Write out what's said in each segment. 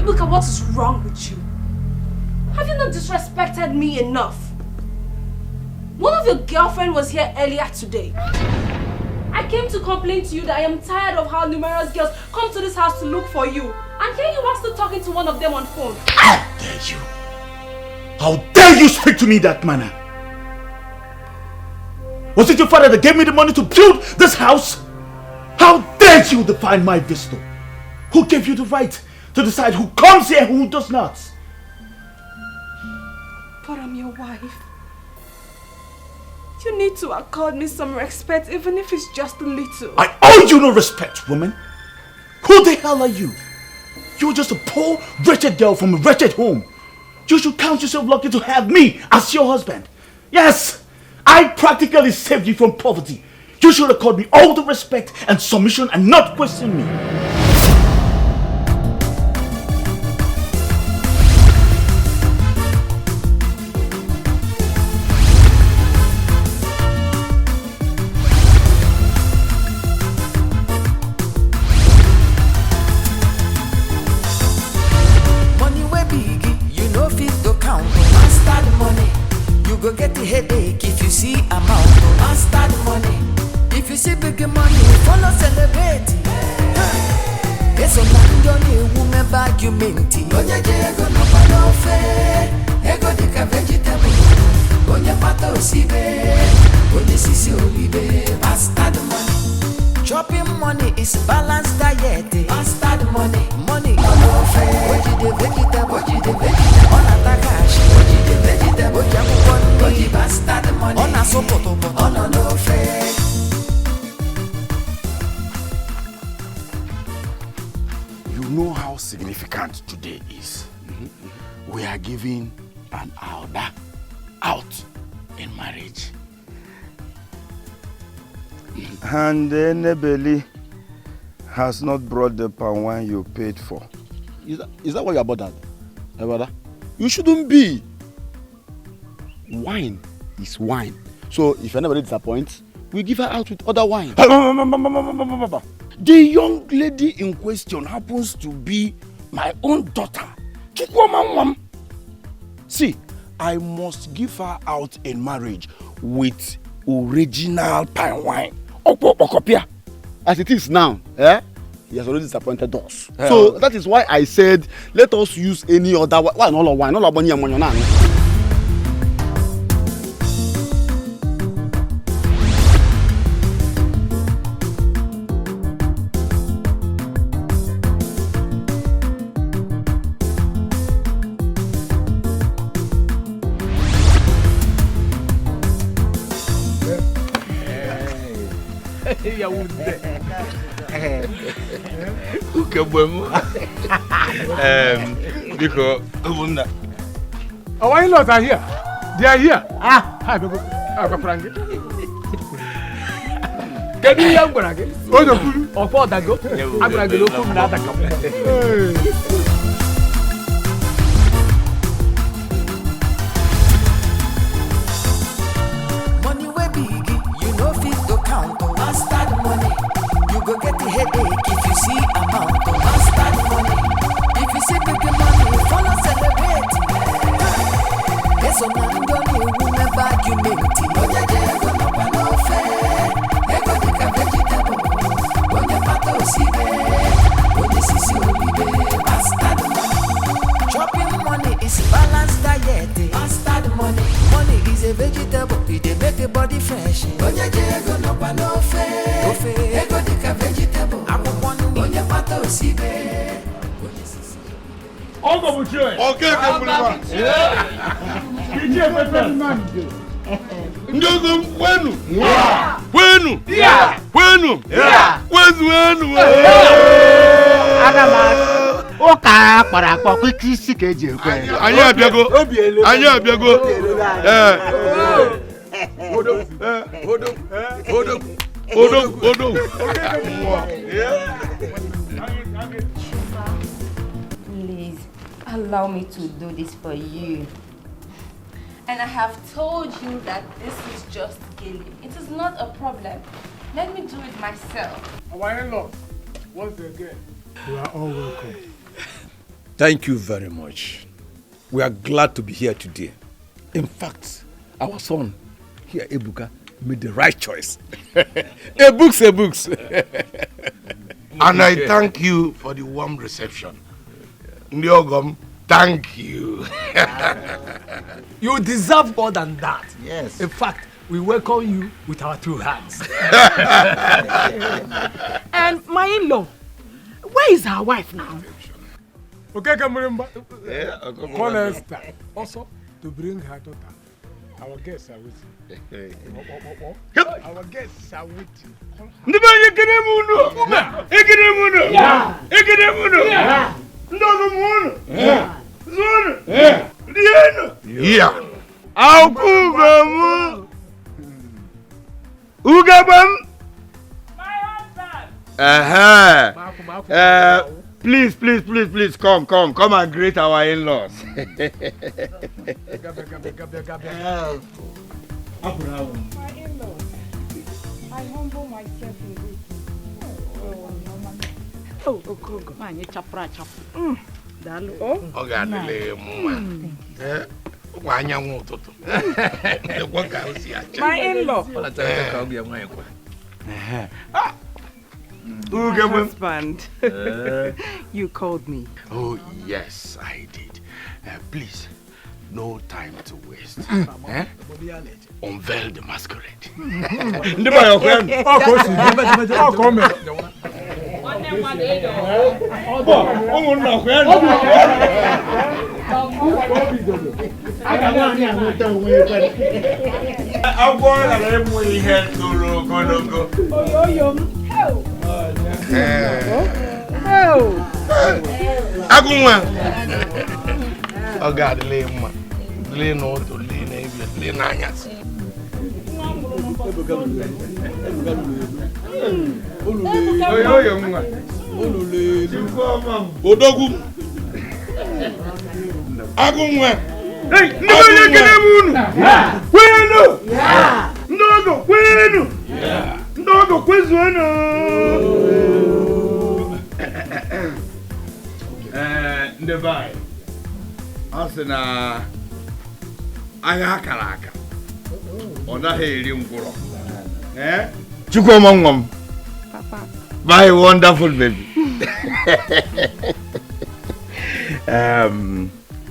Look at what is wrong with you. Have you not disrespected me enough? One of your girlfriends was here earlier today. I came to complain to you that I am tired of how numerous girls come to this house to look for you. And here you are still talking to one of them on phone. How dare you? How dare you speak to me that manner? Was it your father that gave me the money to build this house? How dare you define my visitor? Who gave you the right to decide who comes here and who does not? But I'm your wife. You need to accord me some respect, even if it's just a little. I owe you no respect, woman. Who the hell are you? You're just a poor, wretched girl from a wretched home. You should count yourself lucky to have me as your husband. Yes, I practically saved you from poverty. You should accord me all the respect and submission and not question me. Go get the headache if you see amount. Master the money. If you see big money, follow celebrate. Yes, I'm not a woman argument. Onya jego no panofe. Ego dika vegetable. Onya pato sibe. Onya sisi olive. Master the money. Chopping money is balanced diet. Master the money. Money panofe. Oji the vegetable. Oji the vegetable. On atakash. Oji the vegetable. Oji Oji bastard money. On a sopoto. On a no fair. You know how significant today is. We are giving an order out in marriage. And Nebeli has not brought the palm wine you paid for. Is that what you're about, brother? You shouldn't be. Wine is wine. So if anybody disappoints, we give her out with other wine. The young lady in question happens to be my own daughter. See, I must give her out in marriage with original pine wine. As it is now, he has already disappointed us. So that is why I said, let us use any other wine. Why not wine? Not money. Because our in-laws are here. They are here. Hi, Frank. Can you young one again? Oh, no, or for that go. I'm going to go from another couple. Money way big, you know fit to count. Master the money. You go get the headache if you see amount. Master the money. If you see big money, follow celebrate. Yes, I'm not a woman argument. Onya jego no panofe. Ego dika vegetable. Onya pato sibe. Onya sisi olive. Master the money. Chopping money is balanced diet. Master the money. Money is a vegetable. It make the body fresh. Onya jego no panofe. Ego dika vegetable. Onya pato sibe. Ongo Buchue. Okay, Njogo wenu. Yeah. Wenu. Yeah. Wenu. Yeah. Wenu. Agama. Oka para kwa kwikisi keje kwe. Anya abiago. Anya abiago. Odo. Please, allow me to do this for you. And I have told you that this is just gaming. It is not a problem. Let me do it myself. Our in-laws, once again, you are all welcome. Thank you very much. We are glad to be here today. In fact, our son here, Ebuka, made the right choice. A books. And I thank you for the warm reception. Ndiogom, thank you. You deserve more than that. Yes. In fact, we welcome you with our two hands. And my in-law, where is our wife now? Okay, Kamurimba. Call Esther. Also, to bring her daughter. Our guests are with you. Our guests are with you. Yeah. Ugabam. My husband. Please, come and greet our in-laws. My in-laws, I humble myself in this. Oh, go. Man, you chapra. My in-law. My husband. You called me. Oh, yes, I did. Please, no time to waste. Unveil the masquerade. Oh God, lay no to lay nanyas. Odogu. Agunwa. Hey, Ndogo kwezwana. Ndebai. Asina aya karaka. Ona heri nguro. Chukwomongom. Papa. My wonderful baby.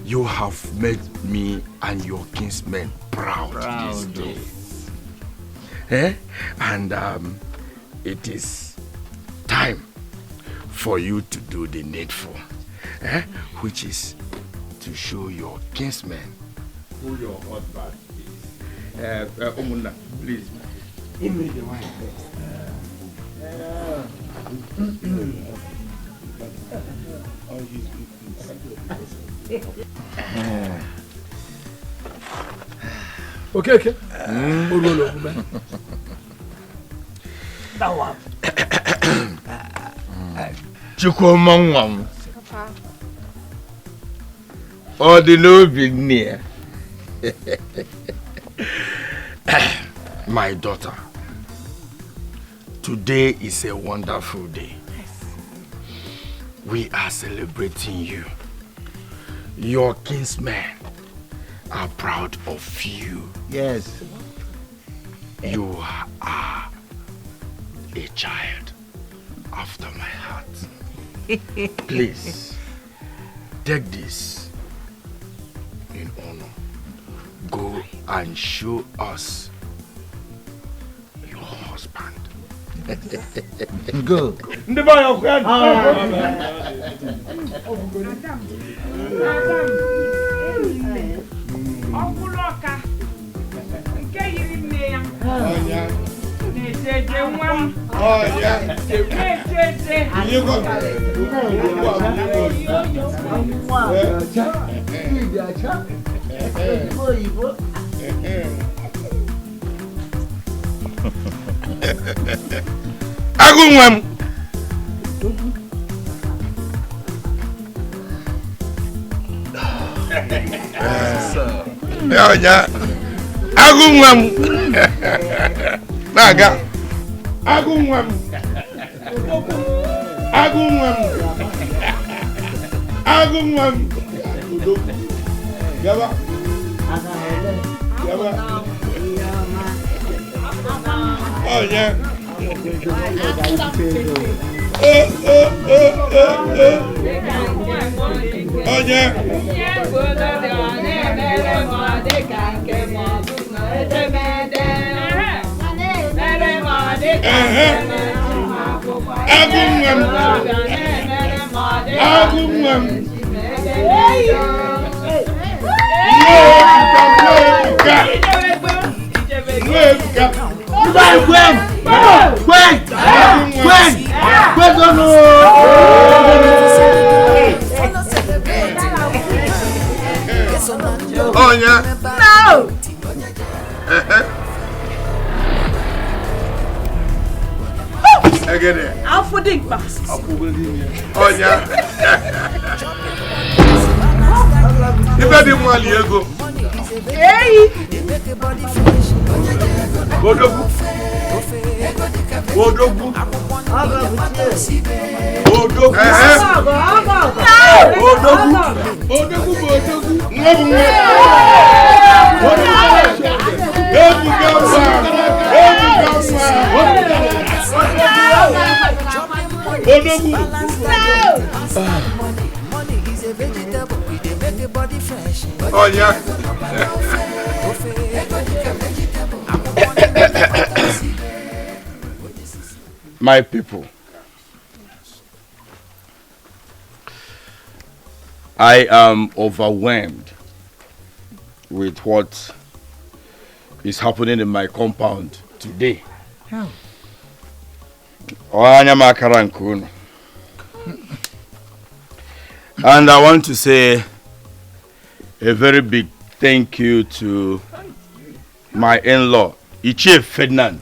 You have made me and your kinsmen proud this day. And it is time for you to do the needful, which is to show your kinsmen Who your husband is. Umuna, please. Give me the wine first. Okay. Chukwomongom. Papa. Or the no Billionaire. My daughter, today is a wonderful day. We are celebrating you. Your kinsmen are proud of you. Yes. You are a child after my heart. Please, take this in honor. Go and show us your husband. Go. Agunwam. Agunwam. Naga. Agunwam. My people, I am overwhelmed with what is happening in my compound today. And I want to say a very big thank you to my in-law, Ichie Ferdinand,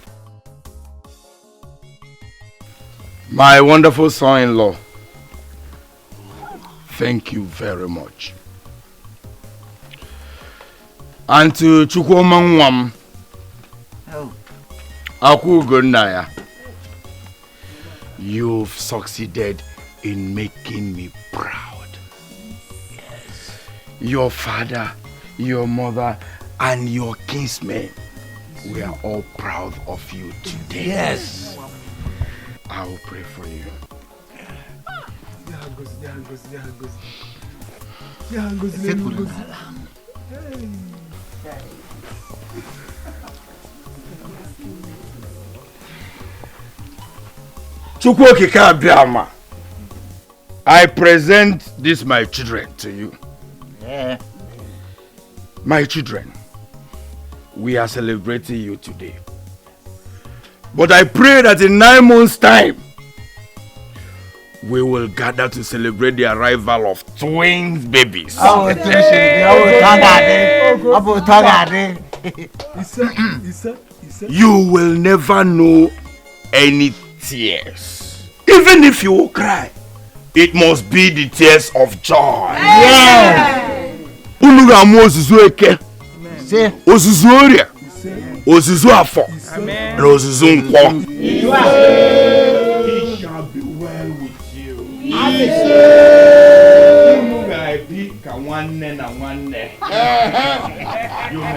my wonderful son-in-law. Thank you very much. And to Chukwomangwam, Akugunaya, you've succeeded in making me proud. Yes. Your father, your mother, and your kinsmen, we are all proud of you today. Yes. I will pray for you. I present these my children to you. Yeah. My children, we are celebrating you today. But I pray that in 9 months' time, we will gather to celebrate the arrival of twins babies. You will never know any tears. Even if you will cry, it must be the tears of joy. Ozuzu afọ na ozuzu nkwọ. It shall be well with you. You may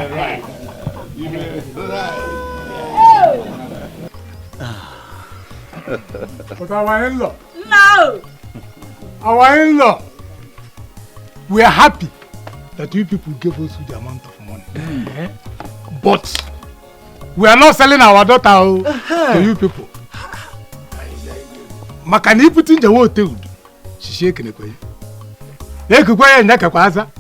right. You may right. But our in-law. No. Our in-law. We are happy that you people gave us the amount of money. But we are not selling our daughter to you people. Makani put in the water. She shaking it. They could go and make a quasa.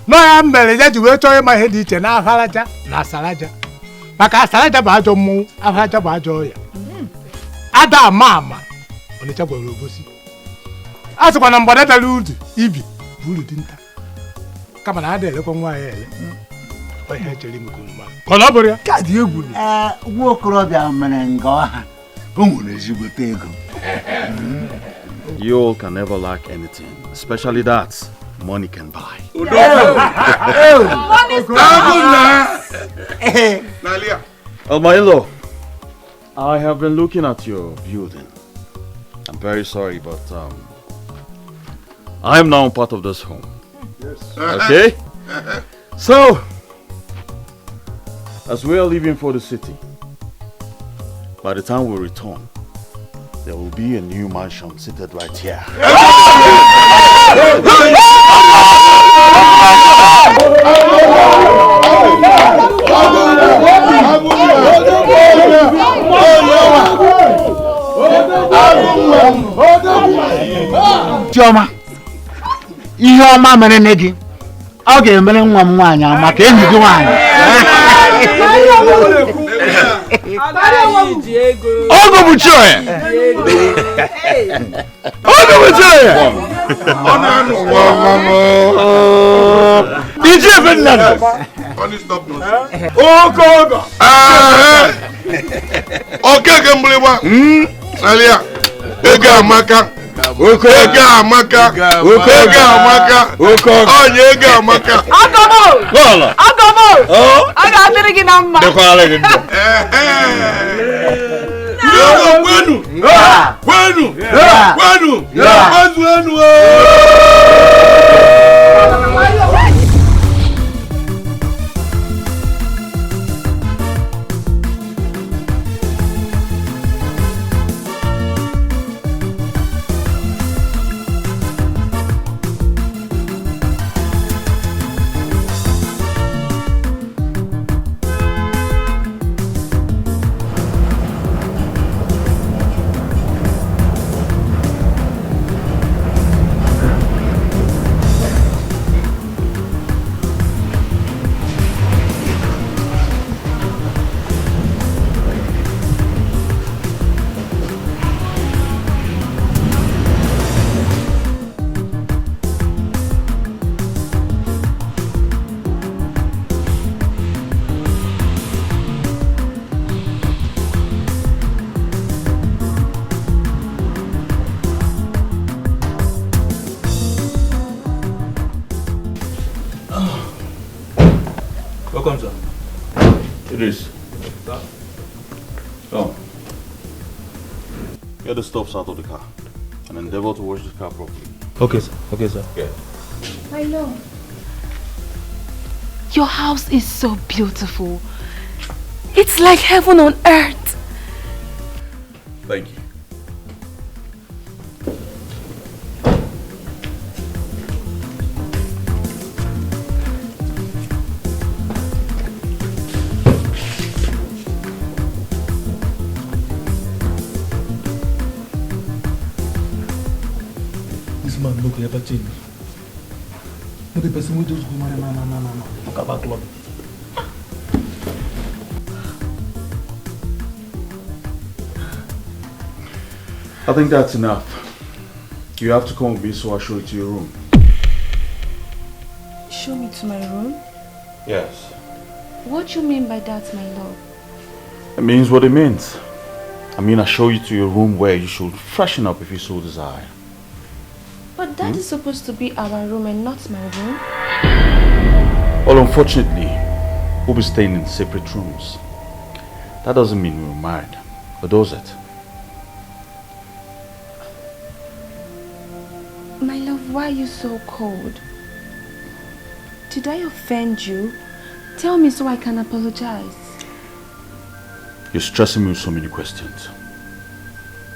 No, I'm married that you will try my head each and a halaja, na salaja. Maka salaja bajo mo, a haja bajo. Ada mama on the table of Robosi. As one number that allude, Ibi, Buludinta. Come on, I had a look on my head. I had to limit. Collaborate. God, you would walk around and go. You all can never lack anything, especially that money can buy. My in-law, I have been looking at your building. I'm very sorry, but I am now part of this home. Yes. Okay? So, as we are leaving for the city, by the time we return, there will be a new mansion seated right here. Chioma, ihe ọma mere nne gị, ọ ga-emere nwa m nwaanyị maka enyi gị nwaanyị. Ogo buchoya. Ogo buchoya. Did you ever know? Ogo. Okay, Gambliwa. Alia. Ega Amaka. Ega Amaka. Ega Amaka. Oh, Ega Amaka. Agomo. Agomo. Oh. Aga adirigi na mma. Wenu. Welcome, sir. It is. Oh. Get the stuffs out of the car and endeavor to wash the car properly. Okay, sir. Okay, sir. Yeah. I know. Your house is so beautiful. It's like heaven on earth. Thank you. This man no ever change. No, the person will just go, no. Talk about club. I think that's enough. You have to come with me so I'll show you to your room. Show me to my room? Yes. What do you mean by that, my love? It means what it means. I mean, I'll show you to your room where you should freshen up if you so desire. But that is supposed to be our room and not my room. Well, unfortunately, we'll be staying in separate rooms. That doesn't mean we're married, or does it? My love, why are you so cold? Did I offend you? Tell me so I can apologize. You're stressing me with so many questions.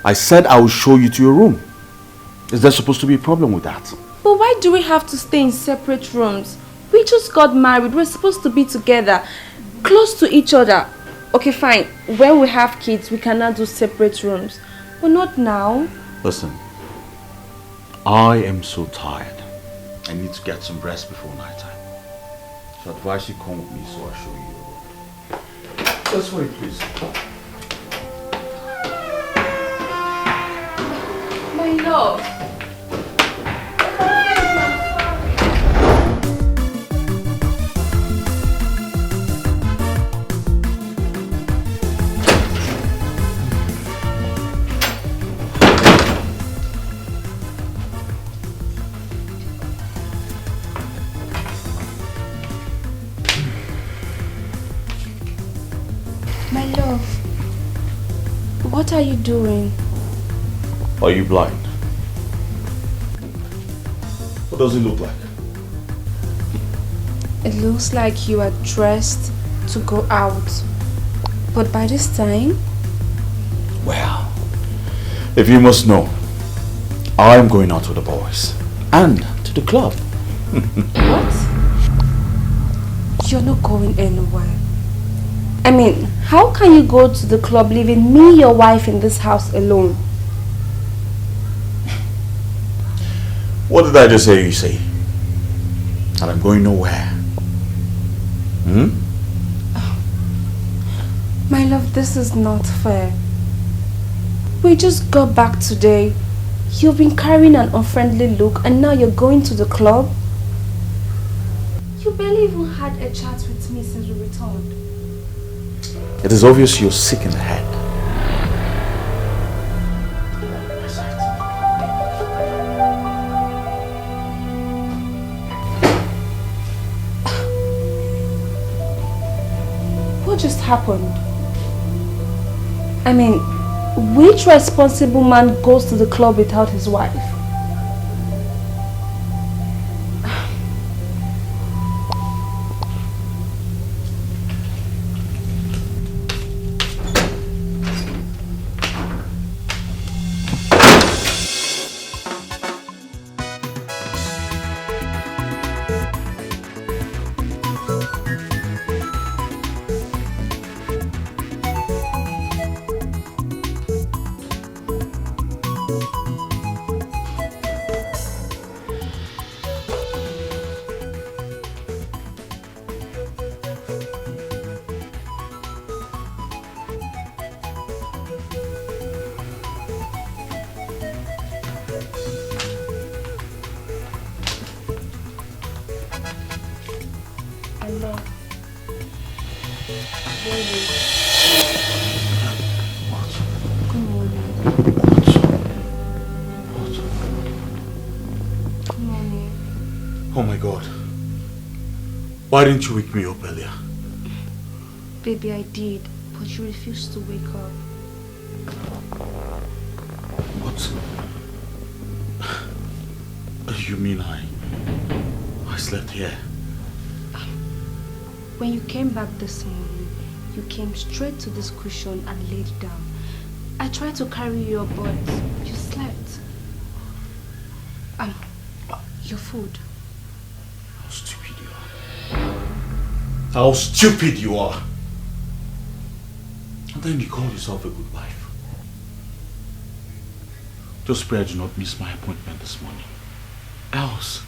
I said I will show you to your room. Is there supposed to be a problem with that? But why do we have to stay in separate rooms? We just got married. We're supposed to be together, close to each other. Okay, fine. When we have kids, we cannot do separate rooms. But not now. Listen, I am so tired. I need to get some rest before nighttime. So I advise you come with me so I'll show you your room. Just wait, please. My love. My love, what are you doing? Are you blind? What does it look like? It looks like you are dressed to go out. But by this time... Well, if you must know, I'm going out with the boys. And to the club. What? You're not going anywhere. I mean, how can you go to the club leaving me, your wife, in this house alone? What did I just hear you say? That I'm going nowhere. My love, this is not fair. We just got back today. You've been carrying an unfriendly look and now you're going to the club? You barely even had a chat with me since we returned. It is obvious you're sick in the head. What just happened? I mean, which responsible man goes to the club without his wife? Oh my God. Why didn't you wake me up earlier? Baby, I did, but you refused to wake up. What? You mean I slept here? When you came back this morning, you came straight to this cushion and laid down. I tried to carry you up, but you slept. Your food. How stupid you are. How stupid you are. And then you call yourself a good wife. Just pray I do not miss my appointment this morning. Else,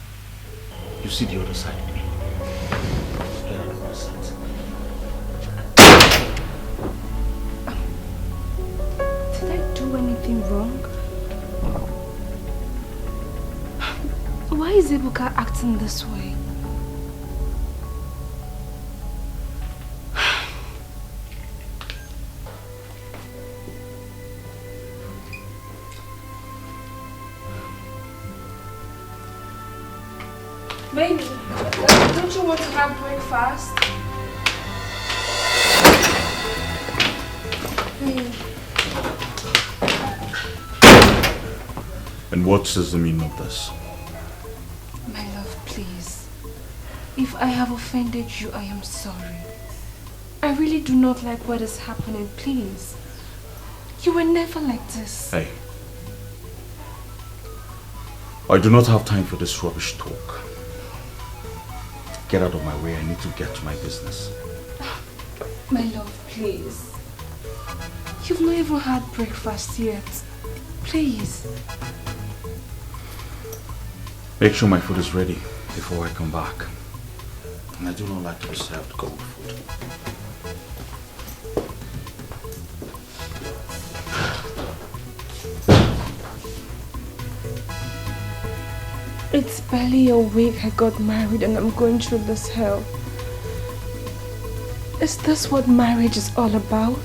you see the other side of me. Get out of my sight. Did I do anything wrong? Why is Ibuka acting this way? Baby, don't you want to have breakfast? And what is the meaning of this? My love, please. If I have offended you, I am sorry. I really do not like what is happening, please. You were never like this. Hey. I do not have time for this rubbish talk. Get out of my way, I need to get to my business. My love, please. You've not even had breakfast yet. Please. Make sure my food is ready before I come back. And I do not like to be served cold food. It's barely a week I got married and I'm going through this hell. Is this what marriage is all about?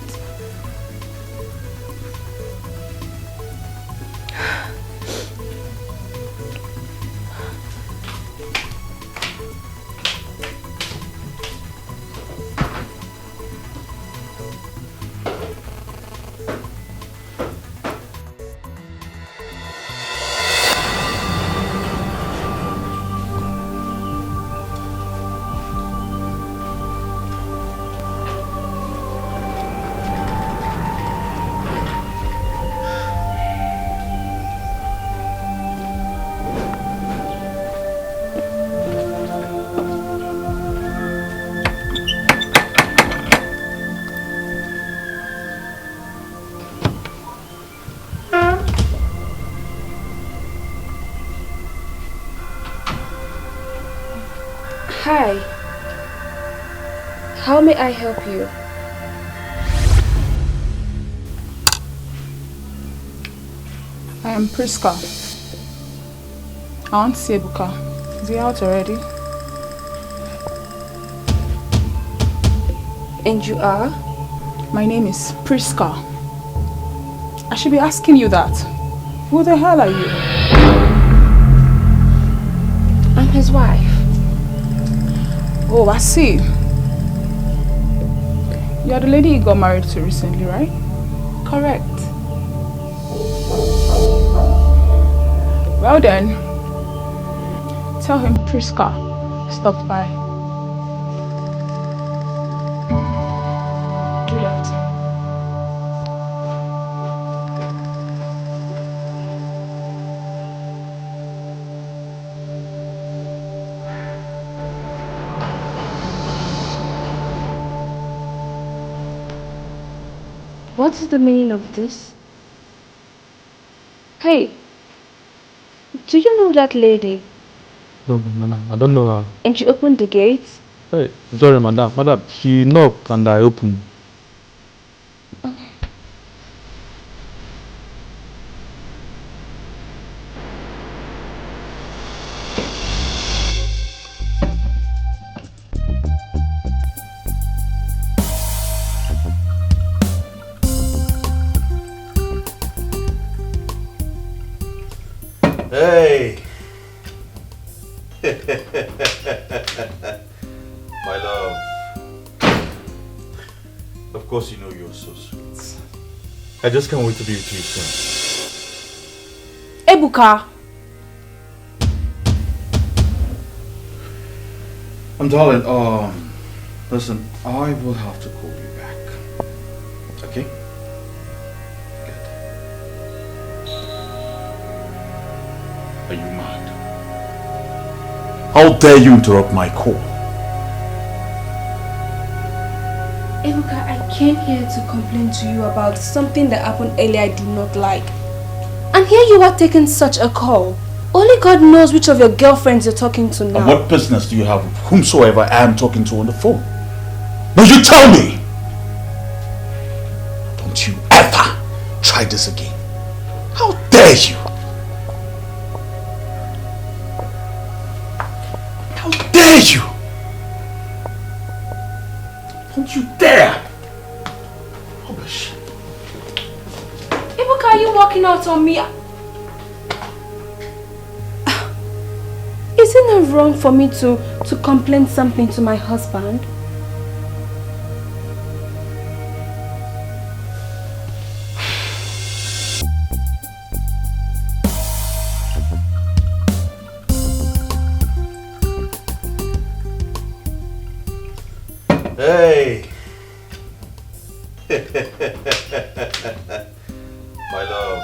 Hi. How may I help you? I am Priska. I want to see Ebuka. Is he out already? And you are? My name is Priska. I should be asking you that. Who the hell are you? I'm his wife. Oh, I see. You're the lady you got married to recently, right? Correct. Well then, tell him Priska stopped by. Do that. What is the meaning of this? Hey, do you know that lady? No, no, I don't know her. And she opened the gates? Hey, sorry, madam. Madam, she knocked and I opened. Hey! My love. Of course you know you're so sweet. I just can't wait to be with you soon. Ebuka! Darling, listen, I will have to call you back. Okay? Are you mad? How dare you interrupt my call? Ebuka, I came here to complain to you about something that happened earlier I do not like. And here you are taking such a call. Only God knows which of your girlfriends you're talking to now. And what business do you have with whomsoever I am talking to on the phone? Now you tell me! Don't you ever try this again. How dare you! How dare you! Don't you dare! Rubbish. Ebuka, are you walking out on me? Isn't it wrong for me to complain something to my husband? Hey! My love.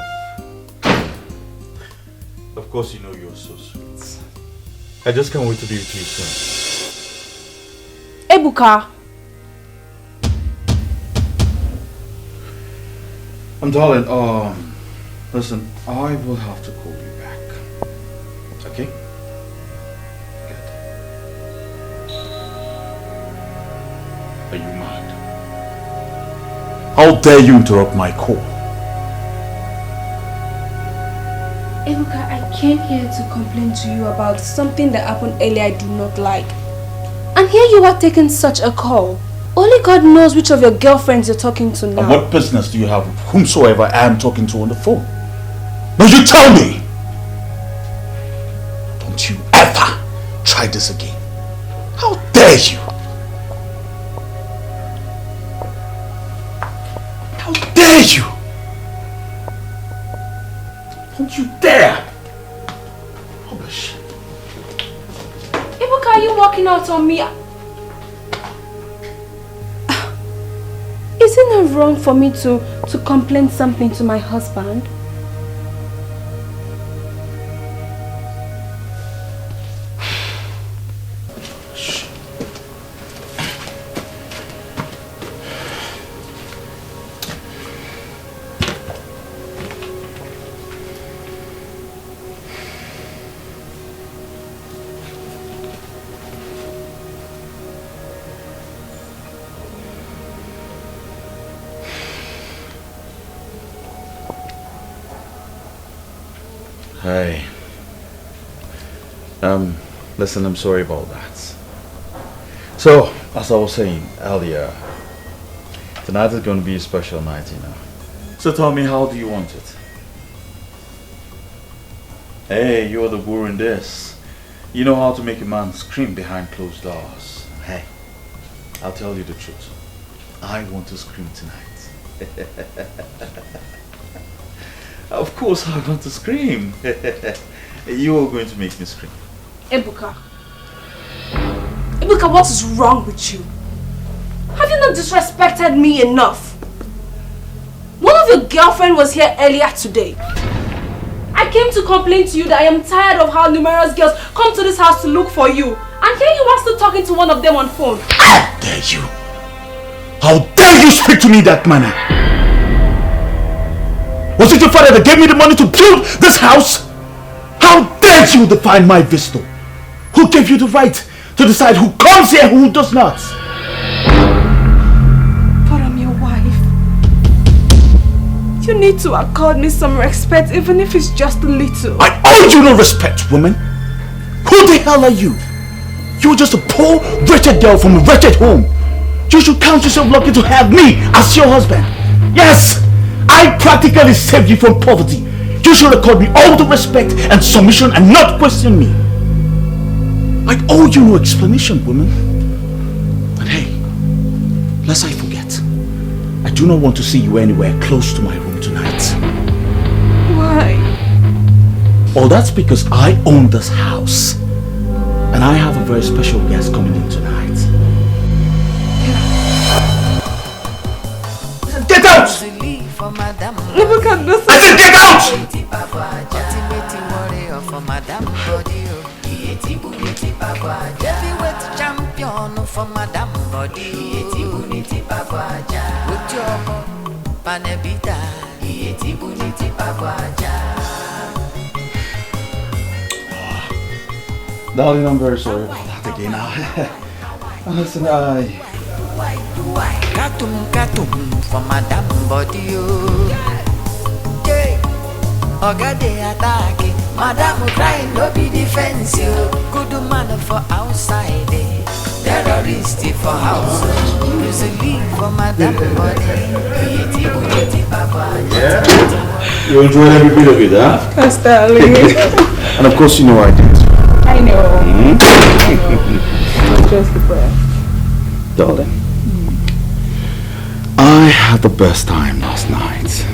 Of course you know you're so sweet. I just can't wait to be with you soon. Ebuka! Darling, listen, I will have to call you back. Okay? Good. Are you mad? How dare you interrupt my call? Ebuka, I came here to complain to you about something that happened earlier I do not like. And here you are taking such a call. Only God knows which of your girlfriends you're talking to now. And what business do you have with whomsoever I am talking to on the phone? Now you tell me! Don't you ever try this again. How dare you! How dare you! Don't you dare! Rubbish. Ebuka, are you walking out on me? Isn't it wrong for me to complain something to my husband? Hey. Listen, I'm sorry about that. So, as I was saying earlier, tonight is going to be a special night, you know. So tell me, how do you want it? Hey, you're the guru in this. You know how to make a man scream behind closed doors. Hey, I'll tell you the truth. I want to scream tonight. Of course I want to scream. You are going to make me scream. Ebuka. Ebuka, what is wrong with you? Have you not disrespected me enough? One of your girlfriends was here earlier today. I came to complain to you that I am tired of how numerous girls come to this house to look for you. And here you are still talking to one of them on phone. How dare you? How dare you speak to me that manner? Was it your father that gave me the money to build this house? How dare you define my visitor? Who gave you the right to decide who comes here and who does not? But I'm your wife. You need to accord me some respect, even if it's just a little. I owe you no respect, woman. Who the hell are you? You're just a poor, wretched girl from a wretched home. You should count yourself lucky to have me as your husband. Yes, I practically saved you from poverty. You should accord me all the respect and submission and not question me. I owe you no explanation, woman. But hey, lest I forget, I do not want to see you anywhere close to my room tonight. Why? Oh, that's because I own this house. And I have a very special guest coming in tonight. Get out! Look at this. I said get out! Heavyweight champion for Madame Body. Panebita. Darling, I'm very sorry about that again. Listen, Katum for Madame Body. Ogade attacking, Madame crying, no be defense you. Good man for outside, terrorist for house. Usually for Madame Body. yeah? You enjoyed every bit of it, huh? Yes, darling. And of course you know I did. I know. Just the prayer. Darling, I had the best time last night.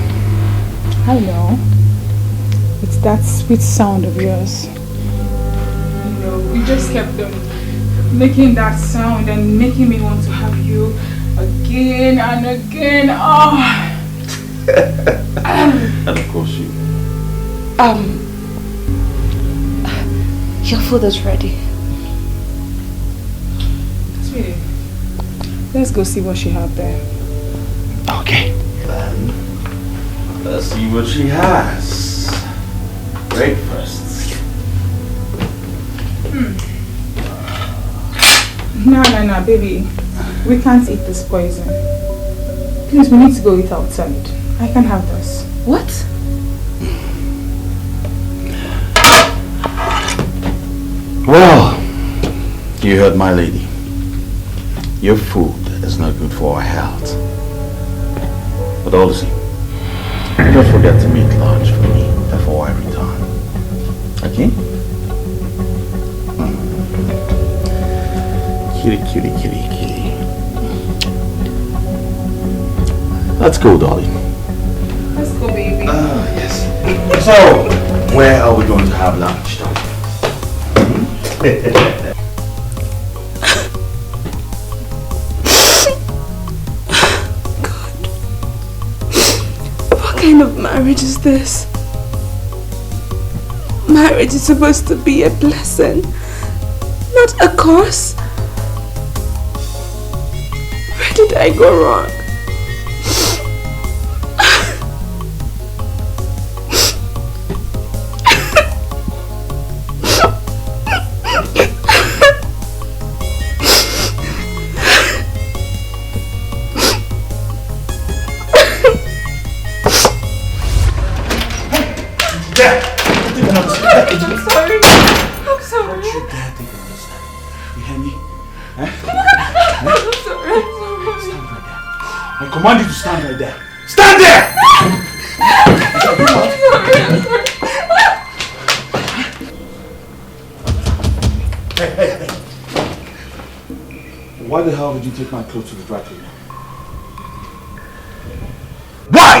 I know. It's that sweet sound of yours. You know, you just kept on making that sound and making me want to have you again and again. Oh. And of course you. Your food is ready. Sweetie, let's go see what she have there. Okay. Then, let's see what she has. Breakfast. No, baby. We can't eat this poison. Please, we need to go eat outside. I can't have this. What? Well, you heard my lady. Your food is not good for our health. But honestly, don't forget to make lunch for me before I return. Okay? Kitty. Let's go, darling. Let's go, baby. Yes. So, where are we going to have lunch, darling? God. What kind of marriage is this? Marriage is supposed to be a blessing, not a curse. Where did I go wrong? dare think of this. You hear me? Eh? I'm sorry. Stand right there. I command you to stand right there. Stand there! Hey. Why the hell did you take my clothes to the dry cleaner? Why?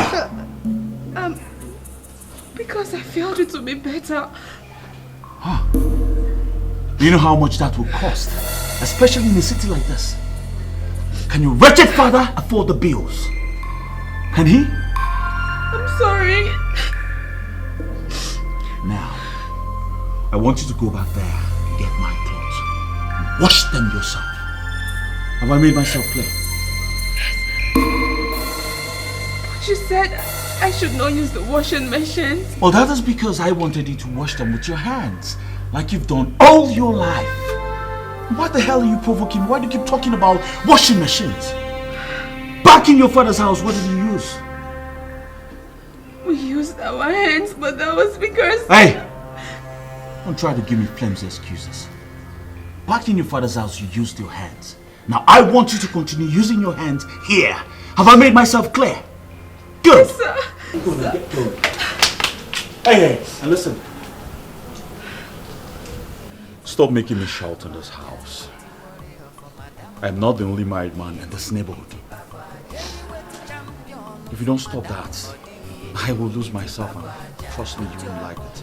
Because I felt it would be better. Huh. Do you know how much that will cost? Especially in a city like this. Can your wretched father afford the bills? Can he? I'm sorry. Now, I want you to go back there and get my clothes. And wash them yourself. Have I made myself clear? But you said I should not use the washing machine. Well, that is because I wanted you to wash them with your hands. Like you've done all your life. What the hell are you provoking? Why do you keep talking about washing machines? Back in your father's house, what did you use? We used our hands, but that was because... Hey! Don't try to give me flimsy excuses. Back in your father's house, you used your hands. Now I want you to continue using your hands here. Have I made myself clear? Good! Yes, sir. Go now, get going. Hey, and listen. Stop making me shout in this house. I'm not the only married man in this neighborhood. If you don't stop that, I will lose myself, and trust me, you won't like it.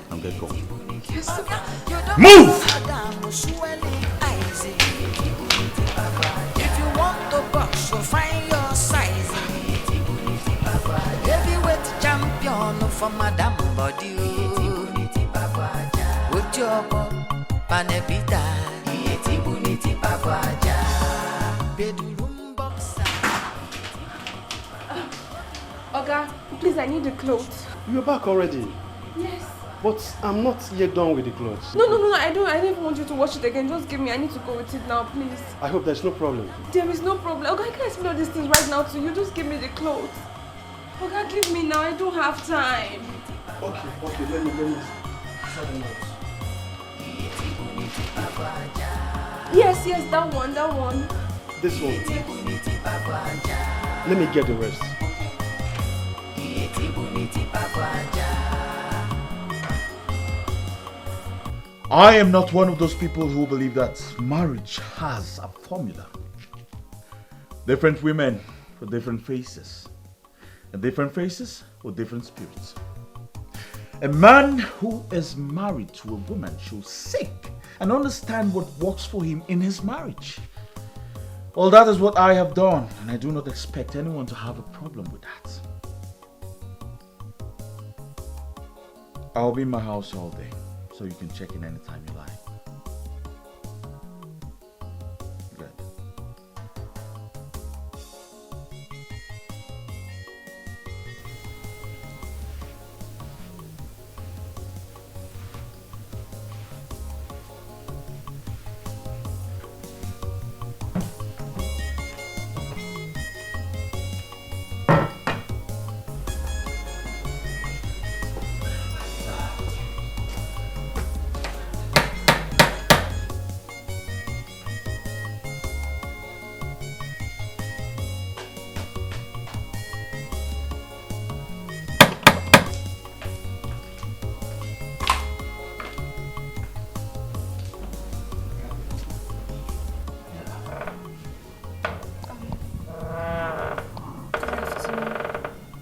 Now get going. Yes, sir. Move! If you want to box, you'll find your size. Heavyweight champion for Madame Body. With your panepita. Oga, please, I need the clothes. You're back already. Yes. But I'm not yet done with the clothes. No, I don't even want you to wash it again. Just give me, I need to go with it now, please. I hope there's no problem. There is no problem. Okay, I can't explain all these things right now to you. Just give me the clothes. Okay, give me now. I don't have time. Okay, let me set the notes. Yes, that one. This one. Let me get the rest. I am not one of those people who believe that marriage has a formula. Different women with different faces. And different faces with different spirits. A man who is married to a woman should seek and understand what works for him in his marriage. Well, that is what I have done, and I do not expect anyone to have a problem with that. I'll be in my house all day, so you can check in anytime you like. Good.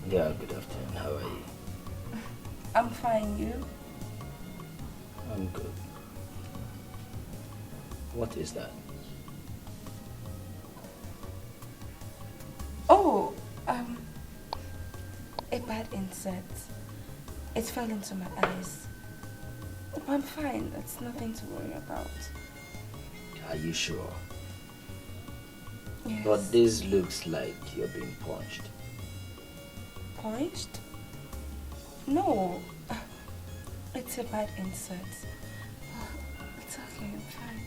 Yeah, good afternoon. How are you? I'm fine, you? I'm good. What is that? Oh, a bad insect. It fell into my eyes. But I'm fine. It's nothing to worry about. Are you sure? Yes. But this looks like you're being punched. Punched? No. It's a bad insect. It's okay, I'm fine.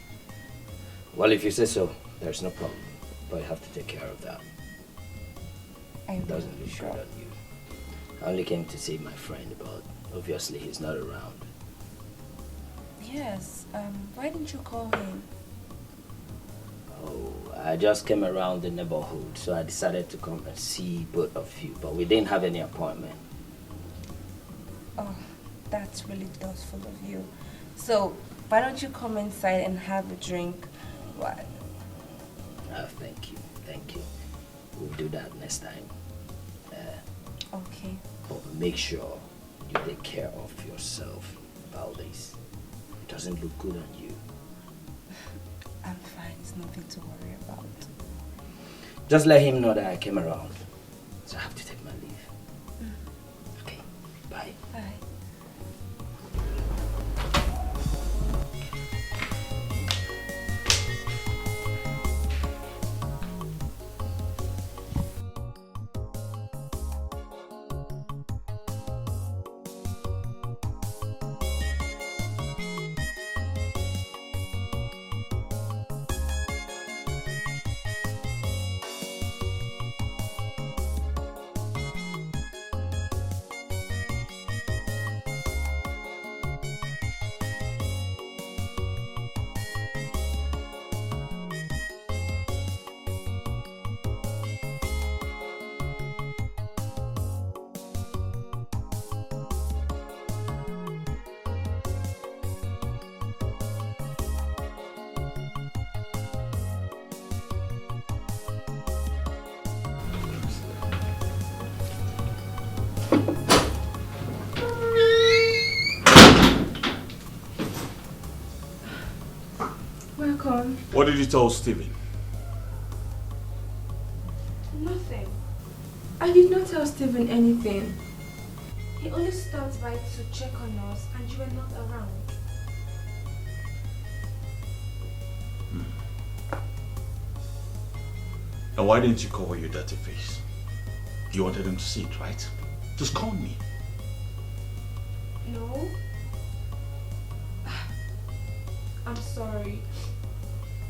Well, if you say so, there's no problem. But I have to take care of that. It doesn't look good on you. I only came to see my friend, but obviously he's not around. Yes, why didn't you call him? Oh, I just came around the neighborhood, so I decided to come and see both of you, but we didn't have any appointment. Oh, that's really thoughtful of you. So, why don't you come inside and have a drink? What? Thank you, thank you. We'll do that next time. Okay. But make sure you take care of yourself about this. It doesn't look good on you. I'm fine, it's nothing to worry about. Just let him know that I came around. So I have to take my leave. Okay, bye. Bye. Welcome. What did you tell Stephen? Nothing. I did not tell Stephen anything. He only stopped by to check on us and you were not around. And why didn't you cover your dirty face? You wanted him to see it, right? Just call me. No. I'm sorry.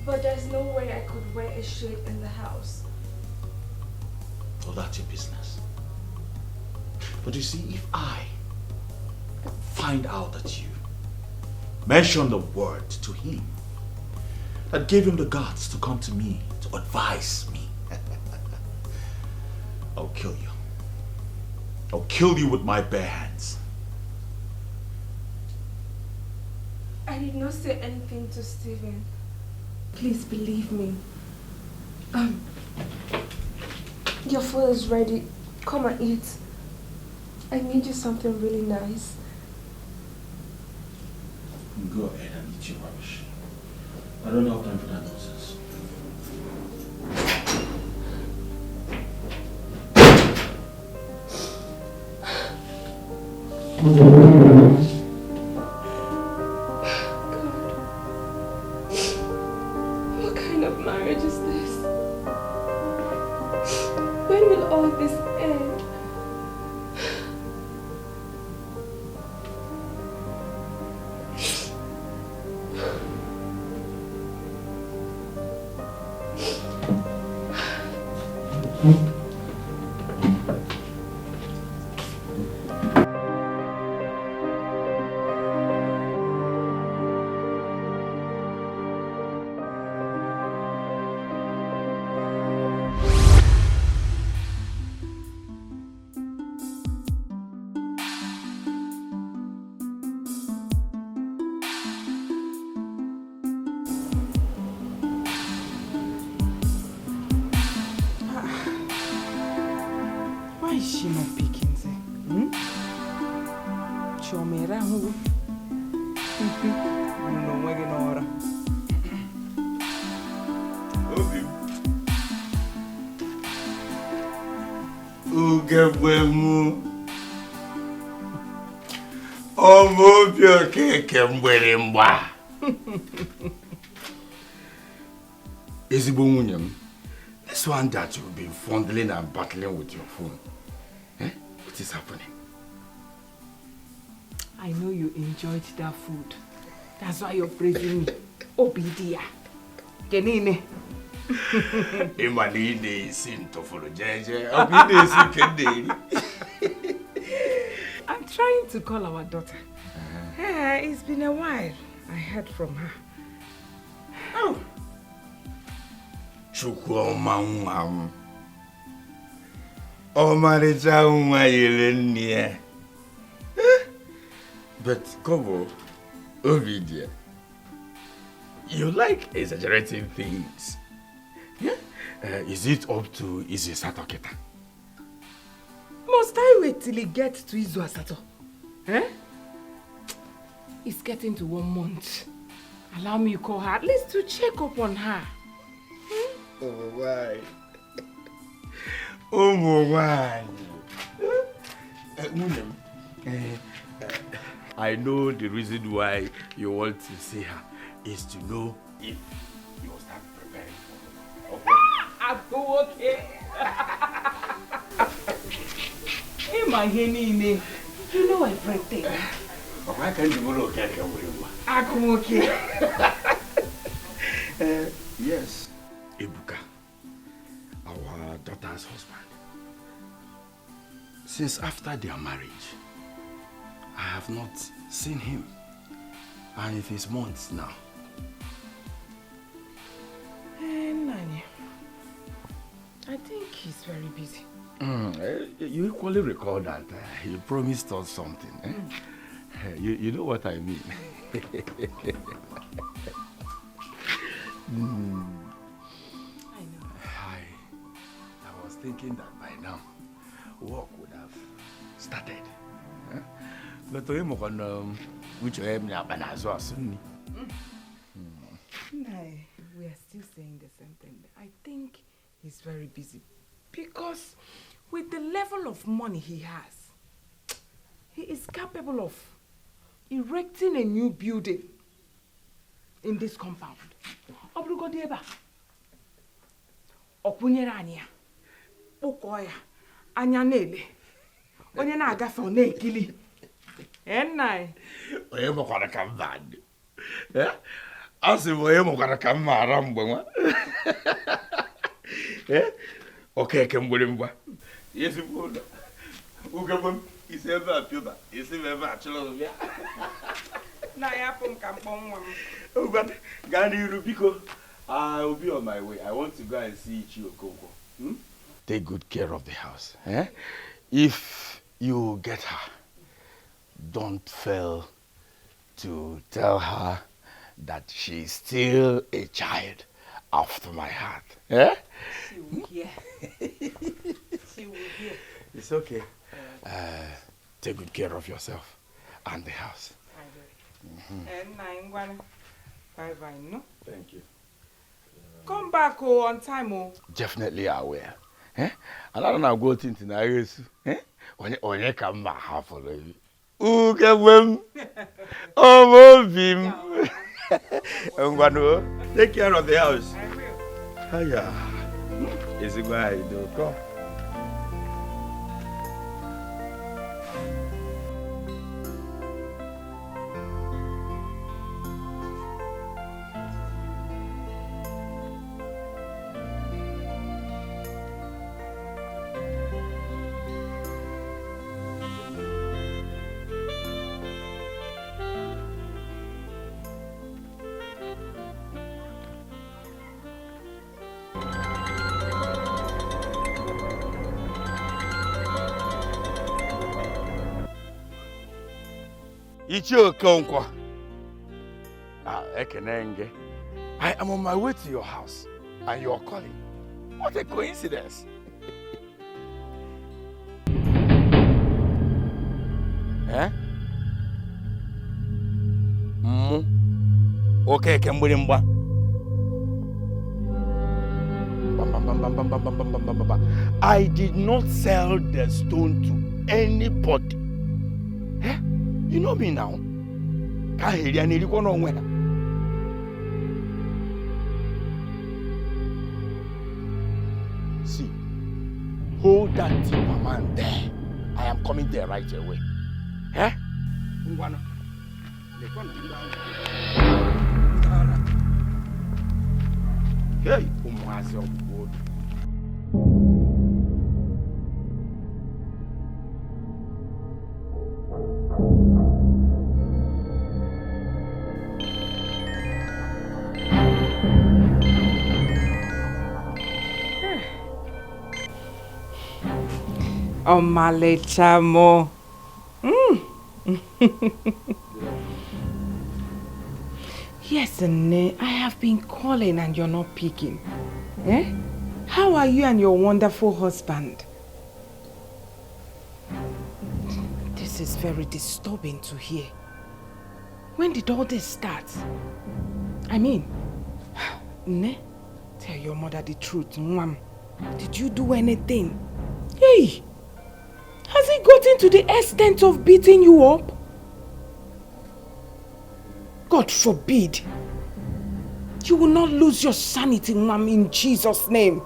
But there's no way I could wear a shirt in the house. Well, that's your business. But you see, if I find out that you mentioned the word to him that gave him the guts to come to me to advise me, I'll kill you. I'll kill you with my bare hands. I did not say anything to Stephen. Please believe me. Your food is ready. Come and eat. I made you something really nice. Go ahead and eat your rubbish. I don't have time for that nonsense. What kind of marriage is this? When will all this end? Why is she not picking? Chomera who? No way Nora. Ugabemu. Omobio keke mbere mba. Ezigbo nwunye m. This one that you've been fondling and battling with your phone. What is happening? I know you enjoyed that food. That's why you're praising me. Obidia. Kenine. Imanine is into follow Jeje. Obide is Kenderi. I'm trying to call our daughter. It's been a while. I heard from her. Oh. Chukwuma nwa. Ọmarịcha nwa yiri nne ya. But Kobo, Ovidia, you like exaggerating things. Yeah? Is it up to Izu Asato kita? Must I wait till he gets to Izu Asato? Eh? It's getting to 1 month. Allow me to call her at least to check up on her. Oh, why? Oh, why? I know the reason why you want to see her is to know if you will start preparing for her. Okay. Hey, my henny, you know everything. Why can't you go okay? I'm okay. Yes, Ibuka, our daughter's husband. Since after their marriage, I have not seen him, and it is months now. Nani, I think he's very busy. You equally recall that he promised us something. Eh? You know what I mean. I know. I was thinking that by now, work would have started. But we are still saying the same thing. I think he's very busy because with the level of money he has, he is capable of erecting a new building in this compound. Obrugodeba. Okunyere anya. Okoya. Anya nele. Onye na-agafe ọ na-ekili. Enai. Onye mokwara ka mbad. Eh? Asị m onye mokwara ka mma ara mgbe nwa. Eh? Okeke mgbịrịmgba. Yesi boda. Ugabam isi ebe a pịụba. Isi ebe a chụrụ bịa. Na ya pụ m ka mkpọ nwa m. Ugban, gaa n'iru biko. I will be on my way. I want to go and see Ichi Okonkwo. Take good care of the house. Eh? If you get her, don't fail to tell her that she's still a child after my heart. Eh? She will hear. She will hear. It's okay. Take good care of yourself and the house. I will. Bye-bye, no? Thank you. Come back on time, oh. Definitely I will. Eh? And I don't know go into the house. Eh? Onye come back half of it. Ugabem. Oh, Bim. I'm going to take care of the house. I will. Hiya. Is it why you do? Come. Ichi Okonkwo. Ekenenge. I am on my way to your house and you are calling. What a coincidence. Eh? Okay, Kembulimba. I did not sell the stone to anybody. Eh? You know me now. See, hold that timber man there. I am coming there right away. Eh? Hey, Omalechamo. Yes, Nne, I have been calling and you're not picking. Eh? How are you and your wonderful husband? This is very disturbing to hear. When did all this start? I mean, Nne, tell your mother the truth, Mwam. Did you do anything? Hey! Has he gotten to the extent of beating you up? God forbid. You will not lose your sanity, Mom, in Jesus' name.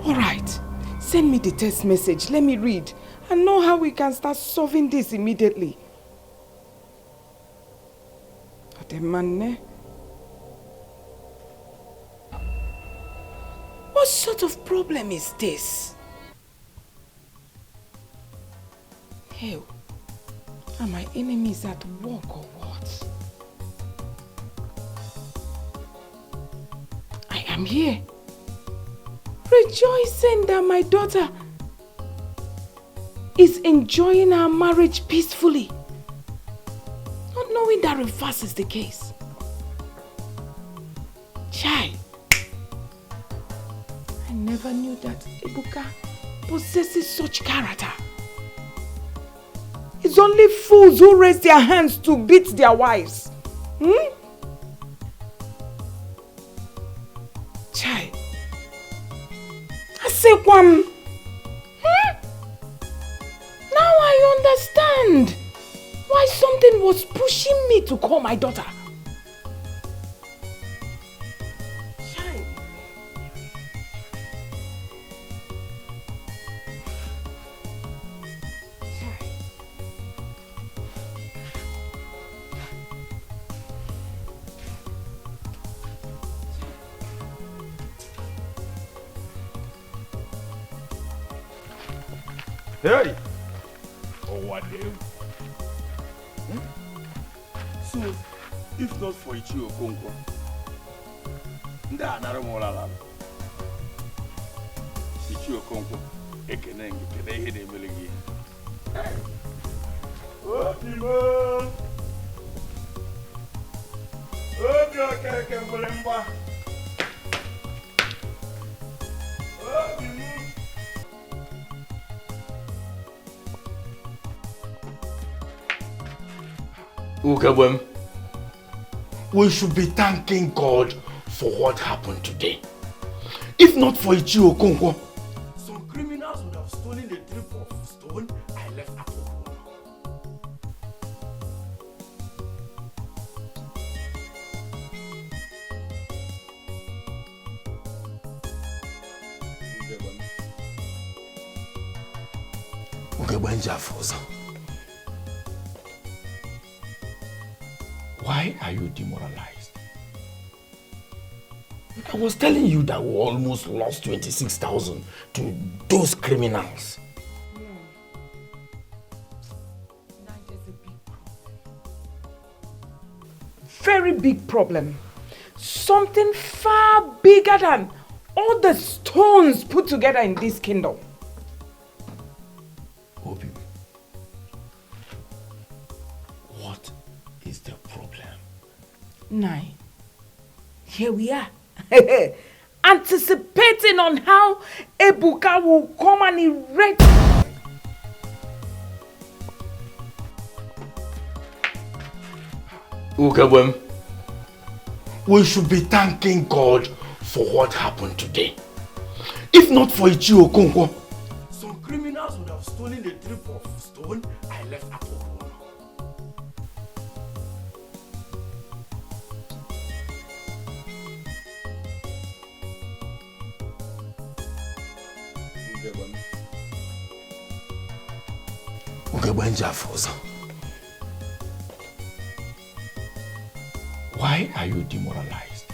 Alright, send me the text message. Let me read and know how we can start solving this immediately. What sort of problem is this? Hell, are my enemies at work or what? I am here, rejoicing that my daughter is enjoying her marriage peacefully, not knowing that reverse is the case. Chai, I never knew that Ebuka possesses such character. It's only fools who raise their hands to beat their wives. Chai. I say, Kwam. Now I understand why something was pushing me to call my daughter. Chai. Hey! Oh, what the? So, if not for Ichi Okonkwo, nda anara mo lala. Ichi Okonkwo, ekene ihe na-emele gị. Obibo! Obi okeke nwere mgba. Obibo! Ukebwem, we should be thanking God for what happened today. If not for Ichi Okonkwo, some criminals would have stolen the trip of stone I left at home. Ukebwem Jafosa. Why are you demoralized? I was telling you that we almost lost 26,000 to those criminals. Very big problem. Something far bigger than all the stones put together in this kingdom. Obi, what is the problem? 9. Here we are. Anticipating on how Ebuka will come and erect. Ukebwem, we should be thanking God for what happened today. If not for Ichi Okonkwo, some criminals would have stolen the trip of stone I left at home. Why are you demoralized?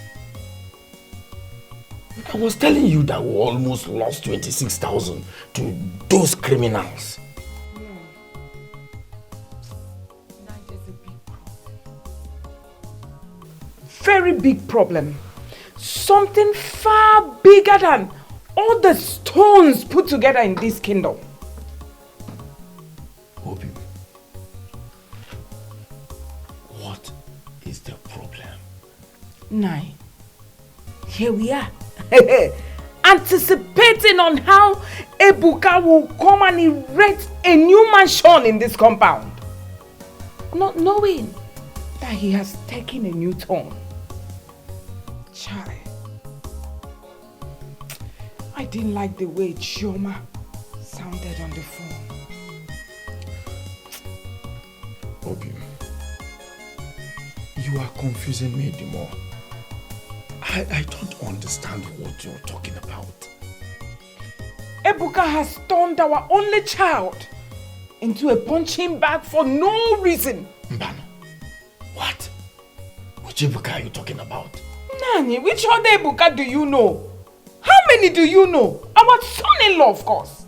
I was telling you that we almost lost 26,000 to those criminals. Very big problem. Something far bigger than all the stones put together in this kingdom. Nine. Here we are. Anticipating on how Ebuka will come and erect a new mansion in this compound. Not knowing that he has taken a new turn. Child. I didn't like the way Chioma sounded on the phone. Obi, you are confusing me the more. I don't understand what you're talking about. Ebuka has turned our only child into a punching bag for no reason. Mbano, what? Which Ebuka are you talking about? Nani, which other Ebuka do you know? How many do you know? Our son-in-law, of course.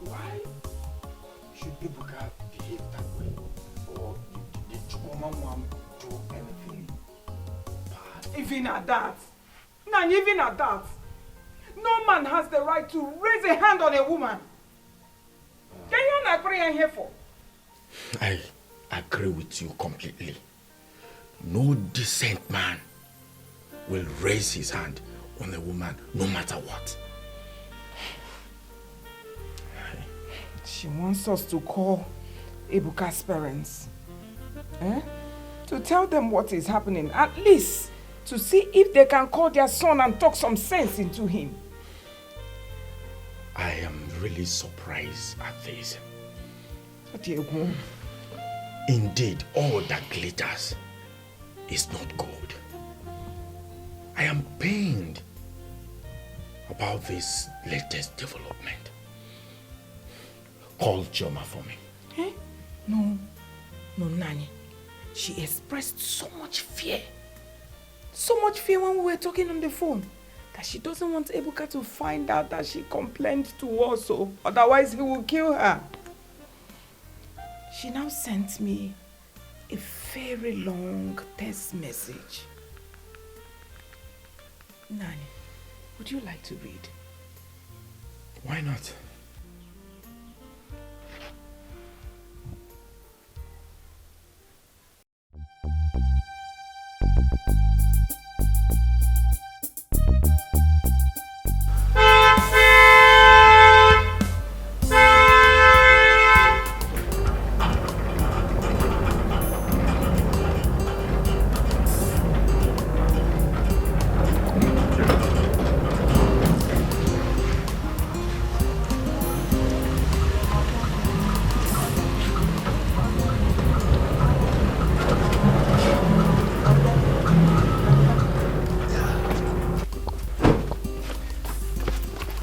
Why should Ebuka behave that way? Or did Chukuma want to do anything bad? Even at that. Nani, even at that. No man has the right to raise a hand on a woman. Can you not agree here for? I agree with you completely. No decent man will raise his hand on a woman no matter what. She wants us to call Ebuka's parents. To tell them what is happening. At least to see if they can call their son and talk some sense into him. I am really surprised at this. Indeed, all that glitters is not gold. I am pained about this latest development. Call Chioma for me. No, Nani. She expressed so much fear. So much fear when we were talking on the phone. That she doesn't want Ebuka to find out that she complained to us, so otherwise he will kill her. She now sent me a very long text message. Nani, would you like to read? Why not?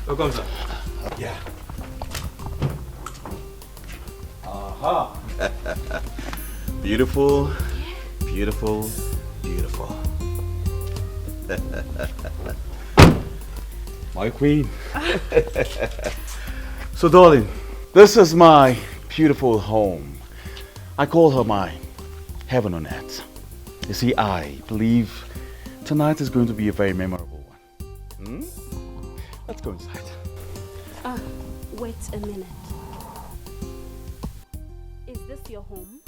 Welcome, sir. Yeah. Aha. Beautiful, beautiful, beautiful. My queen. So, darling, this is my beautiful home. I call her my heaven on earth. You see, I believe tonight is going to be a very memorable one. Let's go inside. Wait a minute. Is this your home?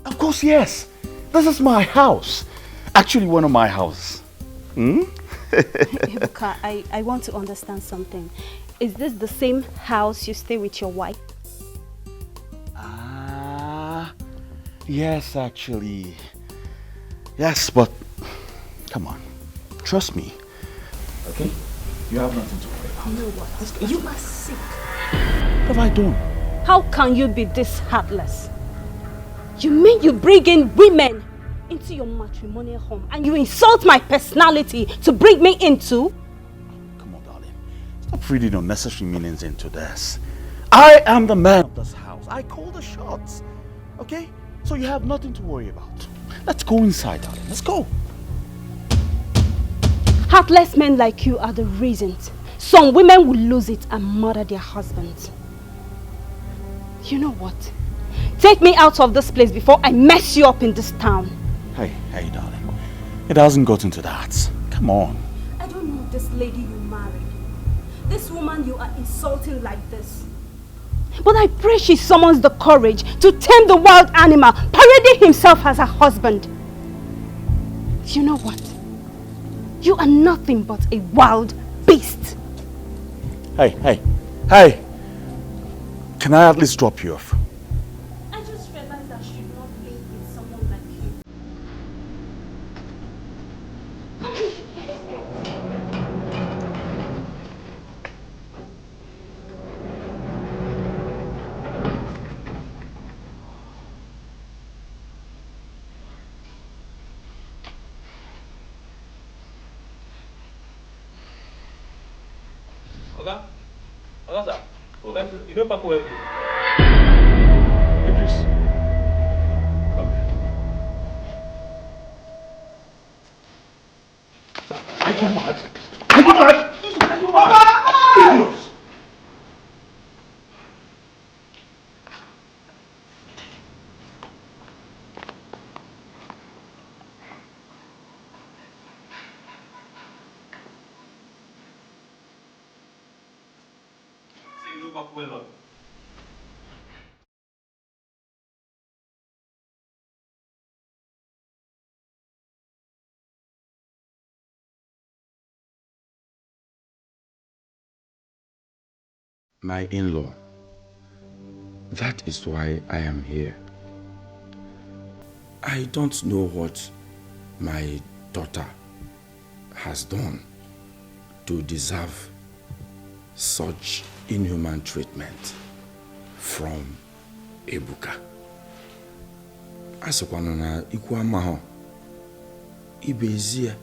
Of course, yes. This is my house. Actually, one of my houses. Ebuka, I want to understand something. Is this the same house you stay with your wife? Yes, actually. Yes, but come on. Trust me. Okay? You have nothing to worry about. You know what? You are sick. What have I done? How can you be this heartless? You mean you bring in women into your matrimonial home and you insult my personality to bring me into? Come on, darling. Stop reading unnecessary meanings into this. I am the man of this house. I call the shots. Okay? So you have nothing to worry about. Let's go inside, darling. Let's go. Heartless men like you are the reasons some women will lose it and murder their husbands. You know what? Take me out of this place before I mess you up in this town. Hey, darling. It hasn't gotten to that. Come on. I don't know this lady you married. This woman you are insulting like this. But I pray she summons the courage to tame the wild animal, parading himself as her husband. You know what? You are nothing but a wild beast. Hey. Can I at least drop you off? I just realized I should not be with someone like you. Oga, sir. You don't pack well. Idris. Come here. Are you mad? Are you mad? Are you mad? My in-law, that is why I am here. I don't know what my daughter has done to deserve such inhuman treatment from Ebuka. Asokwana na ikwu amaho ibezie.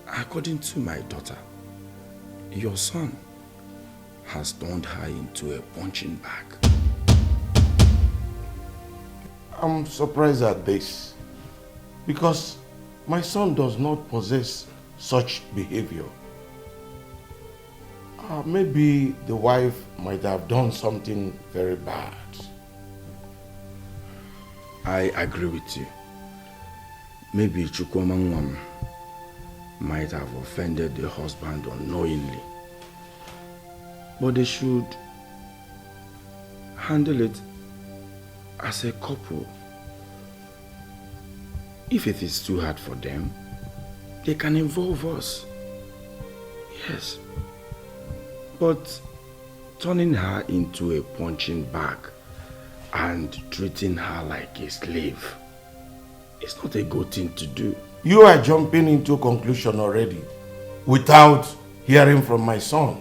According to my daughter, your son has turned her into a punching bag. I'm surprised at this because my son does not possess such behavior. Maybe the wife might have done something very bad. I agree with you. Maybe Chukwumangwam might have offended the husband unknowingly. But they should handle it as a couple. If it is too hard for them, they can involve us. Yes. But turning her into a punching bag and treating her like a slave is not a good thing to do. You are jumping into a conclusion already without hearing from my son.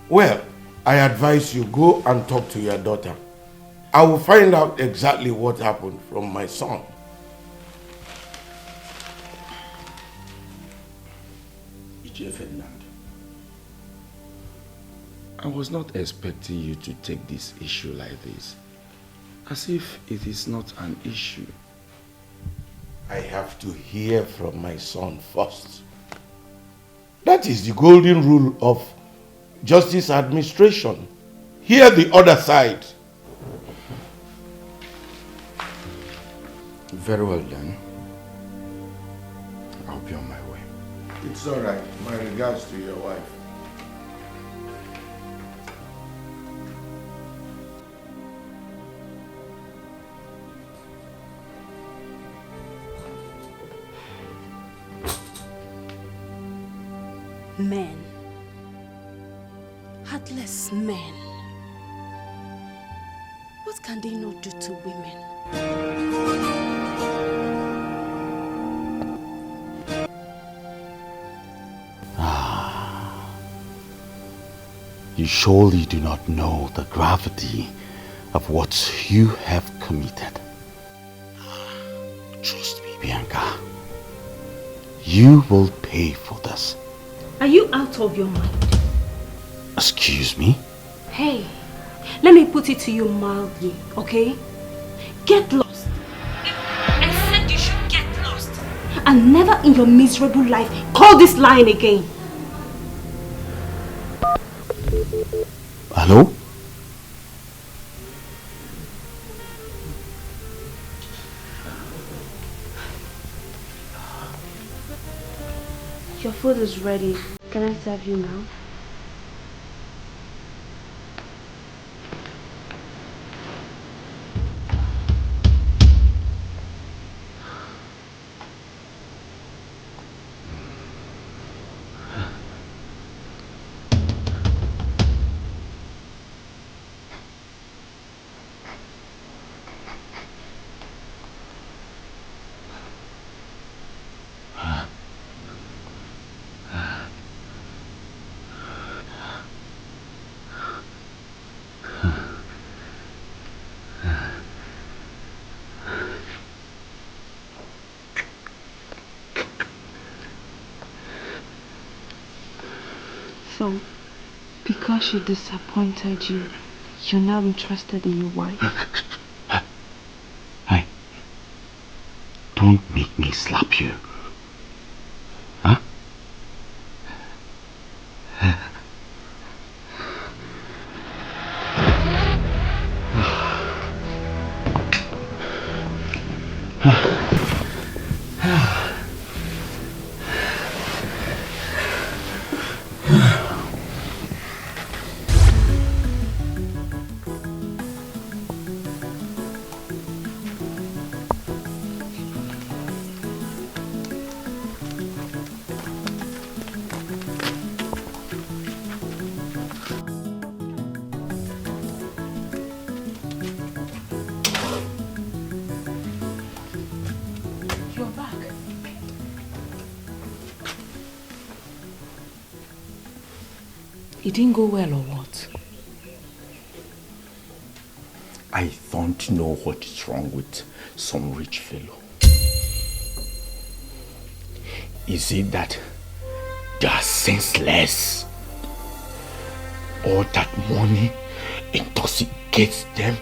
Well, I advise you go and talk to your daughter. I will find out exactly what happened from my son. Ferdinand, I was not expecting you to take this issue like this, as if it is not an issue. I have to hear from my son first. That is the golden rule of justice administration. Hear the other side. Very well then. I'll be on my way. It's all right. My regards to your wife. Men. Heartless men. What can they not do to women? You surely do not know the gravity of what you have committed. Trust me, Bianca. You will pay for this. Are you out of your mind? Excuse me? Hey, let me put it to you mildly, okay? Get lost. I said you should get lost. And never in your miserable life call this line again. Hello? Your food is ready. Can I serve you now? So, because she disappointed you, you're now interested in your wife? Hey, don't make me slap you. Huh? You're back. It didn't go well or what? I don't know what is wrong with some rich fellow. Is it that they are senseless? Or that money intoxicates them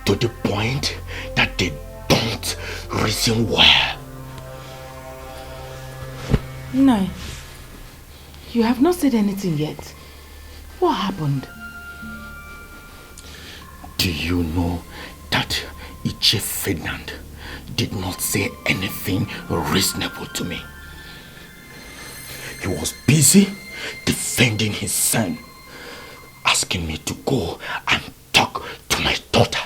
to the point that they don't reason well? No. You have not said anything yet. What happened? Do you know that Iche Ferdinand did not say anything reasonable to me? He was busy defending his son, asking me to go and talk to my daughter.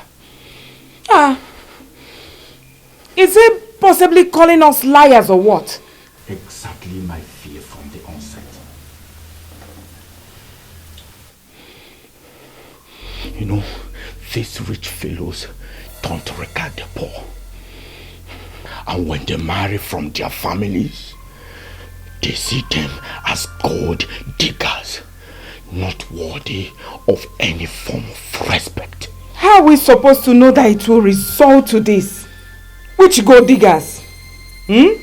Is he possibly calling us liars or what? Exactly my fear from the onset. You know, these rich fellows don't regard the poor. And when they marry from their families, they see them as gold diggers, not worthy of any form of respect. How are we supposed to know that it will result to this? Which gold diggers? We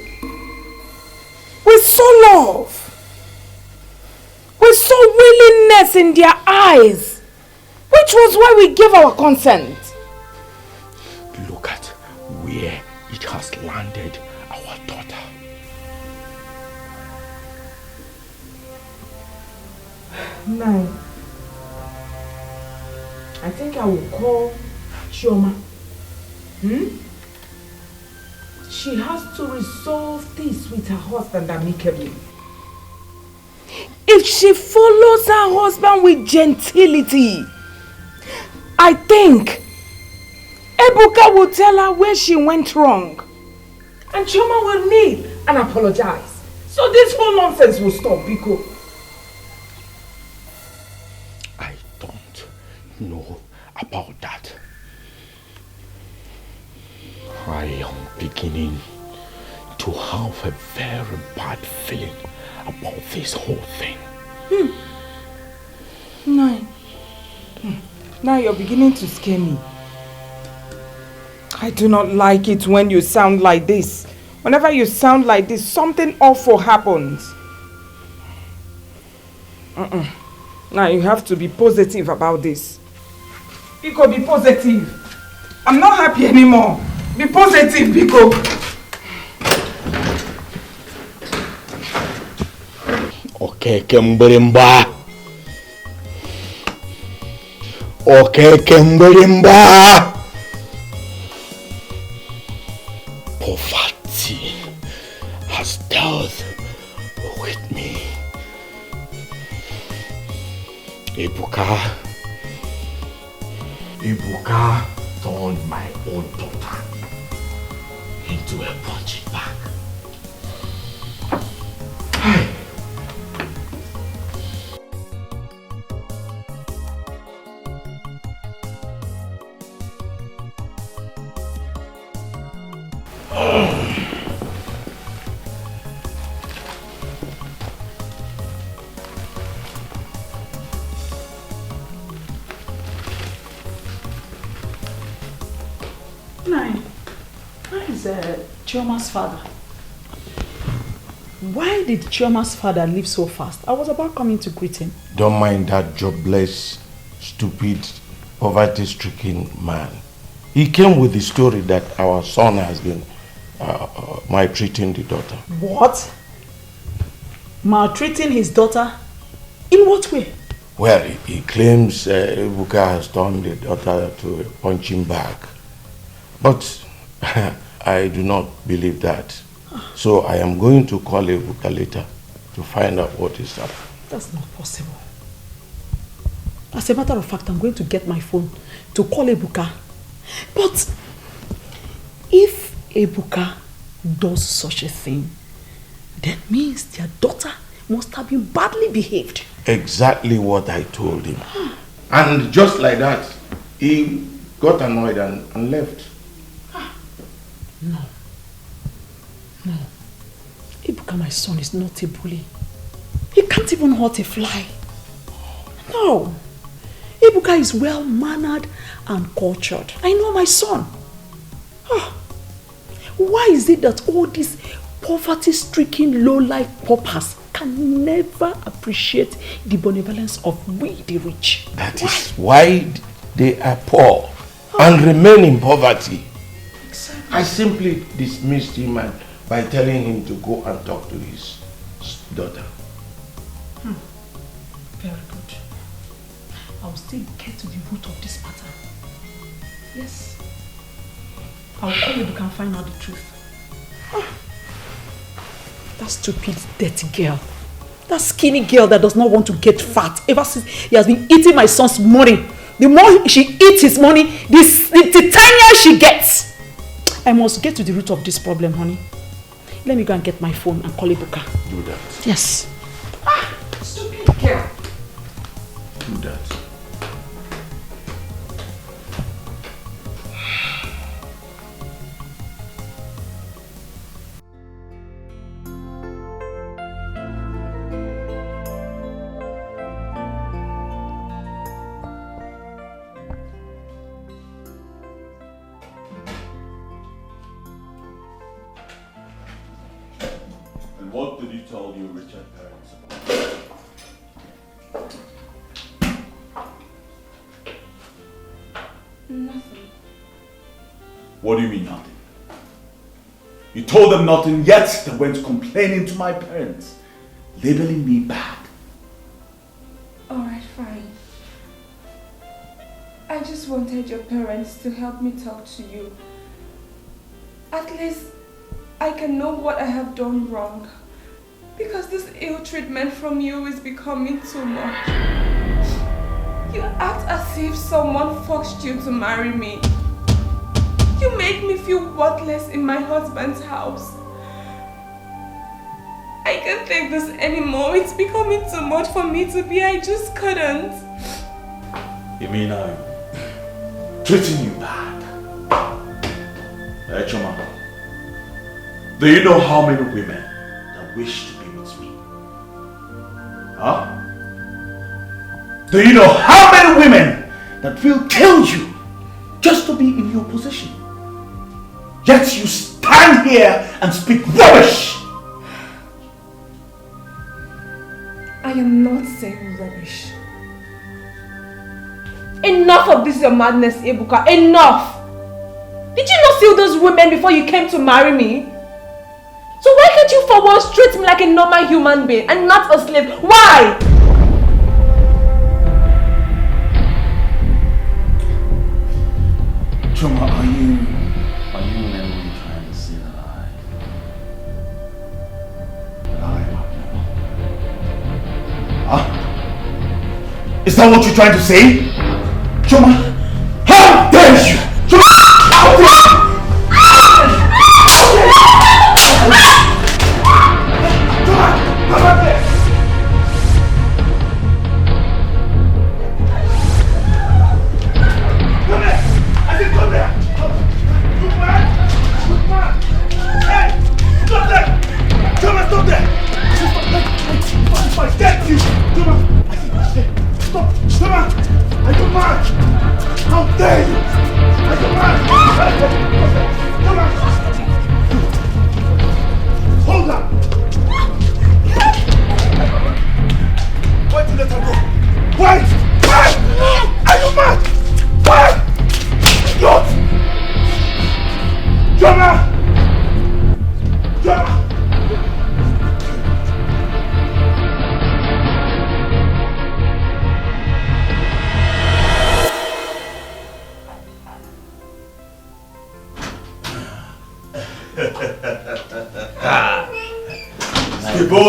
saw love. We saw willingness in their eyes, which was why we gave our consent. Look at where it has landed our daughter. No. I think I will call Chioma. She has to resolve this with her husband amicably. If she follows her husband with gentility, I think Ebuka will tell her where she went wrong. And Chioma will kneel and apologize. So this whole nonsense will stop, Biko. I don't know about that. I am beginning to have a very bad feeling about this whole thing. No. Now you're beginning to scare me. I do not like it when you sound like this. Whenever you sound like this, something awful happens. Now you have to be positive about this. Biko, be positive. I'm not happy anymore. Be positive, Biko. Okay, Kimberimba. Okay, Kimberimba. Poverty has dealt with me. Ebuka turned my own daughter into a punching bag. Where is Chioma's father? Why did Chioma's father leave so fast? I was about coming to greet him. Don't mind that jobless, stupid, poverty-stricken man. He came with the story that our son has been maltreating the daughter. What? Maltreating his daughter? In what way? Well, he claims Ebuka has turned the daughter to a punching bag. But I do not believe that. So I am going to call Ebuka later to find out what is up. That's not possible. As a matter of fact, I'm going to get my phone to call Ebuka. But if Ebuka does such a thing, that means their daughter must have been badly behaved. Exactly what I told him. And just like that, he got annoyed and left. No. No. Ebuka, my son, is not a bully. He can't even hurt a fly. No. Ebuka is well-mannered and cultured. I know my son. Why is it that all these poverty-stricken, low-life paupers can never appreciate the benevolence of we, the rich? That is why they are poor and remain in poverty. Exactly. I simply dismissed him by telling him to go and talk to his daughter. Very good. I will still get to the root of this matter. Yes. I will call you and find out the truth. That stupid, dirty girl. That skinny girl that does not want to get fat. Ever since he has been eating my son's money. The more she eats his money, the tinier she gets. I must get to the root of this problem, honey. Let me go and get my phone and call Ebuka. Do that. Yes. Stupid girl. Do that. What did you tell your Richard parents about? Nothing. What do you mean nothing? You told them nothing, yet they went complaining to my parents, labeling me bad. Alright, fine. I just wanted your parents to help me talk to you. At least I can know what I have done wrong. Because this ill treatment from you is becoming too much. You act as if someone forced you to marry me. You made me feel worthless in my husband's house. I can't take this anymore. It's becoming too much for me to be. I just couldn't. You mean I'm treating you bad? Hey, Choma, do you know how many women that wish to be with me? Huh? Do you know how many women that will kill you just to be in your position? Yet you stand here and speak rubbish! I am not saying rubbish. Enough of this your madness, Ebuka. Enough! Did you not see those women before you came to marry me? So why can't you for once treat me like a normal human being and not a slave? Why? Choma, are you really trying to say that I'm abnormal? Huh? Is that what you're trying to say? Choma, how dare you? Choma, how dare you? Get you! Come on! Stop! Come on! Are you mad? Joma! Joma!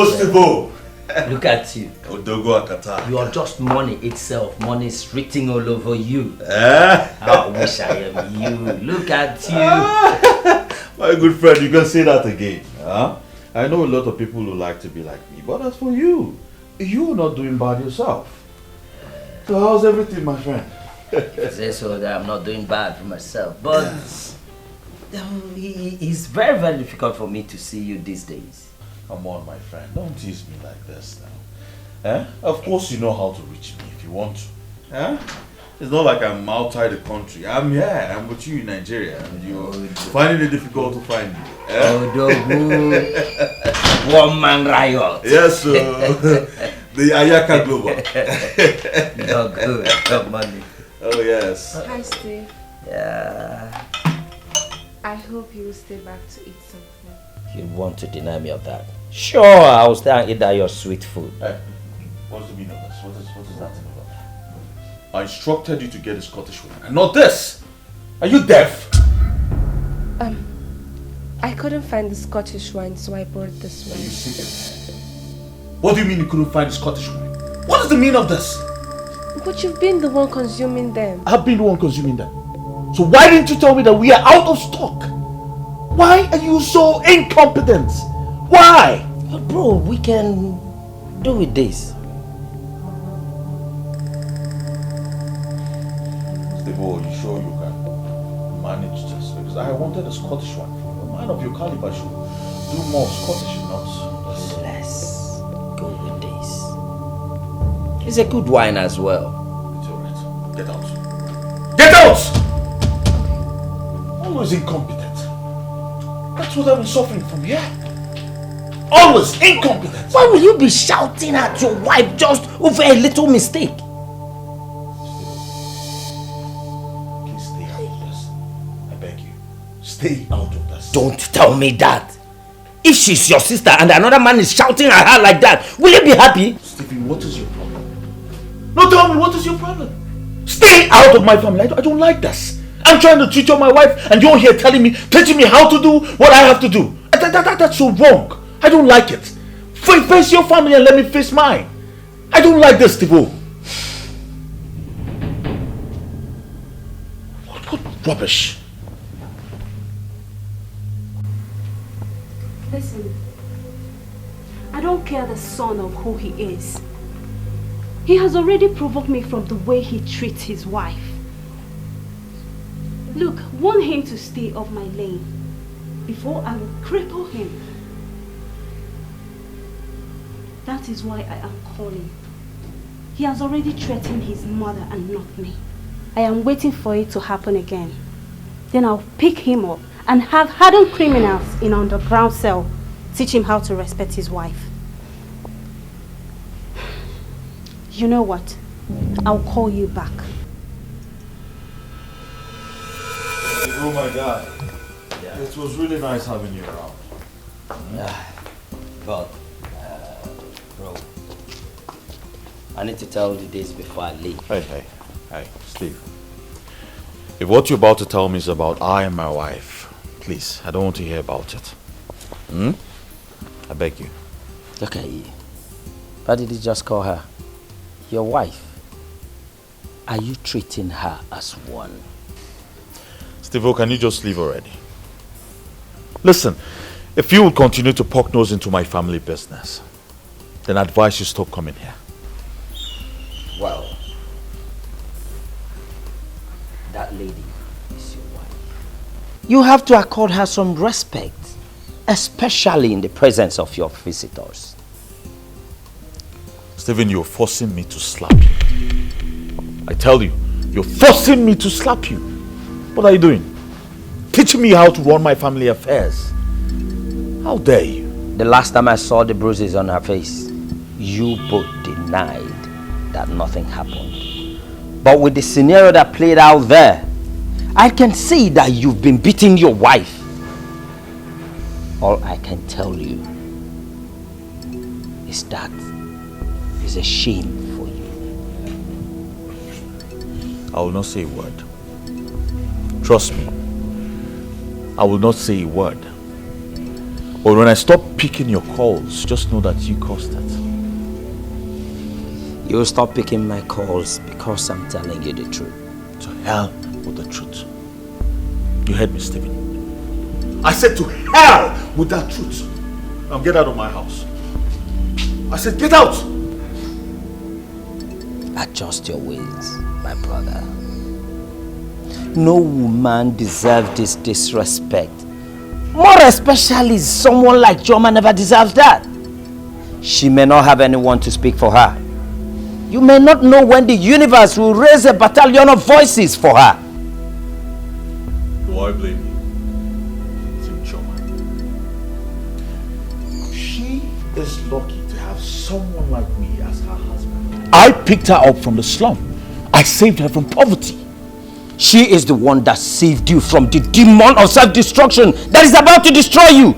Stibo. Look at you. Odogo Akata. You are just money itself. Money is written all over you. I wish I am you. Look at you. My good friend, you can say that again. Huh? I know a lot of people who like to be like me, but as for you, you're not doing bad yourself. So how's everything, my friend? You say so that I'm not doing bad for myself, but it's very, very difficult for me to see you these days. Come on, my friend, don't tease me like this now. Eh? Of course you know how to reach me if you want to. Eh? It's not like I'm outside the country. I'm here. I'm with you in Nigeria, and you're finding it difficult to find me. One man riot. Yes, sir. The Ayaka Global. No good. No money. Oh yes. Hi, Steve. Yeah. I hope you will stay back to eat some food. You want to deny me of that? Sure, I will stay and eat that your sweet food. Hey, what's the meaning of this? What is that thing about? I instructed you to get a Scottish woman, and not this. Are you deaf? I couldn't find the Scottish wine, so I brought this one. Are you serious? What do you mean you couldn't find a Scottish wine? What is the meaning of this? But you've been the one consuming them. I've been the one consuming them. So why didn't you tell me that we are out of stock? Why are you so incompetent? Why? But bro, we can do with this. Steve, you sure you can manage this? Because I wanted a Scottish one for you. A man of your caliber should do more Scottish, not less. Let's go with this. It's a good wine as well. It's alright. Get out. Get out! Always incompetent. That's what I've been suffering from here. Always incompetent. Why will you be shouting at your wife just over a little mistake? Please stay out of this. I beg you. Stay out of this. Don't tell me that. If she's your sister and another man is shouting at her like that, will you be happy? Stephen, what is your problem? No, tell me, what is your problem? Stay out of my family. I don't like this. I'm trying to tutor my wife and you're here telling me, teaching me how to do what I have to do. That's so wrong. I don't like it. Face your family and let me face mine. I don't like this, Tibo. What rubbish. Listen, I don't care the son of who he is. He has already provoked me from the way he treats his wife. Look, want him to stay off my lane before I will cripple him. That is why I am calling. He has already threatened his mother and not me. I am waiting for it to happen again. Then I'll pick him up and have hardened criminals in an underground cell teach him how to respect his wife. You know what? I'll call you back. Oh my God. Yeah. It was really nice having you around. Yeah. But, bro, I need to tell you this before I leave. Hey, Steve. If what you're about to tell me is about I and my wife, please, I don't want to hear about it. I beg you. Look at you. Why did you just call her? Your wife. Are you treating her as one? Steve, can you just leave already? Listen, if you will continue to poke nose into my family business, then I advise you stop coming here. Well, that lady is your wife. You have to accord her some respect, especially in the presence of your visitors. Stephen, you're forcing me to slap you. I tell you, you're forcing me to slap you. What are you doing? Teaching me how to run my family affairs. How dare you? The last time I saw the bruises on her face, you both denied that nothing happened. But with the scenario that played out there, I can see that you've been beating your wife All I can tell you is that it's a shame for you. I will not say a word. Trust me. I will not say a word. But when I stop picking your calls, just know that you caused it. You'll stop picking my calls because I'm telling you the truth. To hell with the truth. You heard me, Stephen. I said to hell with that truth. Now get out of my house. I said get out! Adjust your ways, my brother. No woman deserves this disrespect. More especially someone like Joma never deserves that. She may not have anyone to speak for her. You may not know when the universe will raise a battalion of voices for her. Do I blame you? It's in Joma. She is lucky to have someone like me as her husband. I picked her up from the slum. I saved her from poverty. She is the one that saved you from the demon of self-destruction that is about to destroy you.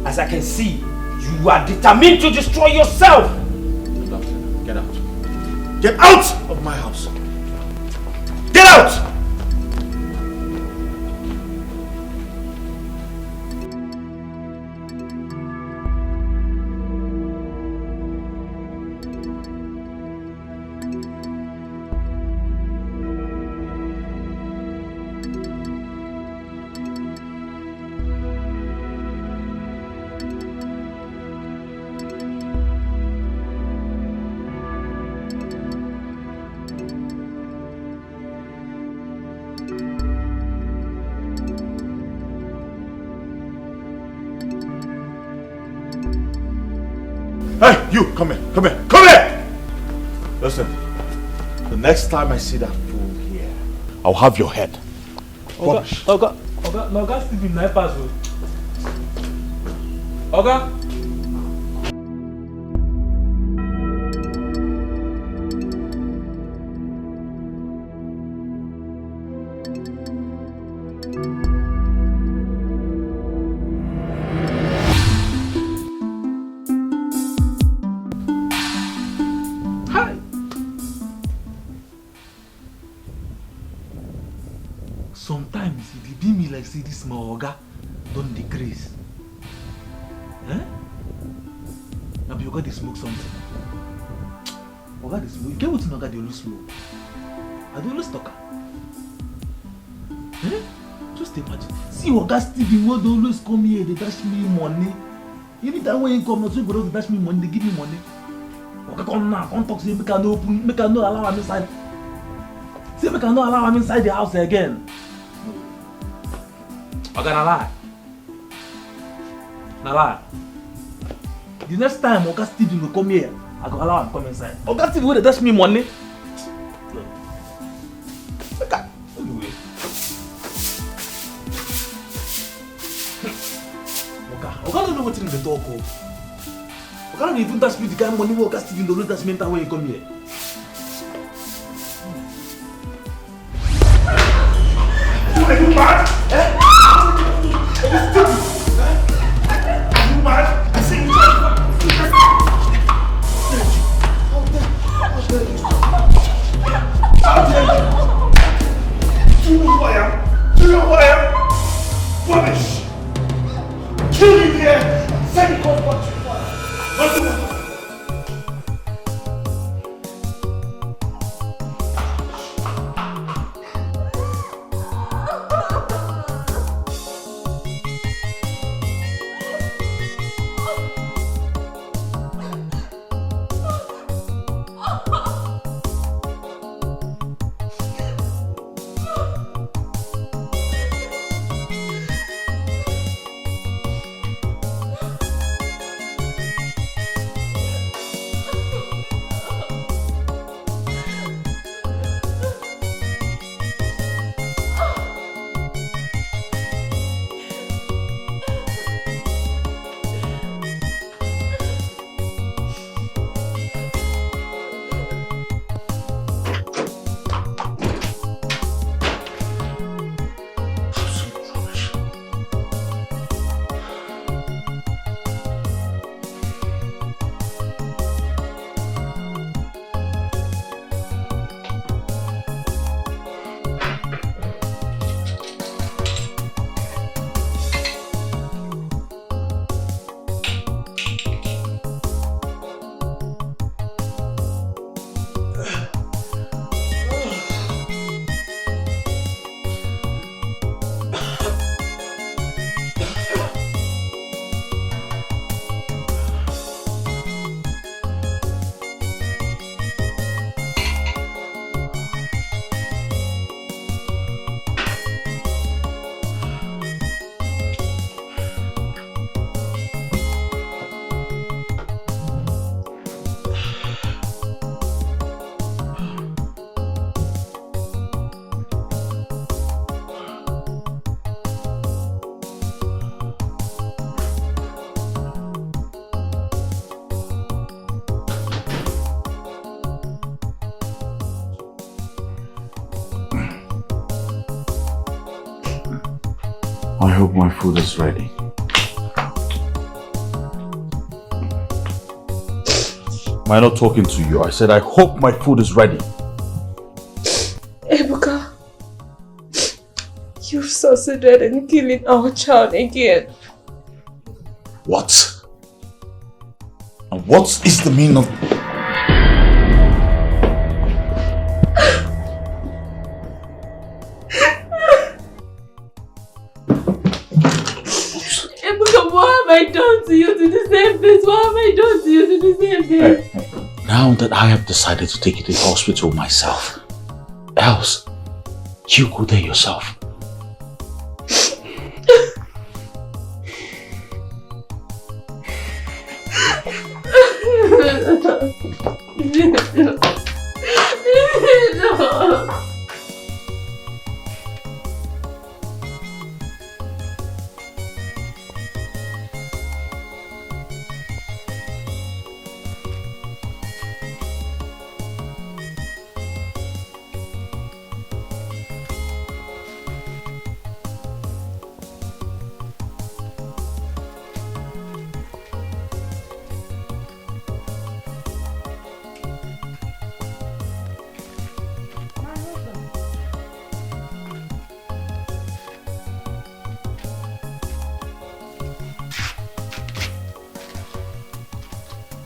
As I can see, you are determined to destroy yourself. Get out. Get out of my house. Get out! Hey, you, come here, come here, come here! Listen, the next time I see that fool here, I'll have your head. Oga, Stephen, na pass. Oga. Sometimes it be me like say this my oga don't decrease. Eh? Now be oga dey smoke something. Oga dey smoke. You get wetin oga dey always smoke? I dey always talk am. Eh? Just imagine. See oga Stephen wey dey always come here dey dash me money. Anytime when he come, na so he go dey dash me money, dey give me money. Oga come now, come talk say make I no open, make I no allow am inside. Say make I no allow am inside the house again. Oga na lie. Na lie. The next time Oga Stephen go come here, I go allow him come inside. Oga Stephen wey dey dash me money. Make I anyway. Oga no know wetin dey talk o. Oga no dey even dash me the kind money wey Oga Stephen dey always dash me anytime when he come here. Are you mad? Eh? Are you stupid? Are you mad? I say you mad. How dare you? Do you know who I am? Do you know who I am? Punish! Kill me here! Send me cold back to your father! I hope my food is ready. Am I not talking to you? I said I hope my food is ready. Ebuka, you've succeeded in killing our child again. What? And what is the meaning of... Ebuka, what have I done to you to deserve this? What have I done to you to deserve this? Hey. Now that I have decided to take you to the hospital myself, else, you go there yourself. No.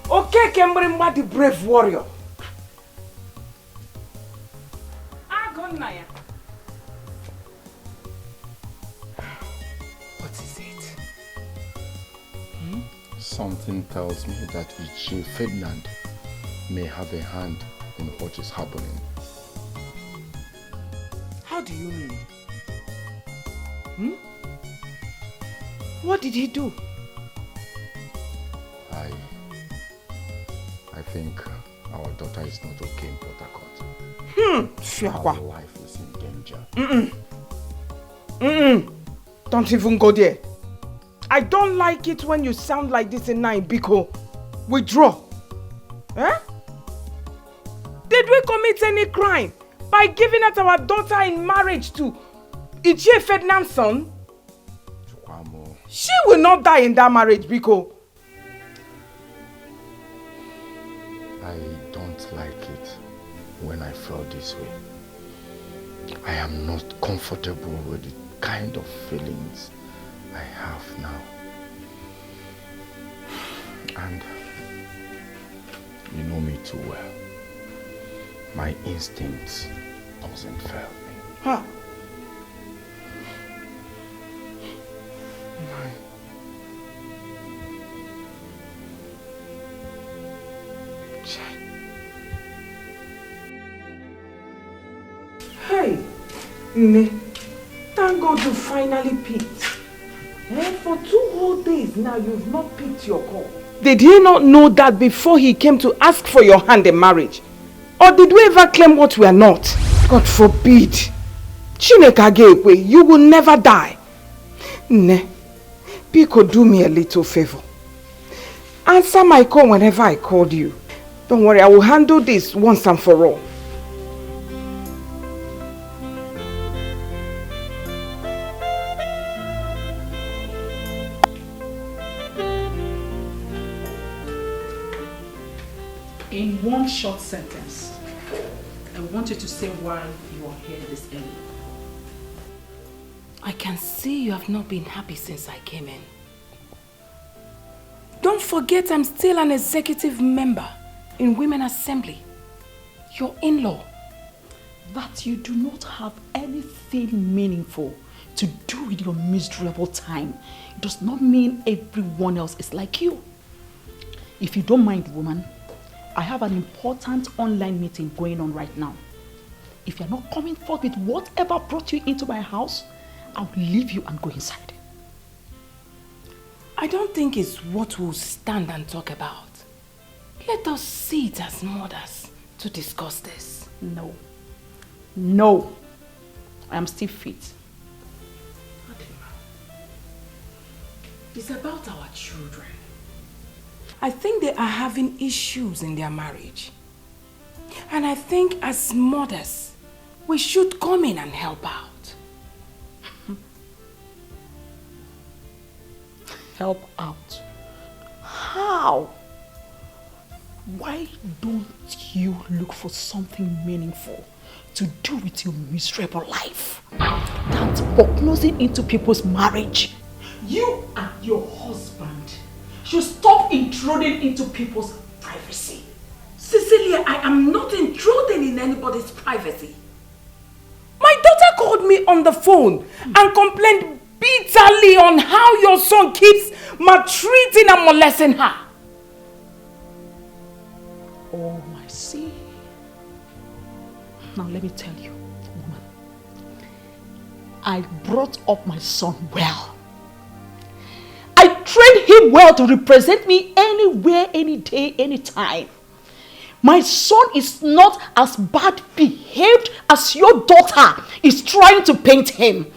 Okay, Kembrima, the brave warrior. What is it? Something tells me that Ichie Ferdinand may have a hand in what is happening. How do you mean? What did he do? I think our daughter is not okay in Port Harcourt. Our life is in danger. Don't even go there. I don't like it when you sound like this in Biko. Withdraw. Eh? Did we commit any crime by giving out our daughter in marriage to Ichie Ferdinand's son? She will not die in that marriage, Biko. I don't like it when I feel this way. I am not comfortable with the kind of feelings I have now. And you know me too well. My instincts doesn't fail me. Huh? Hey, Ne, thank God you finally picked. For 2 whole days now, you've not picked your call. Did he not know that before he came to ask for your hand in marriage? Or did we ever claim what we are not? God forbid. Chineke Gekwe, you will never die. Ne, Biko, do me a little favor. Answer my call whenever I called you. Don't worry, I will handle this once and for all. In one short sentence, I want you to say why you are here this early. I can see you have not been happy since I came in. Don't forget I'm still an executive member in Women Assembly. Your in-law. That you do not have anything meaningful to do with your miserable time does not mean everyone else is like you. If you don't mind, woman, I have an important online meeting going on right now. If you're not coming forth with whatever brought you into my house, I'll leave you and go inside. I don't think it's what we'll stand and talk about. Let us sit as mothers to discuss this. No. No. I am still fit. It's about our children. I think they are having issues in their marriage. And I think as mothers, we should come in and help out. help out. How? Why don't you look for something meaningful to do with your miserable life than prognosing into people's marriage? You and your husband should stop intruding into people's privacy. Cecilia, I am not intruding in anybody's privacy. My daughter called me on the phone and complained bitterly on how your son keeps maltreating and molesting her. Oh, I see. Now let me tell you, woman. I brought up my son well. I trained him well to represent me anywhere, any day, anytime. My son is not as bad behaved as your daughter is trying to paint him.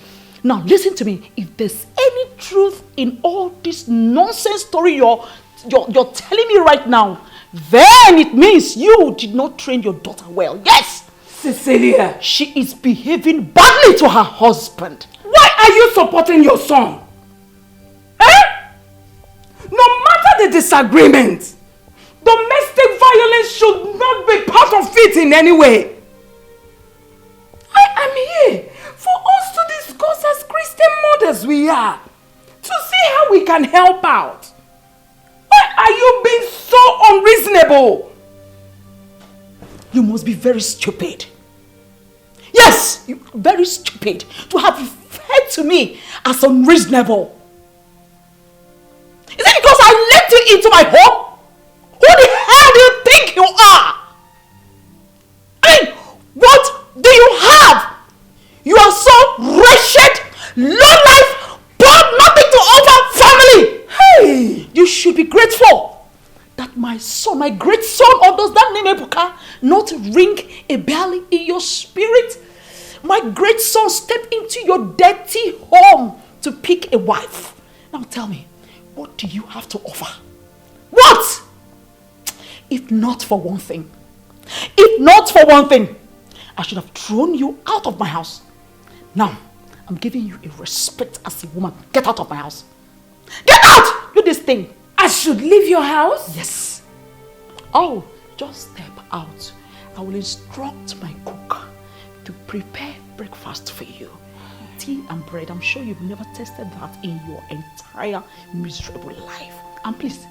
Now listen to me. If there's any truth in all this nonsense story you're telling me right now, then it means you did not train your daughter well. Yes! Cecilia! She is behaving badly to her husband. Why are you supporting your son? Eh? No matter the disagreement, domestic violence should not be part of it in any way. I am here for us to discuss as Christian mothers we are, to see how we can help out. Why are you being so unreasonable? You must be very stupid. Yes, you are very stupid to have referred to me as unreasonable. Is it because I let you into my home? Who the hell do you think you are? I mean, what do you have? You are so wretched, low-life, poor, nothing to offer family. Hey, you should be grateful that my son, my great son, or does that name Ebuka not ring a bell in your spirit? My great son stepped into your dirty home to pick a wife. Now tell me, what do you have to offer? What? If not for one thing, I should have thrown you out of my house. Now, I'm giving you a respect as a woman. Get out of my house. Get out! Do this thing. I should leave your house? Yes. Oh, just step out. I will instruct my cook to prepare breakfast for you. Tea and bread. I'm sure you've never tasted that in your entire miserable life. And please,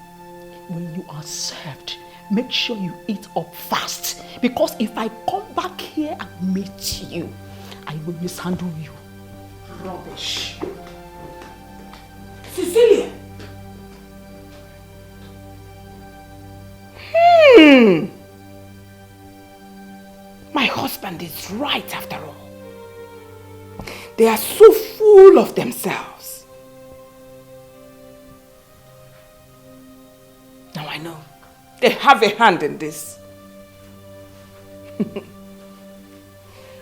when you are served, make sure you eat up fast. Because if I come back here and meet you, I will mishandle you. Rubbish. Cecilia! My husband is right after all. They are so full of themselves. Now I know. They have a hand in this.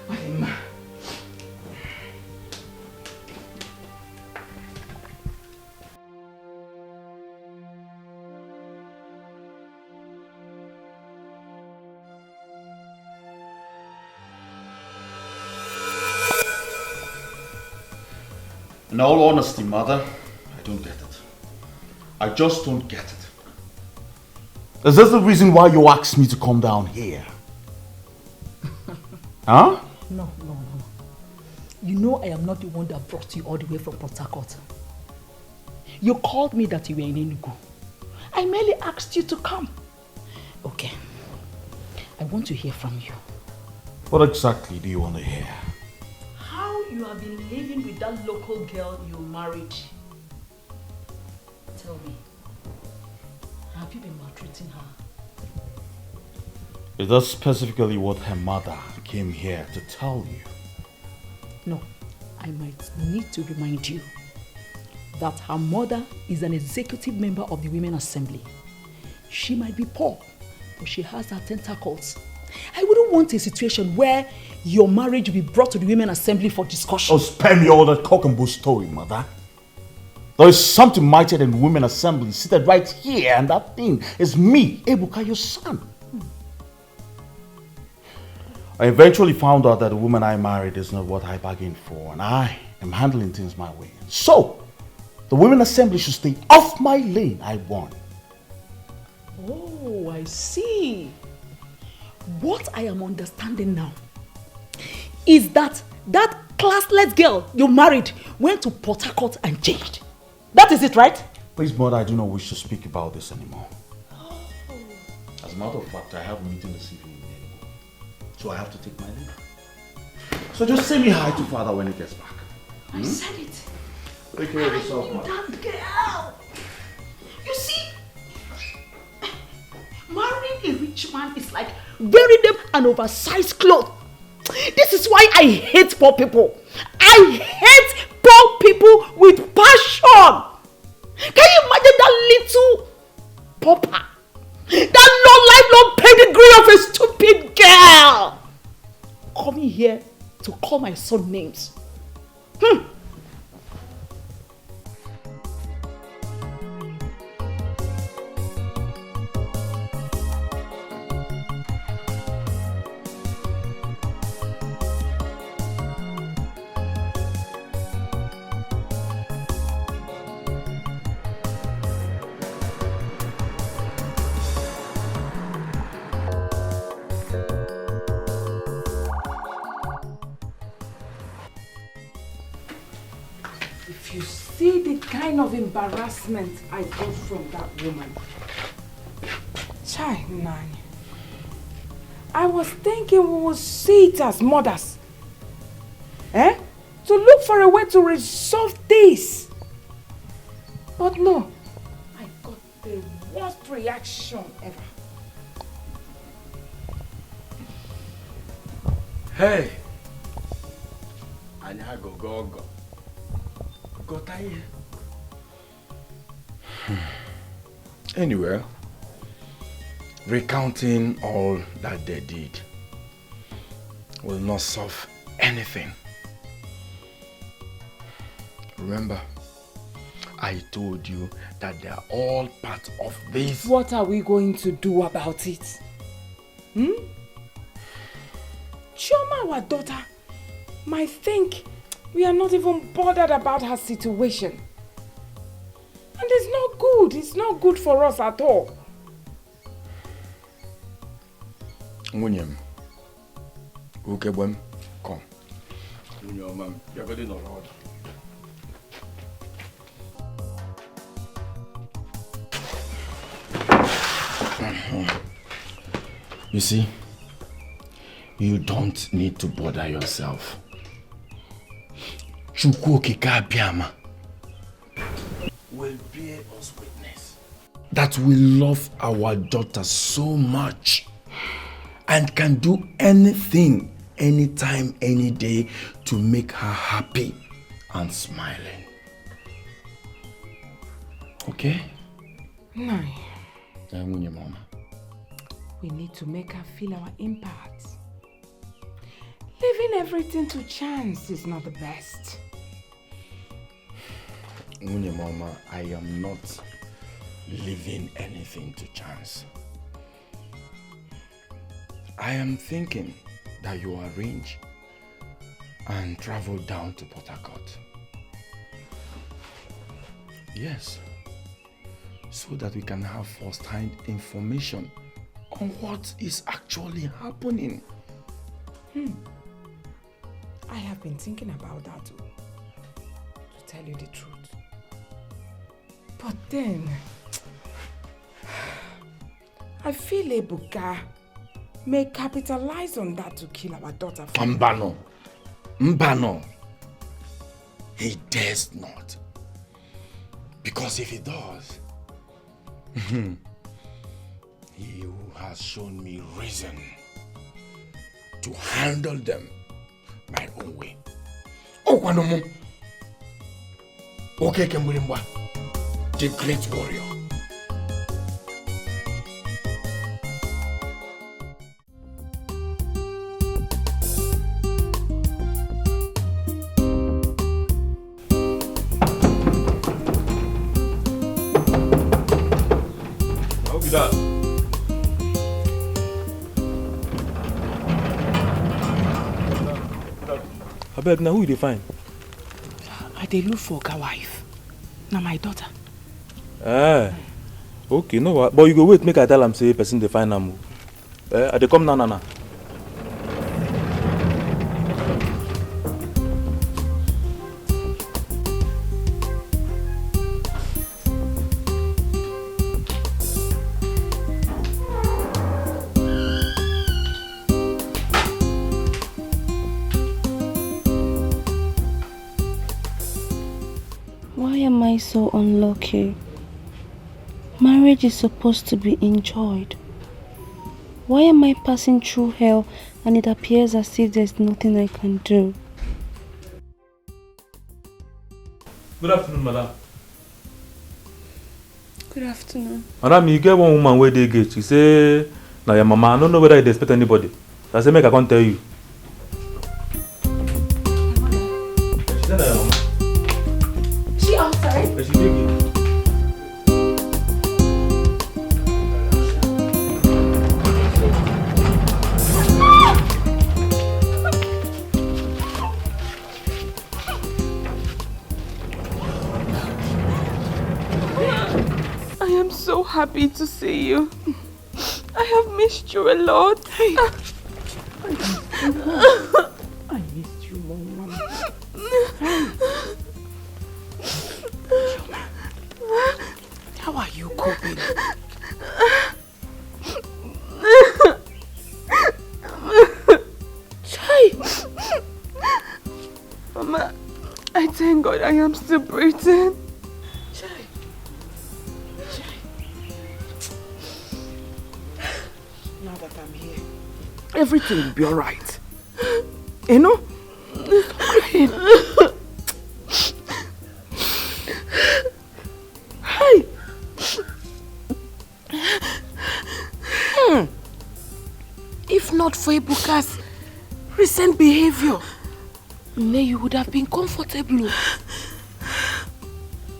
What a man. In all honesty, Mother, I don't get it. I just don't get it. Is this the reason why you asked me to come down here? Huh? No. You know I am not the one that brought you all the way from Port Harcourt. You called me that you were in Enugu. I merely asked you to come. Okay. I want to hear from you. What exactly do you want to hear? How you have been living with that local girl you married. Tell me. Have you been maltreating her? Is that specifically what her mother came here to tell you? No, I might need to remind you that her mother is an executive member of the Women's Assembly. She might be poor, but she has her tentacles. I wouldn't want a situation where your marriage will be brought to the Women's Assembly for discussion. Oh, spare me all that cock and bull story, Mother. There is something mightier than the Women's Assembly seated right here, and that thing is me, Ebuka, your son. I eventually found out that the woman I married is not what I bargained for, and I am handling things my way. So, The Women Assembly should stay off my lane. I won. Oh, I see. What I am understanding now is that classless girl you married went to Port Harcourt and changed. That is it, right? Please, Mother, I do not wish to speak about this anymore. As a matter of fact, I have a meeting this evening, so I have to take my leave. So just say me hi to Father when he gets back. I said it. Take care of yourself, Mother. That girl. You see, marrying a rich man is like wearing them an oversized cloth. This is why I hate poor people. I hate poor people with passion. Can you imagine that little pauper? That no life, no pedigree of a stupid girl coming here to call my son names. If you see the kind of embarrassment I got from that woman. Chai, Nani. I was thinking we would see it as mothers. To look for a way to resolve this. But no, I got the worst reaction ever. Hey! Anya go. Got I? Anyway, recounting all that they did will not solve anything. Remember, I told you that they are all part of this. What are we going to do about it? Chioma, our daughter, might think we are not even bothered about her situation. And it's not good. It's not good for us at all. Munyem, Ukebwem, come. Munyom, you're going to know. You see, you don't need to bother yourself. Chukwu will bear us witness that we love our daughter so much and can do anything, anytime, any day to make her happy and smiling. Okay? No. Mama. We need to make her feel our impact. Leaving everything to chance is not the best. Mama, I am not leaving anything to chance. I am thinking that you arrange and travel down to Port Harcourt. Yes, so that we can have first-hand information on what is actually happening. I have been thinking about that too, to tell you the truth. But then, I feel Ebuka may capitalize on that to kill our daughter. Mbano. He dares not. Because if he does, he who has shown me reason to handle them my own way. Oh, Kwanomo. Okay, Kembulimba, the great warrior. How be that? Abeg, now who you dey find? I dey look for Oga wife. Now my daughter. Okay, no what? But you go wait, make I tell am say person dey find am. I dey come now. Why am I so unlucky? Marriage is supposed to be enjoyed. Why am I passing through hell and it appears as if there's nothing I can do? Good afternoon, madam. Good afternoon. Madam, you get one woman where they get. She say, "Now your mama, I don't know whether they expect anybody." I say, "Make I can't tell you." She said, "Now your mama." She outside? She take it. I am so happy to see you. I have missed you a lot. I missed you, Mama. How are you coping? Chai! Mama, I thank God I am still breathing. Now that I'm here, everything will be alright. You know? Stop crying. Hi. If not for Ebuka's recent behavior, May you would have been comfortable.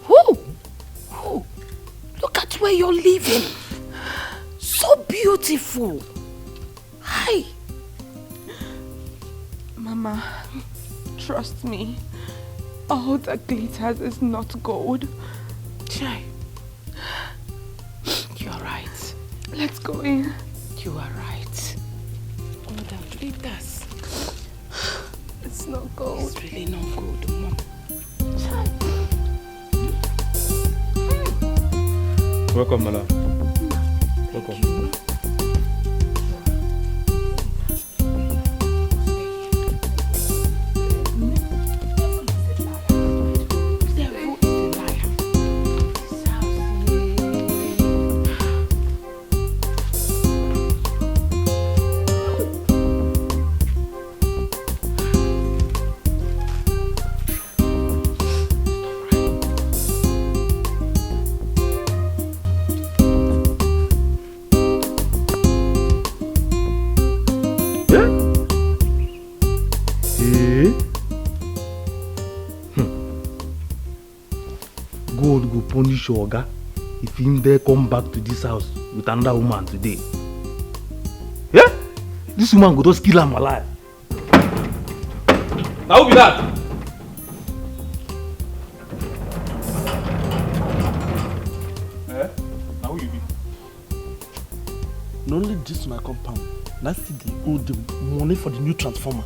Who? Look at where you're living. So beautiful. Hi. Mama, trust me. All that glitters is not gold. Chai. You're right. Let's go in. You are right. All that glitters. It's not gold. It's really not good, Mom. Chai. Welcome, madam. Welcome. God go punish your oga if him dare come back to this house with another woman today. Yeah? This woman go just kill him alive. Now who be that? Now who you be? Not only this my compound, now see they owe the money for the new transformer.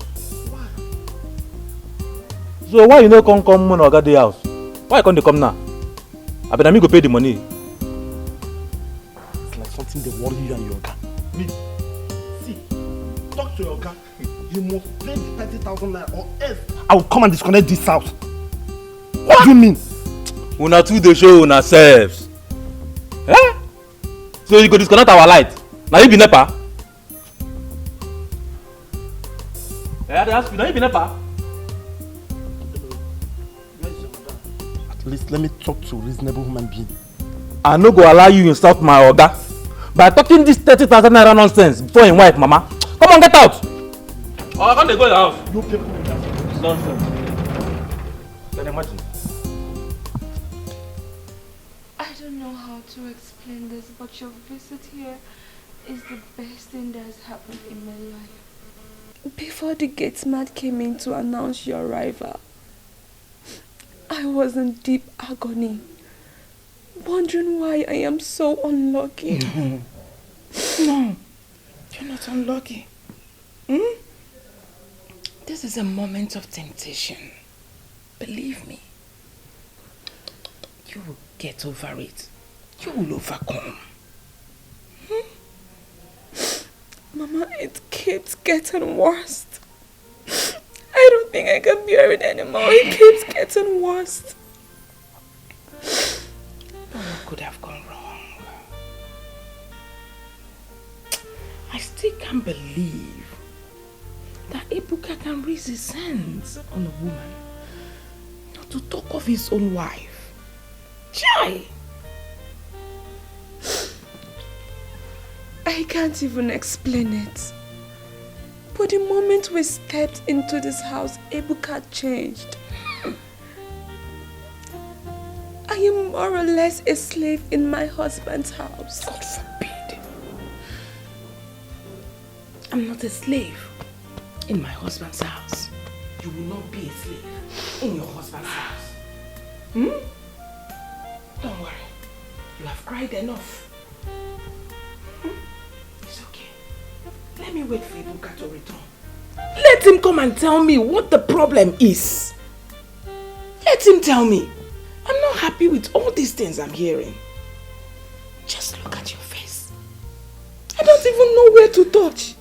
So why you no come when oga dey house? Why can't they come now? I bet I go pay the money. It's like something they worry you and your oga. Me, see, talk to your oga. You must pay the 30,000 naira or else I will come and disconnect this house. What do you mean? Una two dey show una selves. Eh? So you go disconnect our light? Now you be NEPA? Eh, they ask you, now you be NEPA? At least let me talk to a reasonable human being. I no go allow you insult my oga by talking this 30,000 naira nonsense before him wife, mama. Come on, get out! Oh, I can't go in the house. No people in that house. It's nonsense. Can you imagine? I don't know how to explain this, but your visit here is the best thing that has happened in my life. Before the gatesman came in to announce your arrival, I was in deep agony. wondering why I am so unlucky. No, you're not unlucky. This is a moment of temptation. Believe me. You will get over it. You will overcome. Mama, it keeps getting worse. I don't think I can bear it anymore. It keeps getting worse. What could have gone wrong? I still can't believe that Ebuka can raise his hands on a woman, not to talk of his own wife. Chai! I can't even explain it. But the moment we stepped into this house, Ebuka changed. I am more or less a slave in my husband's house. God forbid. I'm not a slave in my husband's house. You will not be a slave in your husband's house. Don't worry. You have cried enough. It's okay. Let me wait for Ebuka to return. Let him come and tell me what the problem is. Let him tell me. I'm not happy with all these things I'm hearing. Just look at your face. I don't even know where to touch.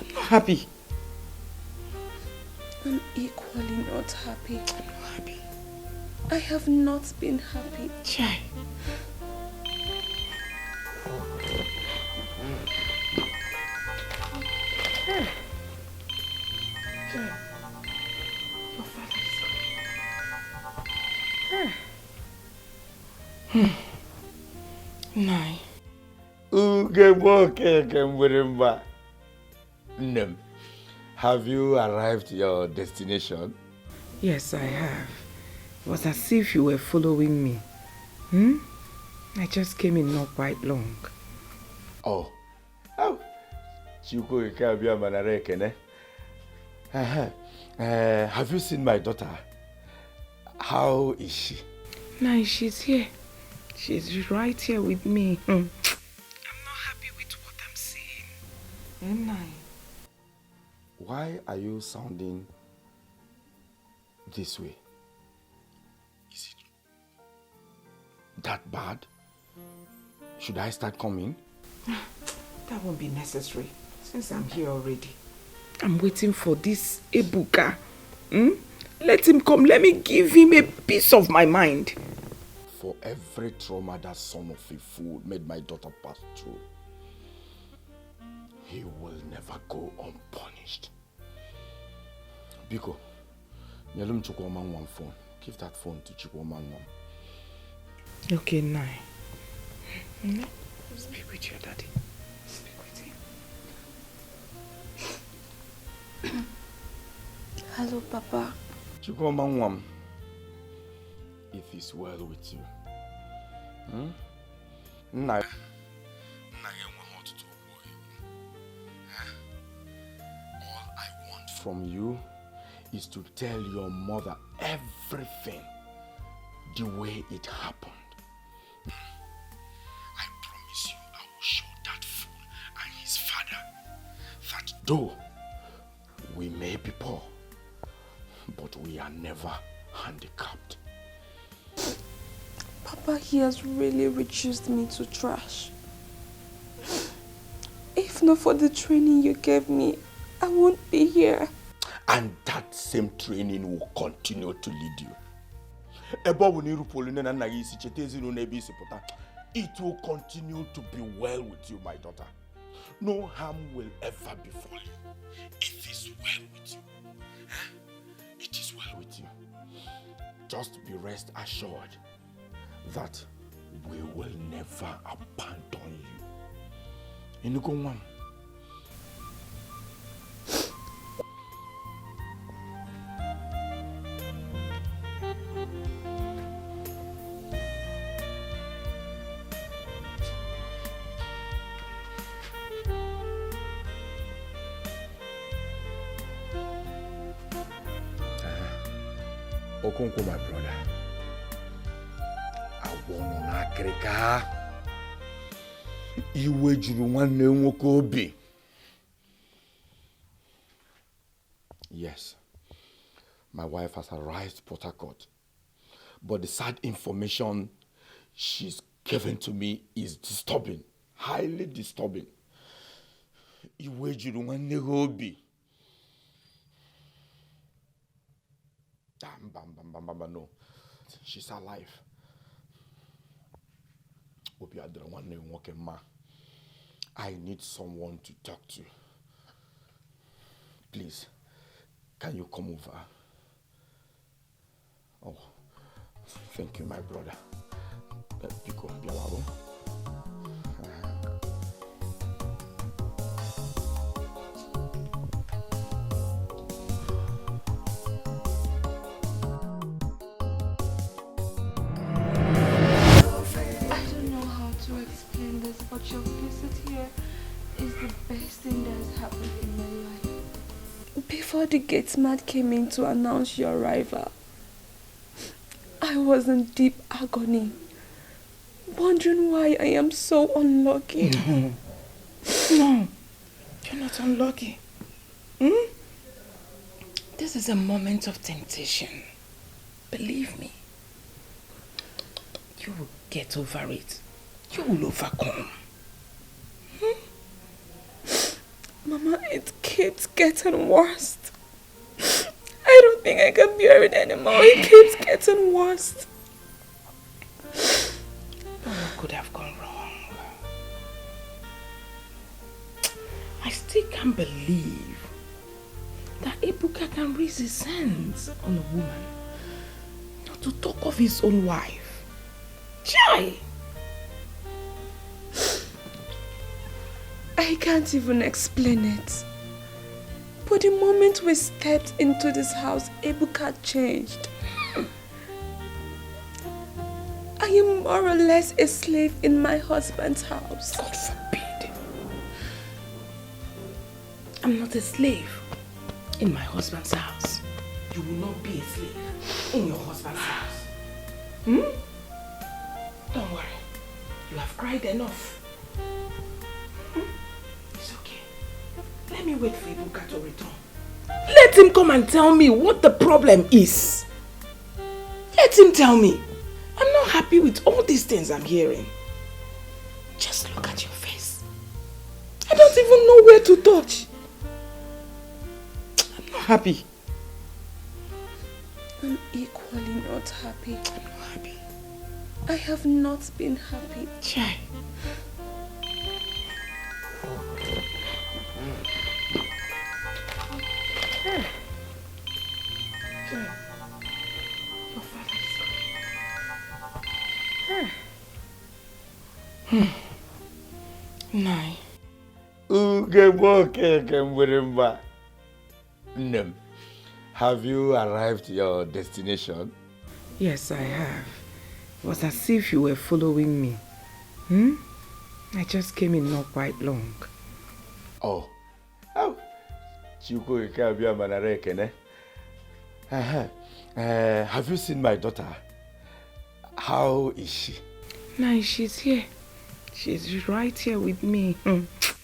I'm not happy. I'm equally not happy. I'm not happy. I have not been happy. Chai. Your father is coming. Nine. Have you arrived at your destination? Yes, I have. It was as if you were following me. I just came in not quite long. Oh. Have you seen my daughter? How is she? Nine, she's here. She's right here with me. I'm not happy with what I'm seeing. Nine. Why are you sounding this way? Is it that bad? Should I start coming? That won't be necessary, since I'm here already. I'm waiting for this Ebuka. Let him come. Let me give him a piece of my mind. For every trauma that son of a fool made my daughter pass through, he will never go unpunished. Biko, Nyalum Chukwoman one phone. Give that phone to Chukwoman one. Okay, Nai. Speak with your daddy. Speak with him. Hello, Papa. Chukwoman one. If it's well with you. All I want from you is to tell your mother everything the way it happened. I promise you I will show that fool and his father that though we may be poor, but we are never handicapped. Papa, he has really reduced me to trash. If not for the training you gave me, I won't be here. And that same training will continue to lead you. It will continue to be well with you, my daughter. No harm will ever befall you. It is well with you. It is well with you. Just be rest assured that we will never abandon you. Inuko. Okonko, my brother, Bono na krika. Iwe juru nwanne nwoke obi. Yes, my wife has arrived Port Harcourt, but the sad information she's given to me is disturbing, highly disturbing. Iwe juru nwanne obi. No, she's alive. Obi adra nwanne nwoke ma. I need someone to talk to. Please, can you come over? Oh, thank you, my brother. Biko, biawabo. But your visit here is the best thing that has happened in my life. Before the gatesman came in to announce your arrival, I was in deep agony, wondering why I am so unlucky. No, you're not unlucky. This is a moment of temptation. Believe me. You will get over it. You will overcome. Mama, it keeps getting worse. I don't think I can bear it anymore. It keeps getting worse. What could have gone wrong? I still can't believe that Ebuka can raise his hands on a woman, not to talk of his own wife. Chai! I can't even explain it. But the moment we stepped into this house, Ebuka changed. I am more or less a slave in my husband's house. God forbid. I'm not a slave in my husband's house. You will not be a slave in your husband's house. Don't worry. You have cried enough. It's okay. Let me wait for Ebuka to return. Let him come and tell me what the problem is. Let him tell me. I'm not happy with all these things I'm hearing. Just look at your face. I don't even know where to touch. I'm not happy. I'm equally not happy. I'm not happy. I have not been happy. Chai. Your father is coming. Nine. Nem, have you arrived at your destination? Yes, I have. It was as if you were following me. I just came in not quite long. Oh. Have you seen my daughter? How is she? Nine, she's here. She's right here with me. I'm not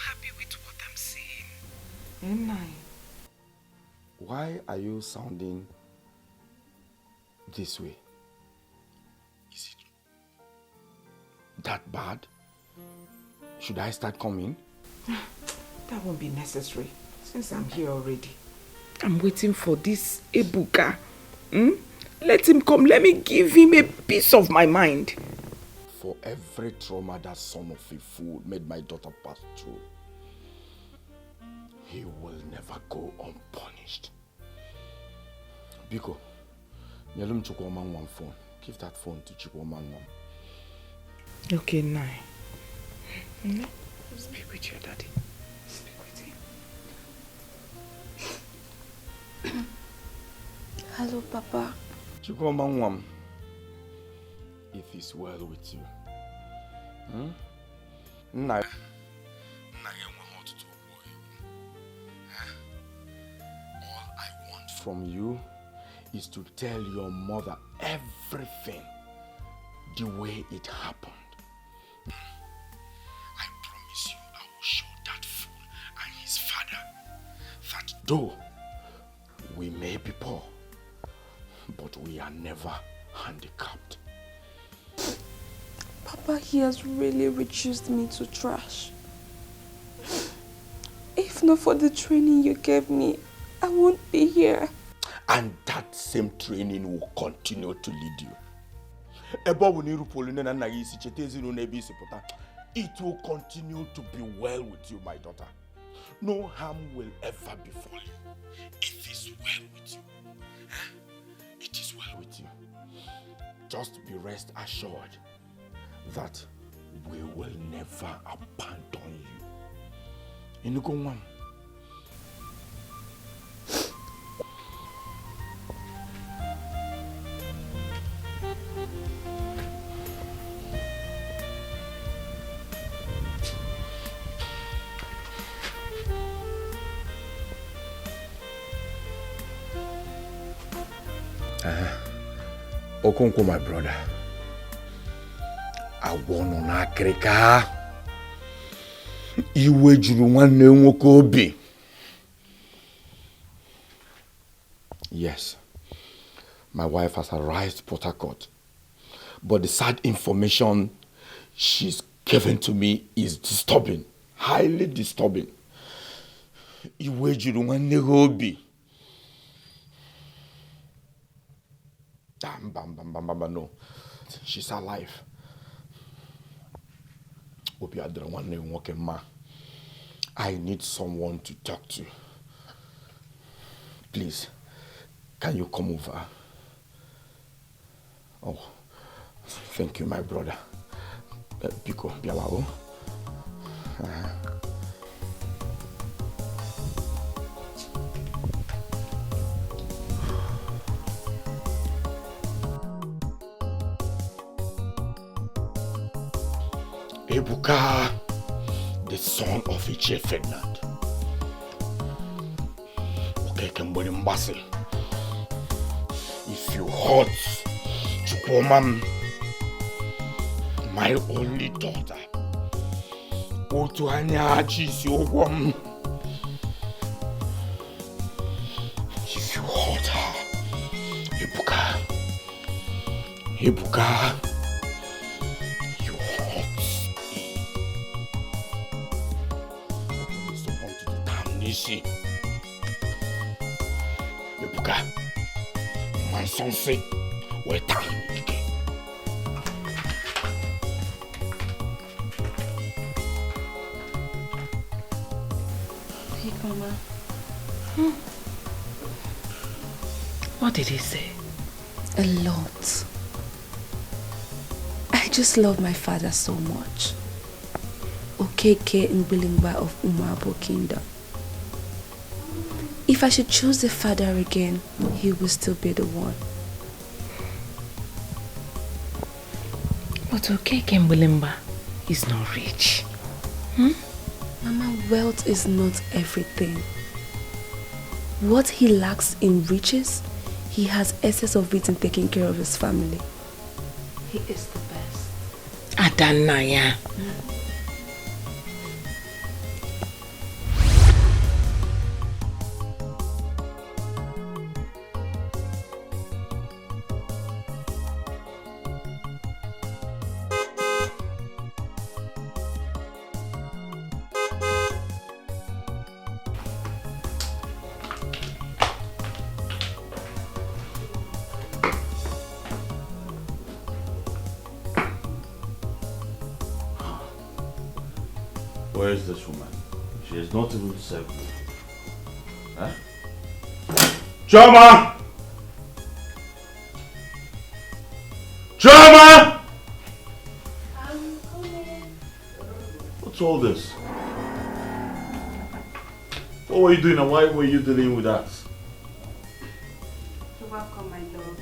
happy with what I'm seeing. Nine. Why are you sounding this way? Is it that bad? Should I start coming? That won't be necessary, since I'm here already. I'm waiting for this Ebuka. Let him come. Let me give him a piece of my mind. For every trauma that son of a fool made my daughter pass through, he will never go unpunished. Biko, Nyelum Chukwoman one phone. Give that phone to Chukwoman mom. Okay, Nine. Speak with your daddy. Speak with him. Hello, Papa. Chukwoman mom, if it's well with you. All I want from you is to tell your mother everything the way it happened. I promise you I will show that fool and his father that though we may be poor, but we are never handicapped. Papa, he has really reduced me to trash. If not for the training you gave me, I won't be here. And that same training will continue to lead you. It will continue to be well with you, my daughter. No harm will ever befall you. It is well with you. It is well with you. Just be rest assured that we will never abandon you. Inuko. Okonkwo, my brother. I want on Africa. Iwe juru nwanne nwoke obi. Yes, my wife has arrived to Port Harcourt, but the sad information she's given to me is disturbing, highly disturbing. Iwe juru nwanne obi. No, she's alive. I need someone to talk to. Please, can you come over? Oh, thank you, my brother. Biko, bialao. Ebuka, the son of Iche Ferdinand. Okay, Kemboni Mbasi. If you hurt Chukwomam, my only daughter, Otuanya Achisi Ogwam. If you hurt her, Ebuka. Ebuka, my son say, we're down again. Hey, Mama. What did he say? A lot. I just love my father so much. Okeke and Bilingba of Umabo Kingdom. If I should choose the father again, he will still be the one. But Okeke and Bilimba is not rich. Mama, wealth is not everything. What he lacks in riches, he has excess of it in taking care of his family. He is the best. Adanaya. Where is this woman? She is not even served. Huh? Choma! Choma! I'm coming. What's all this? What were you doing and why were you dealing with that? You're welcome, my love.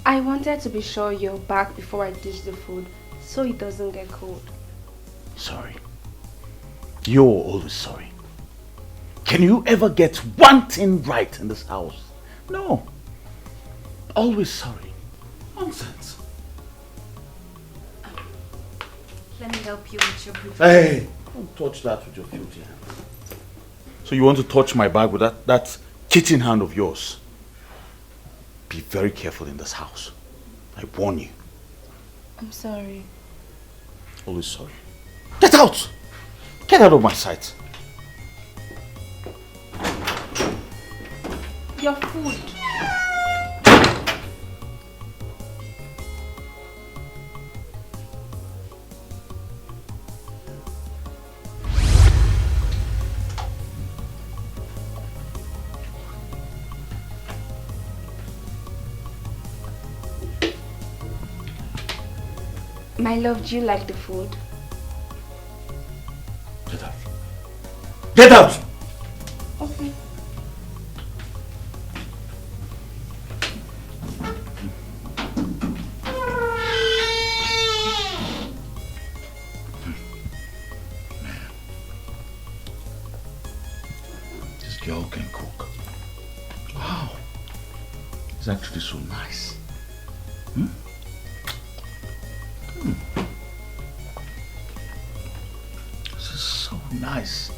I wanted to be sure you're back before I dish the food so it doesn't get cold. Sorry. You're always sorry. Can you ever get one thing right in this house? No. Always sorry. Nonsense. let me help you with your brief. Hey, don't touch that with your filthy hand. So you want to touch my bag with that cheating hand of yours? Be very careful in this house. I warn you. I'm sorry. Always sorry. Get out! Get out of my sight. Your food. My love, do you like the food? Get out. Get out! Okay. This girl can cook. Wow. It's actually so nice. Hmm? This is so nice.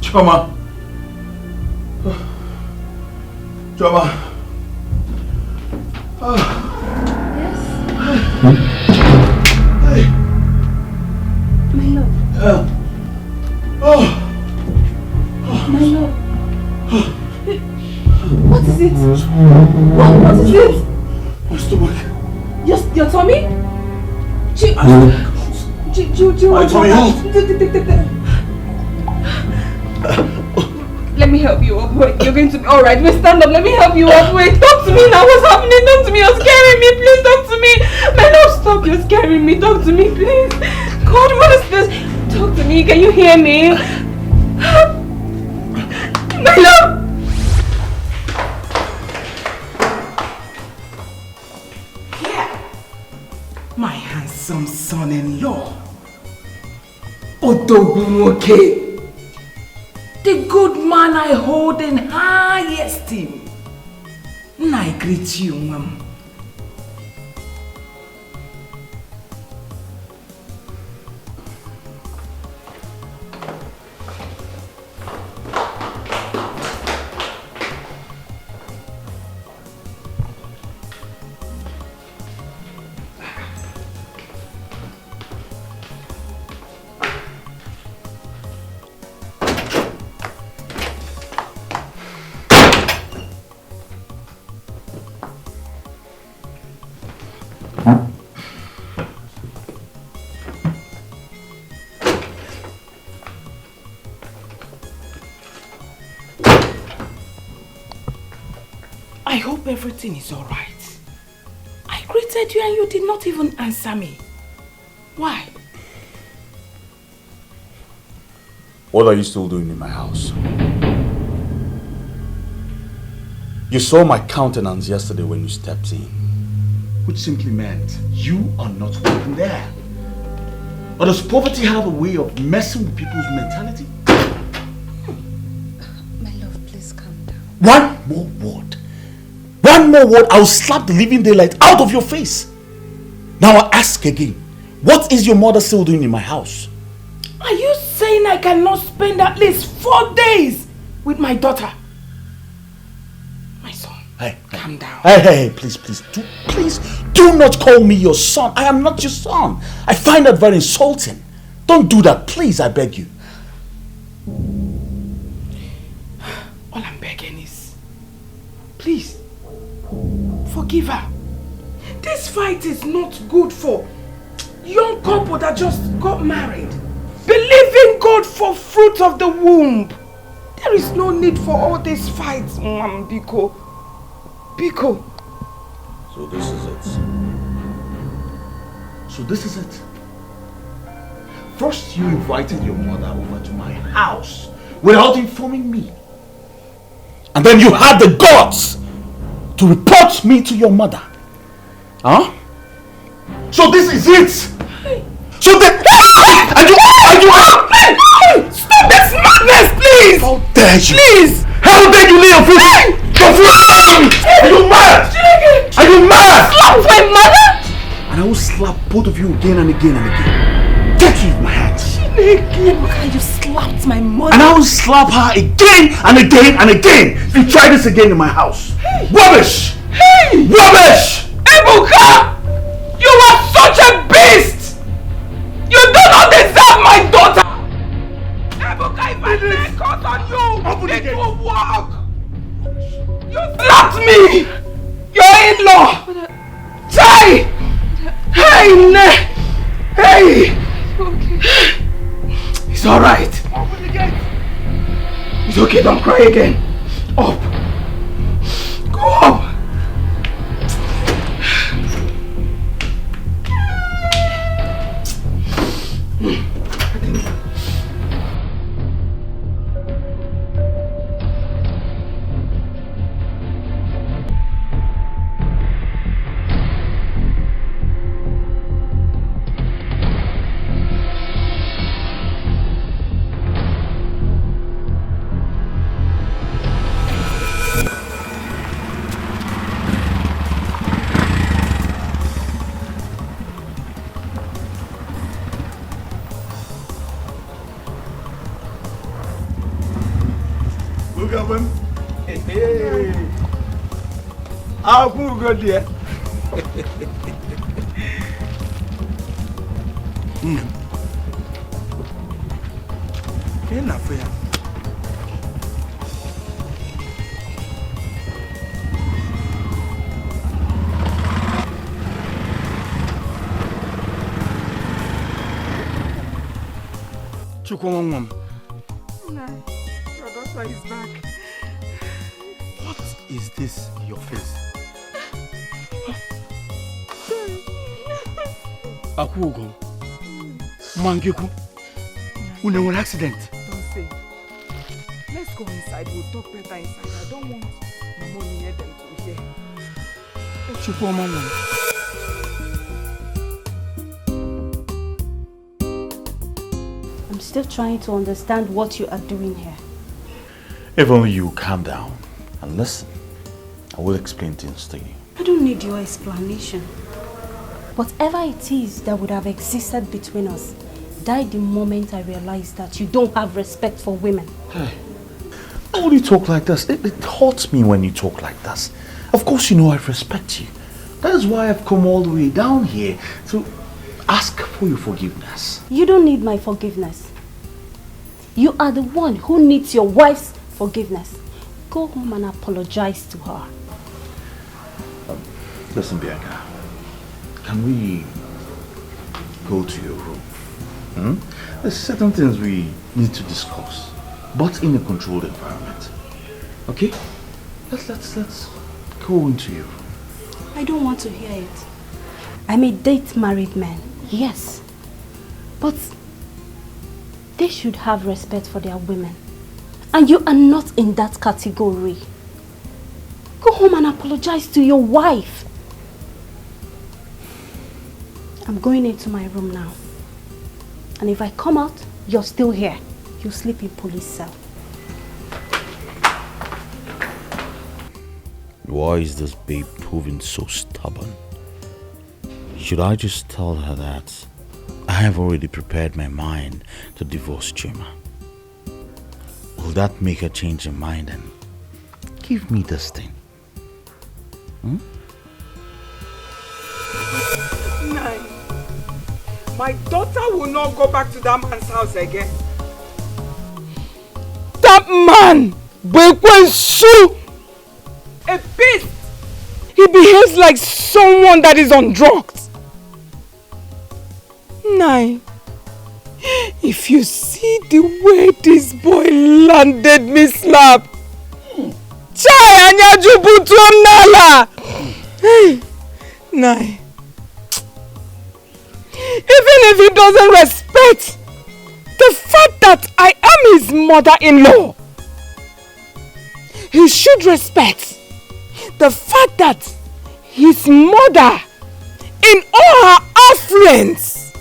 Choma. Choma. Yes? Hey. My love. My love. What is it? What is it? My stomach. Your tummy? My tummy hurt. Let me help you up. Wait, you're going to be alright. Wait, stand up. Let me help you up. Wait, talk to me now. What's happening? Talk to me. You're scaring me. Please talk to me. My love, stop. You're scaring me. Talk to me, please. God, what is this? Talk to me. Can you hear me? My love. Yeah. My handsome son-in-law. Odogunwoke. The good man I hold in high esteem. I greet you, Mom. I hope everything is alright. I greeted you and you did not even answer me. Why? What are you still doing in my house? You saw my countenance yesterday when you stepped in, which simply meant you are not welcome there. Or does poverty have a way of messing with people's mentality? My love, please calm down. One more word. One more word, I'll slap the living daylight out of your face. Now I ask again, What is your mother still doing in my house? Are you saying I cannot spend at least 4 days with my daughter? My son, calm down. Hey, please do not call me your son. I am not your son. I find that very insulting. Don't do that, please, I beg you. All I'm begging is, please, forgive her. This fight is not good for young couple that just got married. Believe in God for fruit of the womb. There is no need for all these fights, Biko. Biko. So this is it. First you invited your mother over to my house without informing me. And then you had the guts to report me to your mother. Huh? So this is it. So then, and you stop this madness, please! How dare you? Please! How dare you lay your foot? Your foot! Are you mad? Are you mad? Slap my mother? And I will slap both of you again and again and again. Get you with my hands. Ebuka, you slapped my mother. And I will slap her again and again and again if you try this again in my house. Hey. Rubbish! Hey! Rubbish! Ebuka! You are such a beast! You do not deserve my daughter! Ebuka, if I lay cut on you, it will work! You slapped me! Your in-law! Chai! Hey, hey! Okay. It's alright. Open the gate. It's okay, don't cry again. Up. Go up. How could you go there? Enough here. Chukwamam. Nah, your daughter is back. What is this in your face? Akugo, Mangeku, when an accident. Don't say. Let's go inside. We'll talk better inside. I don't want my money near them to hear. Chukwamam. I'm still trying to understand what you are doing here. If only you calm down and listen, I will explain things to you. I don't need your explanation. Whatever it is that would have existed between us died the moment I realized that you don't have respect for women. Hey, why would you talk like this? It hurts me when you talk like this. Of course you know I respect you. That is why I've come all the way down here to ask for your forgiveness. You don't need my forgiveness. You are the one who needs your wife's forgiveness. Go home and apologize to her. Listen, Bianca. Can we go to your room? There's certain things we need to discuss, but in a controlled environment. Okay? Let's go into your room. I don't want to hear it. I may date married men, yes. But they should have respect for their women. And you are not in that category. Go home and apologize to your wife. I'm going into my room now. And if I come out, you're still here. You sleep in police cell. Why is this babe proving so stubborn? Should I just tell her that have already prepared my mind to divorce Chima. Will that make her change her mind and give me this thing? Nine. My daughter will not go back to that man's house again. That man, a beast. He behaves like someone that is on drugs. Nine. If you see the way this boy landed me slap. Chai anya jubutu nala. Hey. Nine. Even if he doesn't respect the fact that I am his mother-in-law, he should respect the fact that his mother, in all her affluence,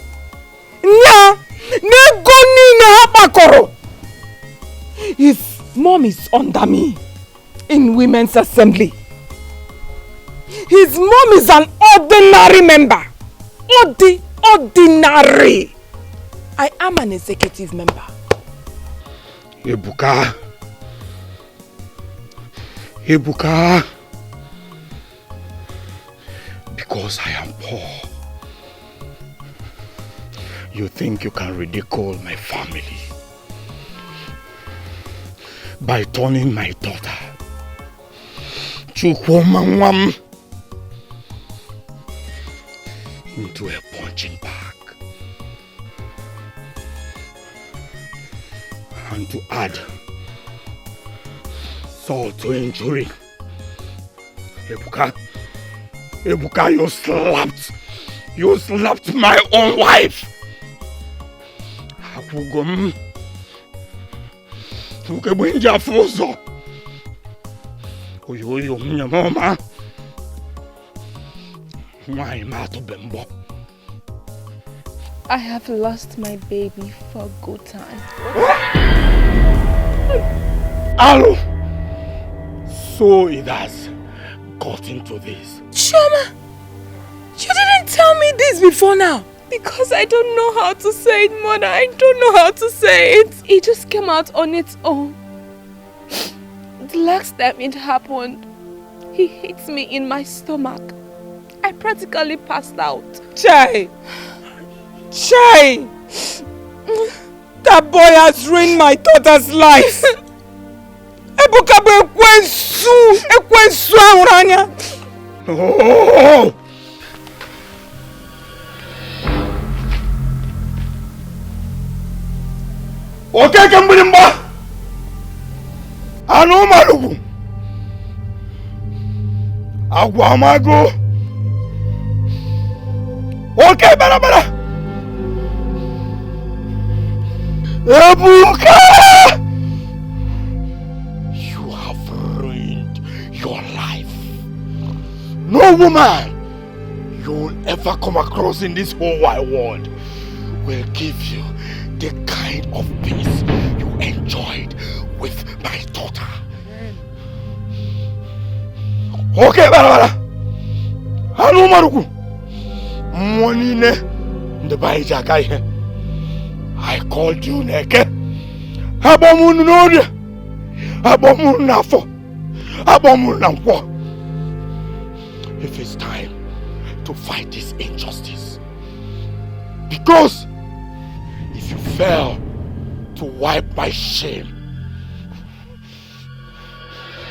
his mom is under me in women's assembly. His mom is an ordinary member. Ordinary. I am an executive member. Ebuka. Because I am poor, you think you can ridicule my family by turning my daughter Chukwomangwam into a punching bag. And to add salt to injury. Ebuka, you slapped my own wife. Akugom, ukebwenja fozo. Oyo mnyamoma. I have lost my baby for a good time. Alo! So it has got into this. Chioma, you didn't tell me this before now. Because I don't know how to say it, Mother. I don't know how to say it. It just came out on its own. The last time it happened, he hit me in my stomach. I practically passed out. Chai! That boy has ruined my daughter's life. Oh! Okay, Kambirimba! Anu Malugu! Aguamago! Okay, Barabara! Ebuka! You have ruined your life. No woman you will ever come across in this whole wide world will give you the kind of peace you enjoyed with my daughter. Okay, Barabara. Hanu Maruku. Monine Ndebaija Kai. I called you Neke. Abomun Node. Abomun Nafo. Abomun Nampo. If it's time to fight this injustice. Because if you fail to wipe my shame.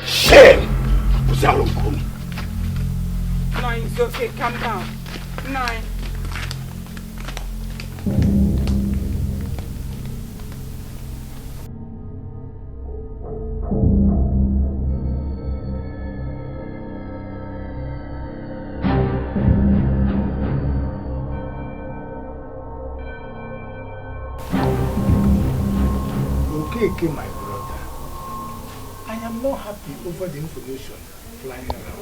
Shame! Nine, it's okay, calm down. Nine. Okay, my brother. I am not happy over the information flying around.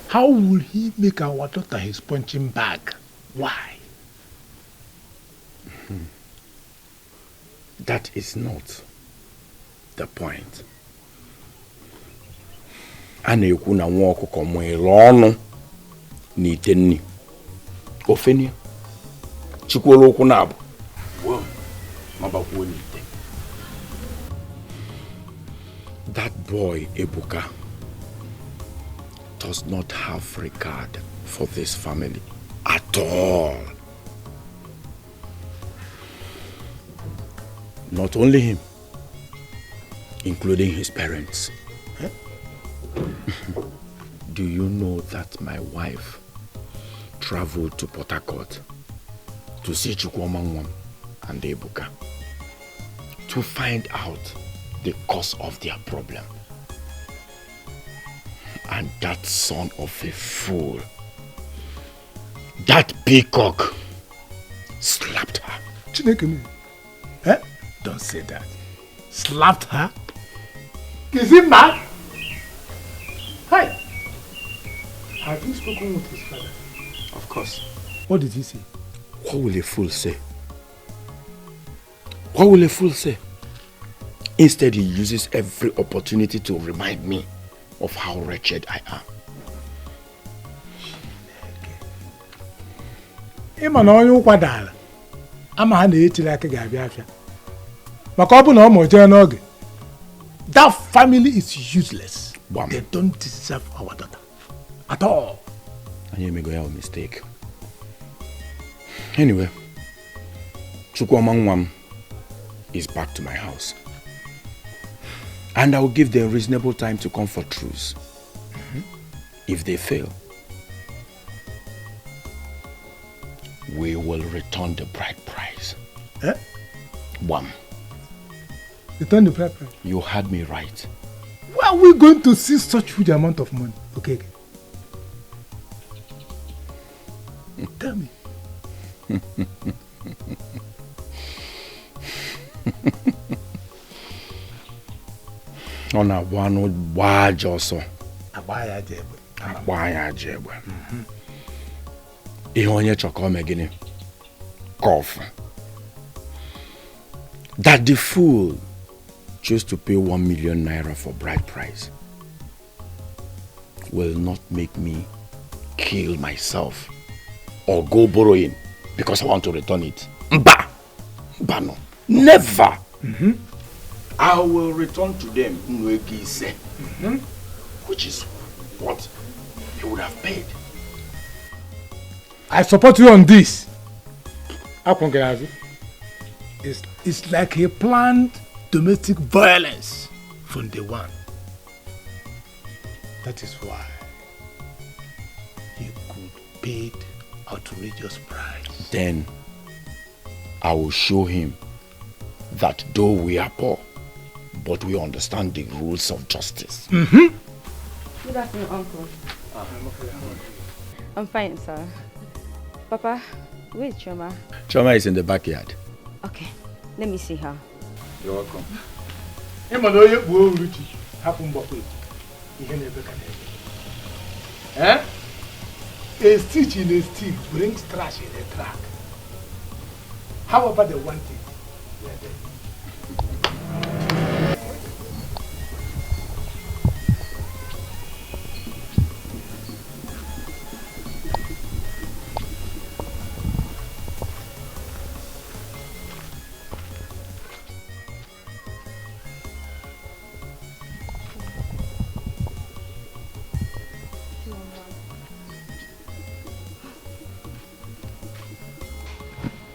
How will he make our daughter his punching bag? Why? That is not the point. Ana-ekwu na nwa ọkụkọ mwere ọnụ n'ite nni. Ofenia. Chikwolo okwu na abụ. That boy, Ebuka, does not have regard for this family at all. Not only him, including his parents. Huh? Do you know that my wife traveled to Port Harcourt to see Chukwuemangwam and Ebuka to find out the cause of their problem? And that son of a fool, that peacock, slapped her. Chineke, eh? Don't say that. Slapped her? Is he mad? Hey! Have you spoken with his father? Of course. What did he say? What will a fool say? What will a fool say? Instead, he uses every opportunity to remind me of how wretched I am. Ịma na onye ụkwa dara ama ha na-etiri aka ga-abịa afịa maka ọ bụ na ọ ma jee n'oge. That family is useless. They don't deserve our daughter at all. And you may go have a mistake. Anyway, Chukwuemangwam is back to my house. And I will give them reasonable time to come for truce. If they fail, we will return the bride price. Eh? One. Return the bride price? You heard me right. Where are we going to see such huge amount of money? Okay. Tell me. On a one wage also. Abaya jebe. Abaya jebe. Ihe onye chọkọ megini. Cough. That the fool chose to pay 1 million naira for bride price will not make me kill myself or go borrowing because I want to return it. Mba! Mba no. Never! I will return to them which is what he would have paid. I support you on this. It's like a planned domestic violence from day one. That is why he could pay outrageous price. Then I will show him that though we are poor, but we understand the rules of justice. Good afternoon, Uncle. I'm fine, sir. Papa, where is Choma? Choma is in the backyard. Okay, let me see her. You're welcome. Eh? A stitch in a stick brings trash in a track. How about the one thing?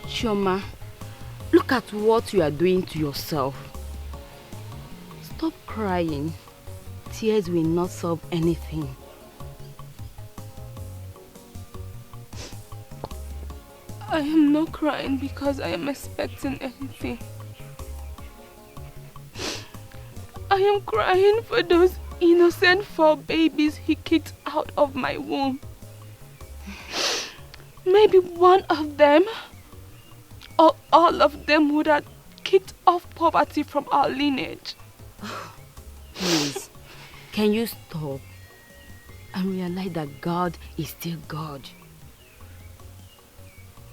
Chioma, look at what you are doing to yourself. Stop crying. Tears will not solve anything. I am not crying because I am expecting anything. I am crying for those innocent 4 babies he kicked out of my womb. Maybe one of them or all of them would have kicked off poverty from our lineage. Please, can you stop and realize that God is still God?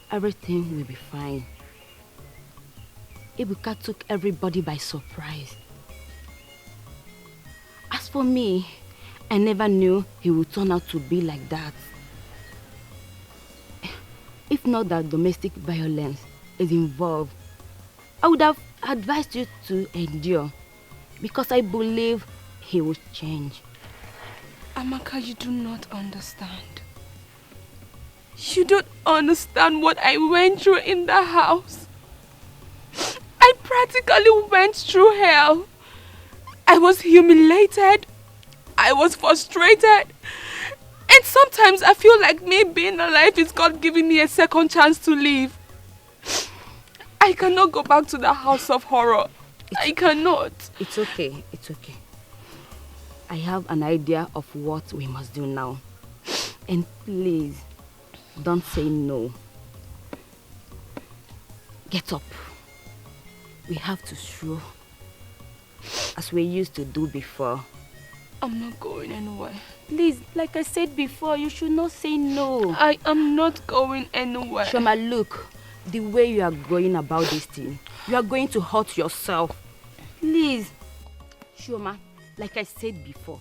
Everything will be fine. Ebuka took everybody by surprise. As for me, I never knew he would turn out to be like that. If not that domestic violence is involved, I would have advised you to endure because I believe he will change. Amaka, you do not understand. You don't understand what I went through in the house. I practically went through hell. I was humiliated. I was frustrated. And sometimes I feel like me being alive is God giving me a second chance to live. I cannot go back to the house of horror. I cannot. It's okay. It's okay. I have an idea of what we must do now. And please, don't say no. Get up. We have to show as we used to do before. I'm not going anywhere. Please, like I said before, you should not say no. I am not going anywhere. Shoma, look, the way you are going about this thing, you are going to hurt yourself. Please. Shoma, like I said before,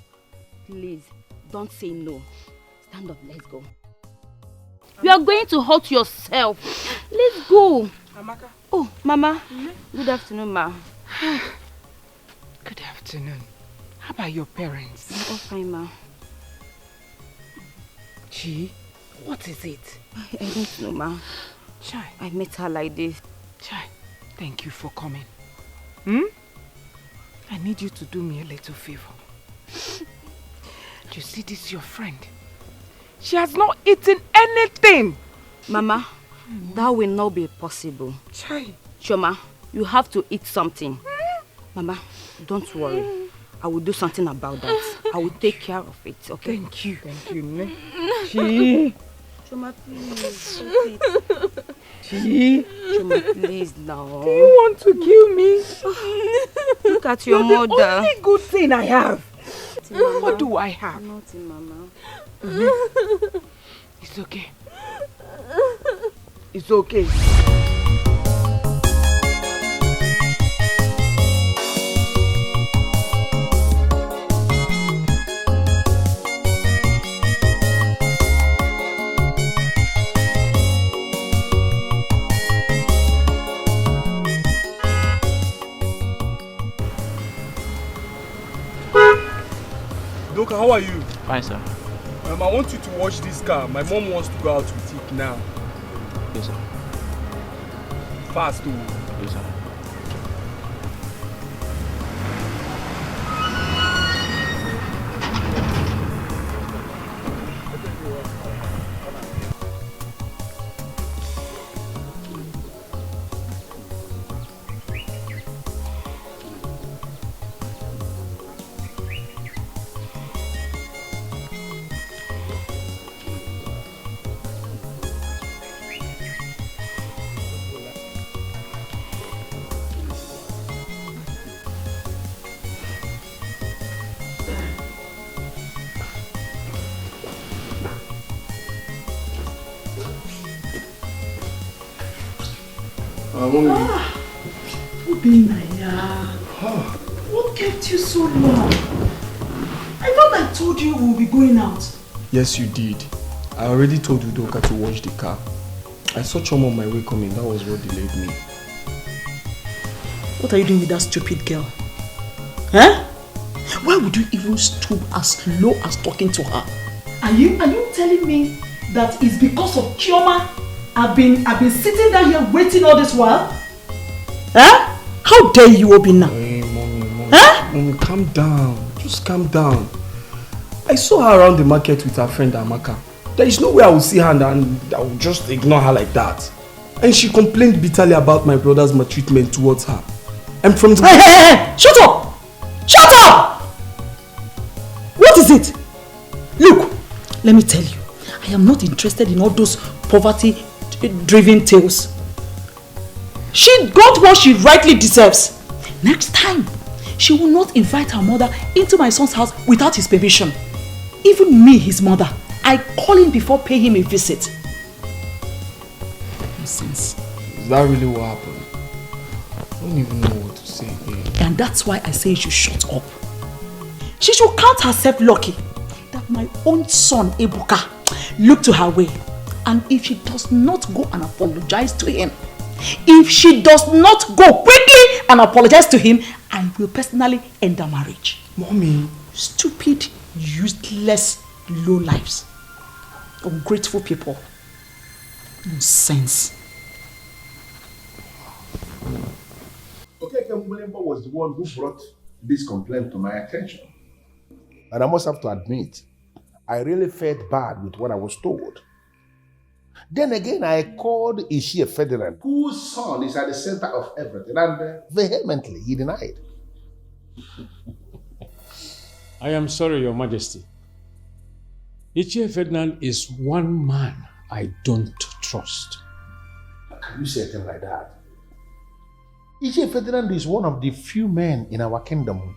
please, don't say no. Stand up, let's go. You are going to hurt yourself. Let's go. Amaka. Oh, Mama. Good afternoon, Ma. Good afternoon. How about your parents? Oh, fine, Ma. Gee, what is it? I don't know, Ma. Chai. I met her like this. Chai, thank you for coming. I need you to do me a little favor. You see, this is your friend. She has not eaten anything. Mama, that will not be possible. Chai. Shoma, you have to eat something. Mama, don't worry. I will do something about that. I will take care of it, okay? Thank you. Thank you. Gee. Shoma, please. Gee. Shoma, please now. Do you want to kill me? Look at your You're mother. the only good thing I have. Mama. What do I have? Nothing, Mama. It's okay. It's okay. Doka, how are you? Fine, sir. I want you to wash this car. My mom wants to go out with it now. Yes, sir. Fast, too. Yes, sir. What kept you so long? I thought I told you we'll be going out. Yes, you did. I already told Udoka to wash the car. I saw Choma on my way coming. That was what delayed me. What are you doing with that stupid girl? Huh? Why would you even stoop as low as talking to her? Are you telling me that it's because of Chioma I've been sitting down here waiting all this while? Huh? How dare you, Obina? Hey, mommy. Huh? Mommy, calm down. Just calm down. I saw her around the market with her friend Amaka. There is no way I will see her and I will just ignore her like that. And she complained bitterly about my brother's maltreatment towards her. And from the... Hey! Shut up! Shut up! What is it? Look, let me tell you, I am not interested in all those poverty-driven tales. She got what she rightly deserves. Next time, she will not invite her mother into my son's house without his permission. Even me, his mother, I call him before paying him a visit. Nonsense. Is that really what happened? I don't even know what to say here. And that's why I say you should shut up. She should count herself lucky that my own son, Ebuka, looked to her way. And if she does not go and apologize to him, If she does not go quickly and apologize to him, I will personally end the marriage. Mommy. Stupid, useless, low lives. Ungrateful people. Nonsense. Okay, Mulemba was the one who brought this complaint to my attention. And I must have to admit, I really felt bad with what I was told. Then again, I called Ishia Ferdinand, whose son is at the center of everything, and vehemently he denied. I am sorry, Your Majesty. Ishia Ferdinand is one man I don't trust. How can you say a thing like that? Ishia Ferdinand is one of the few men in our kingdom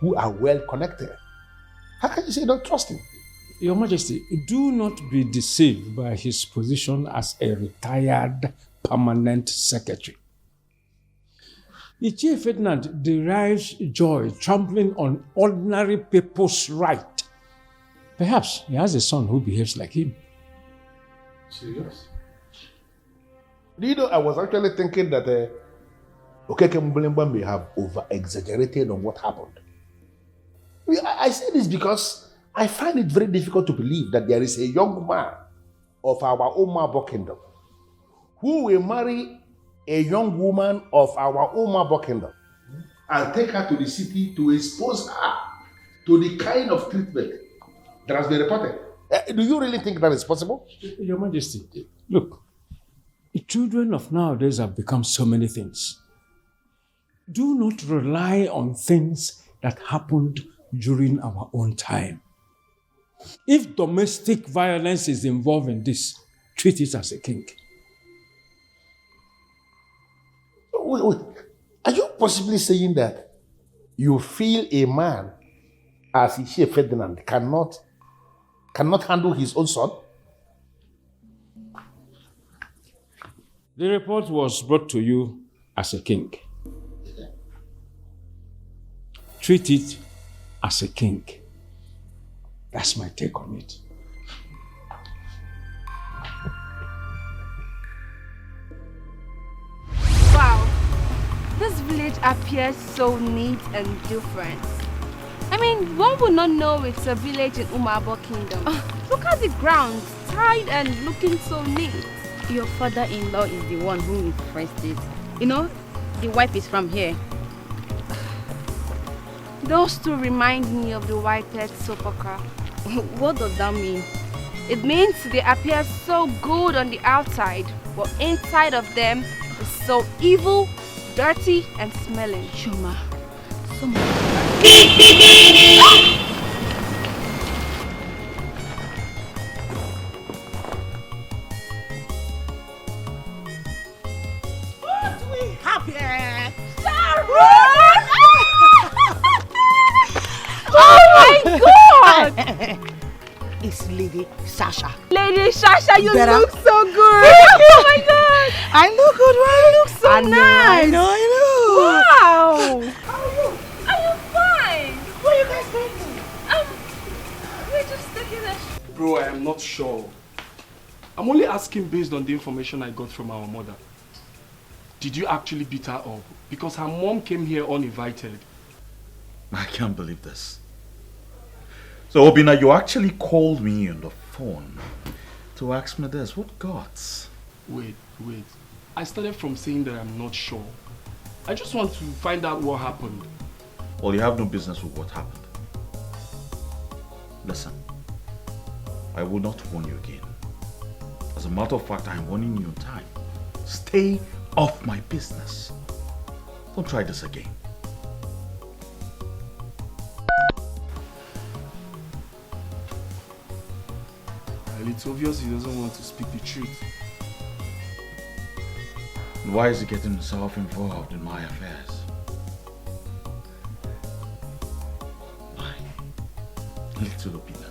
who are well connected. How can you say you don't trust him? Your Majesty, do not be deceived by his position as a retired permanent secretary. Ishia Ferdinand derives joy trampling on ordinary people's right. Perhaps he has a son who behaves like him. Serious? Do you know, I was actually thinking that Okeke Mbulemba may have over-exaggerated on what happened. I say this because I find it very difficult to believe that there is a young man of our Omabo kingdom who will marry a young woman of our Omabo kingdom and take her to the city to expose her to the kind of treatment that has been reported. Do you really think that is possible? Your Majesty, look, the children of nowadays have become so many things. Do not rely on things that happened during our own time. If domestic violence is involved in this, treat it as a king. Wait. Are you possibly saying that you feel a man as Ishia Ferdinand cannot handle his own son? The report was brought to you as a king. Treat it as a king. That's my take on it. Wow, this village appears so neat and different. I mean, one would not know it's a village in Umabo Kingdom. Look at the grounds, tied and looking so neat. Your father-in-law is the one who impressed it. You know, the wife is from here. Those two remind me of the white-haired soap opera. What does that mean? It means they appear so good on the outside, but inside of them is so evil, dirty, and smelling. Shoma, What do we have here? Oh my God! It's Lady Sasha. Lady Sasha, you Better. look so good! Oh my God! I look good, right? You look so nice! I know. Wow! Are you fine? Where are you guys going? We're just taking a... Bro, I am not sure. I'm only asking based on the information I got from our mother. Did you actually beat her up? Because her mom came here uninvited. I can't believe this. So, Obina, you actually called me on the phone to ask me this. What gods? Wait. I started from saying that I'm not sure. I just want to find out what happened. Well, you have no business with what happened. Listen, I will not warn you again. As a matter of fact, I am warning you in time. Stay off my business. Don't try this again. Well, it's obvious he doesn't want to speak the truth. And why is he getting himself involved in my affairs? Why? Little Obina.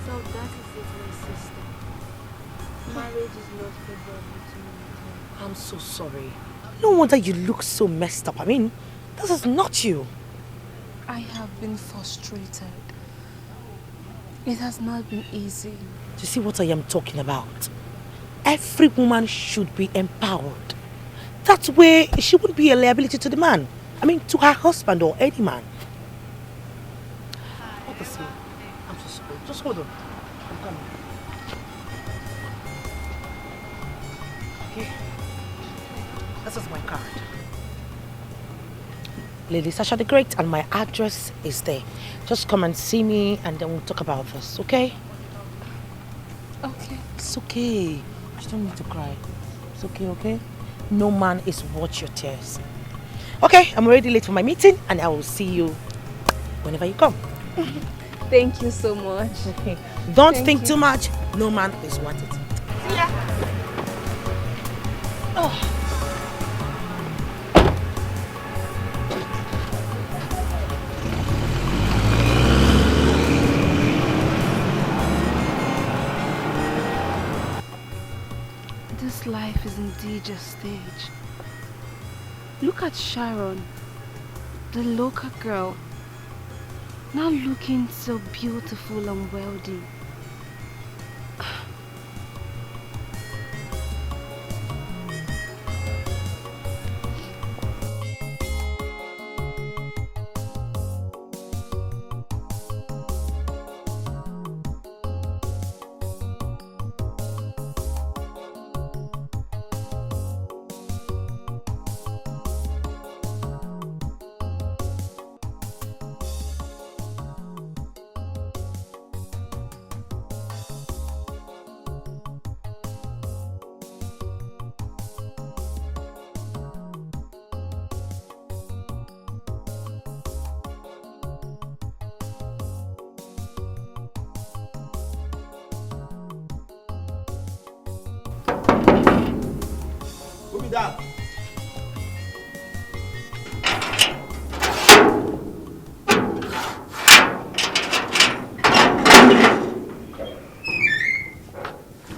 So that is it, my sister. Marriage is not favorable to me. I'm so sorry. No wonder you look so messed up. I mean, this is not you. I have been frustrated. It has not been easy. Do you see what I am talking about? every woman should be empowered. That way, she wouldn't be a liability to the man. I mean, to her husband or any man. Obviously, I'm so sorry. Just hold on. I'm coming. Okay. This is my card. Lady Sasha the Great, and my address is there. Just come and see me and then we'll talk about this, okay? Okay. It's okay. You don't need to cry. It's okay, okay? No man is worth your tears. Okay, I'm already late for my meeting and I will see you whenever you come. Thank you so much. Okay. Don't think too much. No man is worth it. See ya. Oh. This life is indeed a stage. Look at Sharon, the local girl, now looking so beautiful and wealthy.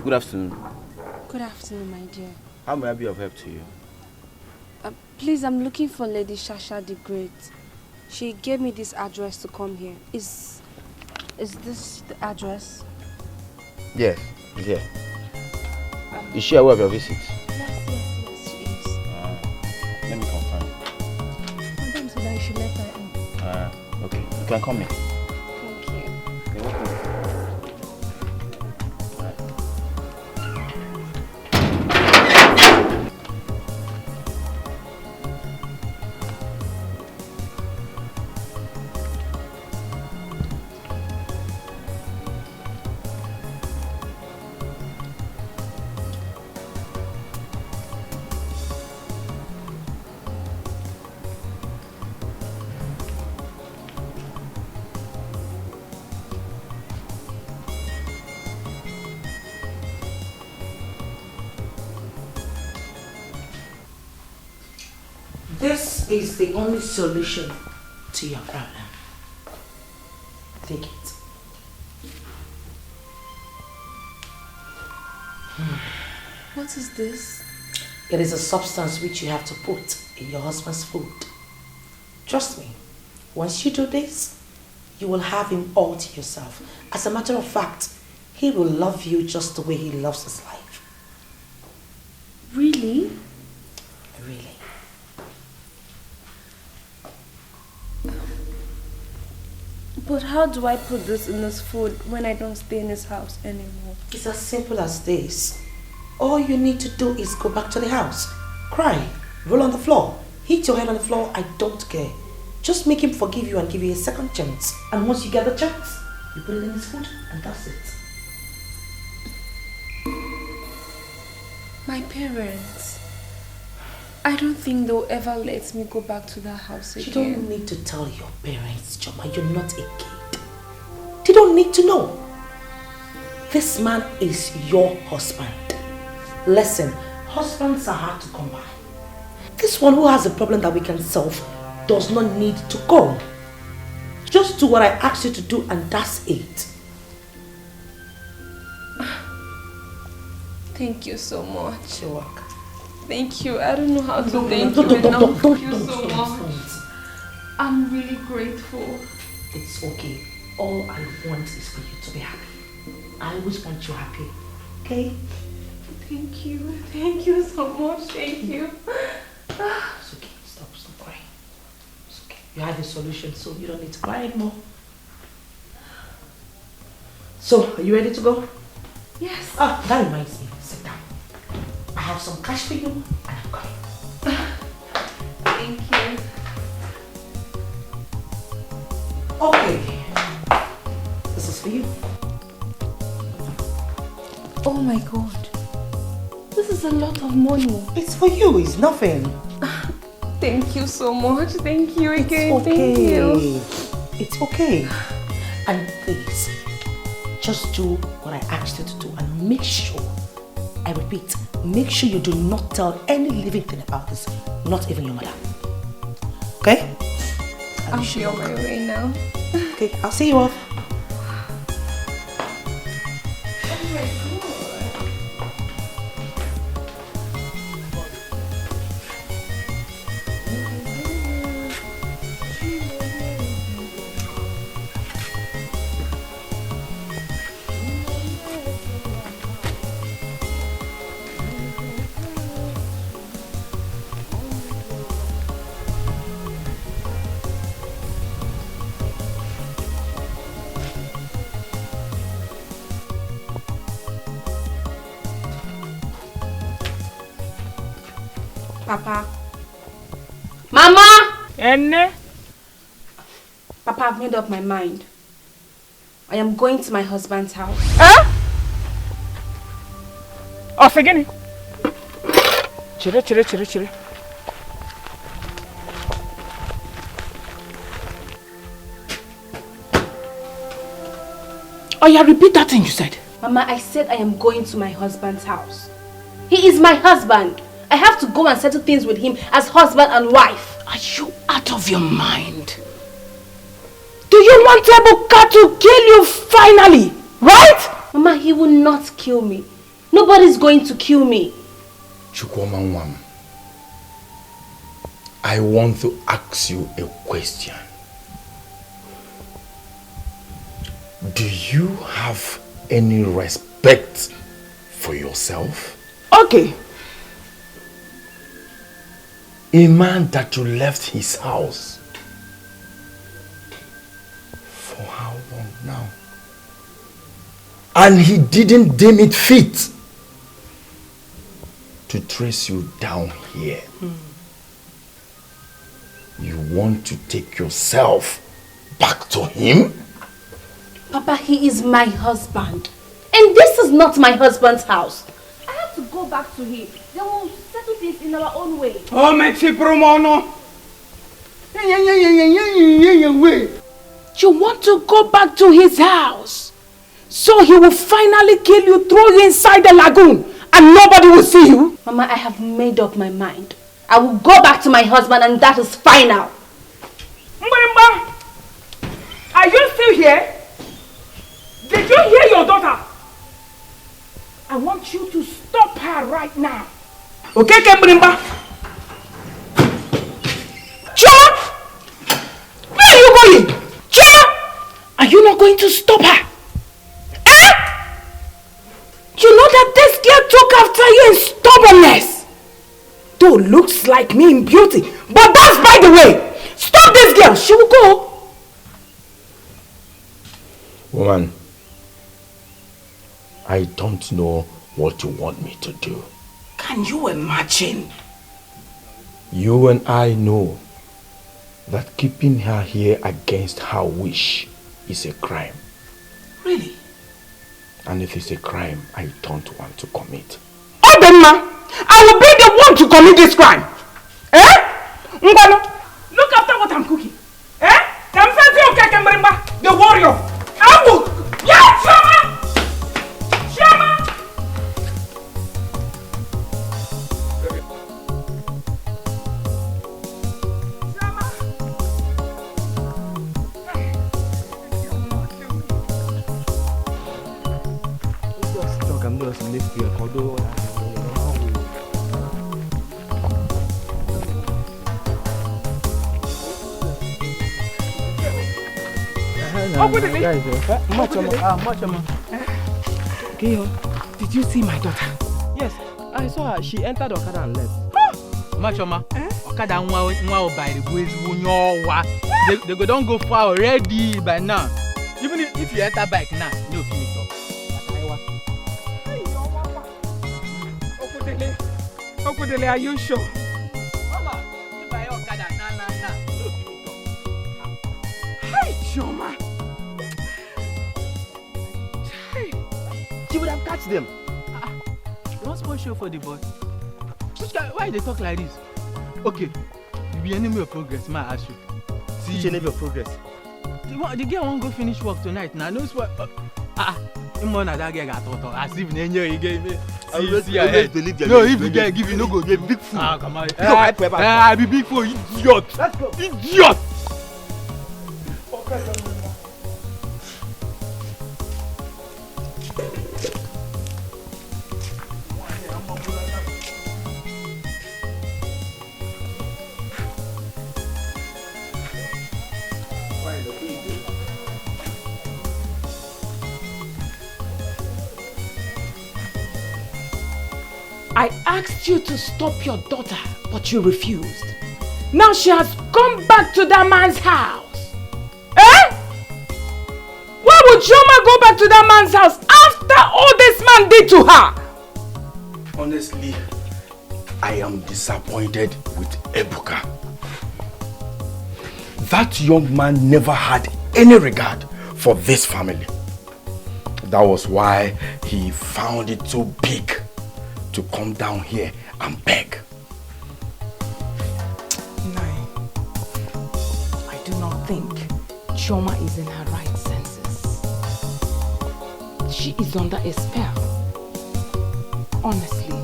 Good afternoon. Good afternoon, my dear. How may I be of help to you? Please, I'm looking for Lady Sasha the Great. She gave me this address to come here. Is this the address? Yes, yeah. Is she aware of your visit? Yes, she is. Let me confirm. Madam said I should let her in. Okay, you can come in. Thank you. You're welcome. This is the only solution to your problem. Take it. What is this? It is a substance which you have to put in your husband's food. Trust me, once you do this, you will have him all to yourself. As a matter of fact, he will love you just the way he loves his life. Really? Really. But how do I put this in his food when I don't stay in his house anymore? It's as simple as this. All you need to do is go back to the house. Cry, roll on the floor, hit your head on the floor, I don't care. Just make him forgive you and give you a second chance. And once you get the chance, you put it in his food and that's it. My parents, I don't think they'll ever let me go back to that house again. You don't need to tell your parents, Choma, you're not a kid. They don't need to know. This man is your husband. Listen, husbands are hard to come by. This one who has a problem that we can solve does not need to go. Just do what I asked you to do and that's it. Thank you so much. You're welcome. Thank you. I don't know how to thank you enough. Thank you so much. I'm really grateful. It's okay. All I want is for you to be happy. I always want you happy. Okay? Thank you. Thank you so much. Thank you. It's okay. Stop crying. It's okay. You had a solution, so you don't need to cry anymore. So, are you ready to go? Yes. Ah, that reminds me. Sit down. I have some cash for you, and I'm going. Thank you. Okay. This is for you. Oh my God. This is a lot of money. It's for you. It's nothing. Thank you so much. Thank you again. It's okay. Thank you. It's okay. And please, just do what I asked you to do and make sure, I repeat, make sure you do not tell any living thing about this, not even your mother. Okay? I'll be on my way now. Okay, I'll see you off. Papa. Mama! Enne? Papa, I've made up my mind. I am going to my husband's house. Huh? Oh, again. Chire. Oh yeah, repeat that thing you said. Mama, I said I am going to my husband's house. He is my husband. I have to go and settle things with him as husband and wife. Are you out of your mind? Do you want Ebuka to kill you finally? Right? Mama, he will not kill me. Nobody's going to kill me. Chukwumanwam, I want to ask you a question. Do you have any respect for yourself? Okay. A man that you left his house for how long now? And he didn't deem it fit to trace you down here. You want to take yourself back to him? Papa, he is my husband. And this is not my husband's house. I have to go back to him. Then we'll settle things in our own way. Oh, Mexi Promono. You want to go back to his house? So he will finally kill you, throw you inside the lagoon, and nobody will see you? Mama, I have made up my mind. I will go back to my husband and that is final. Mbamba, are you still here? Did you hear your daughter? I want you to stop her right now. Okay, Kembrimba? Cha! Where are you going? Cha! Are you not going to stop her? Eh? You know that this girl took after you in stubbornness. Though looks like me in beauty, but that's by the way. Stop this girl, she will go. Woman, I don't know what you want me to do. Can you imagine? You and I know that keeping her here against her wish is a crime. Really? And if it's a crime, I don't want to commit. Obenma, I will be the one to commit this crime. Eh? Ngano, look after what I'm cooking. Eh? The warrior. I will. Yes, Shama! Shama! Did you see my daughter? Yes, I saw her. She entered Okada and left. Machoma, Okada nwa by the boys wunyowa. They go don't go far already by now. Even if you enter bike now, no finish up. Okudele, are you sure? Mama, if I Okada na, no finish up. Hi, Choma. She would have catch them. You want small show for the boy? Which guy? Why they talk like this? Okay, you be enemy of progress, ma ask you. See, which enemy of progress? The girl won't go finish work tonight now. No swear. That girl got told as if you gave me. I always believe you. No, if you get give you no go. You're a big fool. Ah, come on. I be big fool, idiot. Let's go. Idiot. I asked you to stop your daughter, but you refused. Now she has gone back to that man's house. Eh? Why would Chioma go back to that man's house after all this man did to her? Honestly, I am disappointed with Ebuka. That young man never had any regard for this family. That was why he found it too big to come down here and beg. Nai, I do not think Chioma is in her right senses. She is under a spell. Honestly.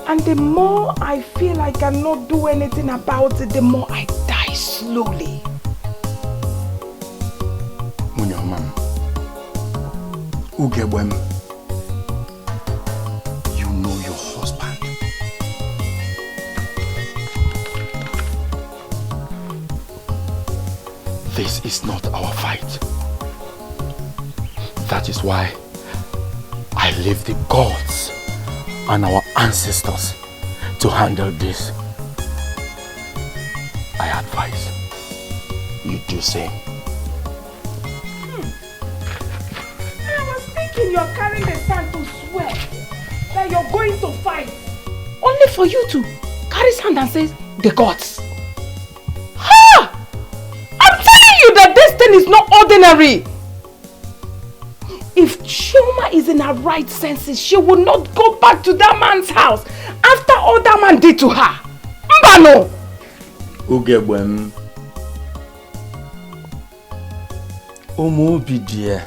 And the more I feel I cannot do anything about it, the more I die slowly. Munyamam, Ugebwem, you know your husband. This is not our fight. That is why I leave the gods and our ancestors to handle this. I advise you do same. I was thinking you're carrying the sand to swear that you're going to fight. Only for you to carry sand and say, the gods. Ha! I'm telling you that this thing is not ordinary. If Chioma is in her right senses, she will not go back to that man's house after all that man did to her. Mbano! Ugebwem, Omo be dear.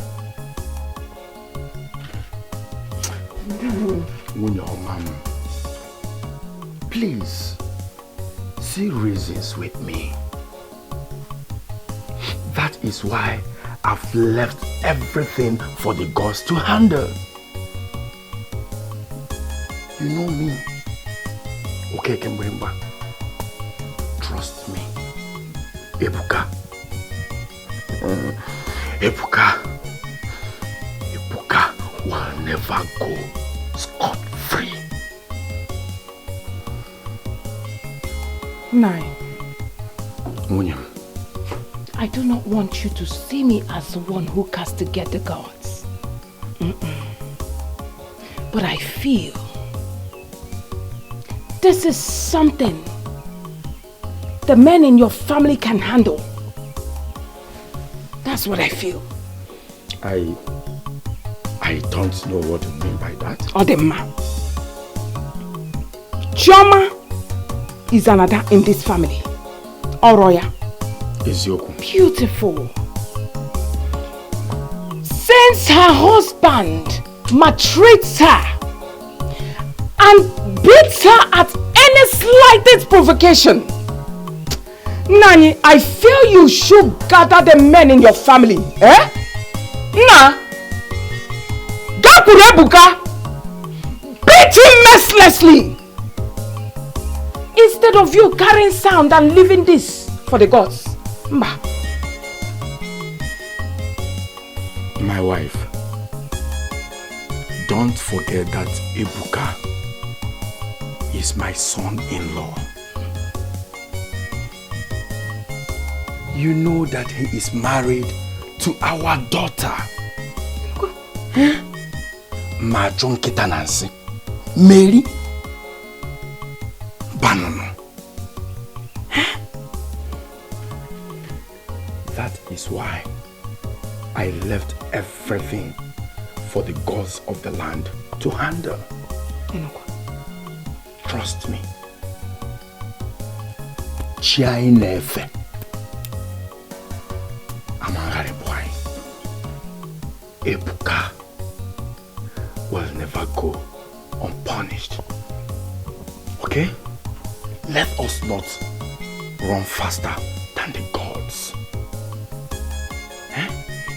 Please, see reasons with me. That is why I've left everything for the gods to handle. You know me. Okay, Kembemba. Trust me. Ebuka. Ebuka will never go scot-free. Nine. Munyam. I do not want you to see me as the one who castigates the gods. But I feel this is something the men in your family can handle. That's what I feel. I don't know what you mean by that. Odema. Chioma is another in this family. Oroya. Ezioku. Beautiful. Since her husband maltreats her and beats her at any slightest provocation, Nani, I feel you should gather the men in your family. Eh? Na! Gapure Ebuka! Beat him mercilessly! Instead of you carrying sound and leaving this for the gods. Mba. My wife, don't forget that Ebuka is my son-in-law. You know that he is married to our daughter. Majon Kitanansi. Mary. Banana. That is why I left everything for the gods of the land to handle. Trust me. Chiai nefe. Amangare boy. Ebuka will never go unpunished. Okay? Let us not run faster than the gods.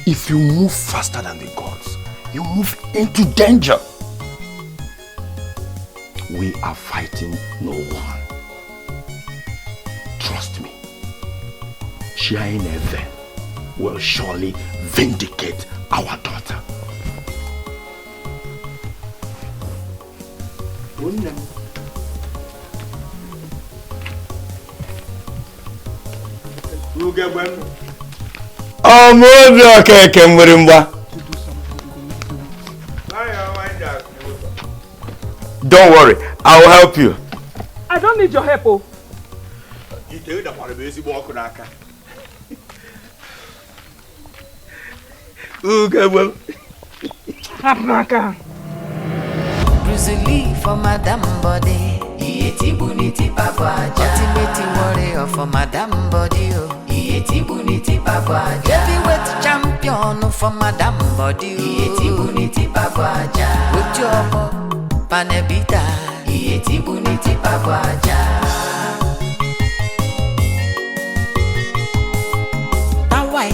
If you move faster than the gods, you move into danger. We are fighting no one. Trust me. Chiaineve will surely vindicate our daughter. Don't worry, I'll help you. I don't need your help, oh. Bruce Lee for Madame Body. Buniti Papa. Ultimate warrior for Madame Body. Buniti Papa. Heavyweight champion for Madame Body. Buniti Papa. With your panebita. Buniti Papa. Tawai.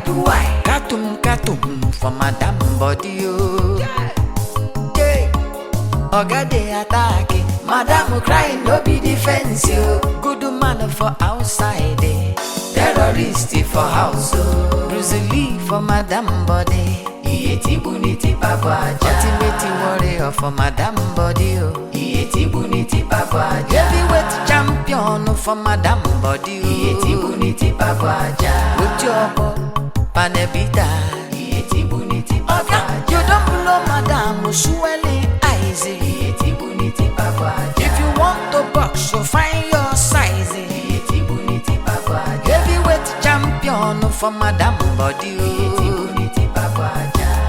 Do I. Katum for Madame Body. Oga de attack, Madame crying no be defense yo. Good man for outside, terrorist for house. Bruce Lee for Madame Body. Buniti Papa. Ultimate warrior for Madame Body. Buniti Papa. Heavyweight champion for Madame Body. Buniti Papa. With your panebita. Buniti Papa. You don't blow Madame surely. If you want to box, so find your size. Heavyweight champion for Madame Body.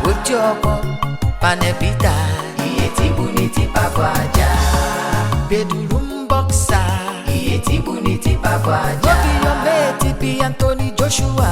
With your panebita. Bedroom boxer. Go be your mate, be Anthony Joshua.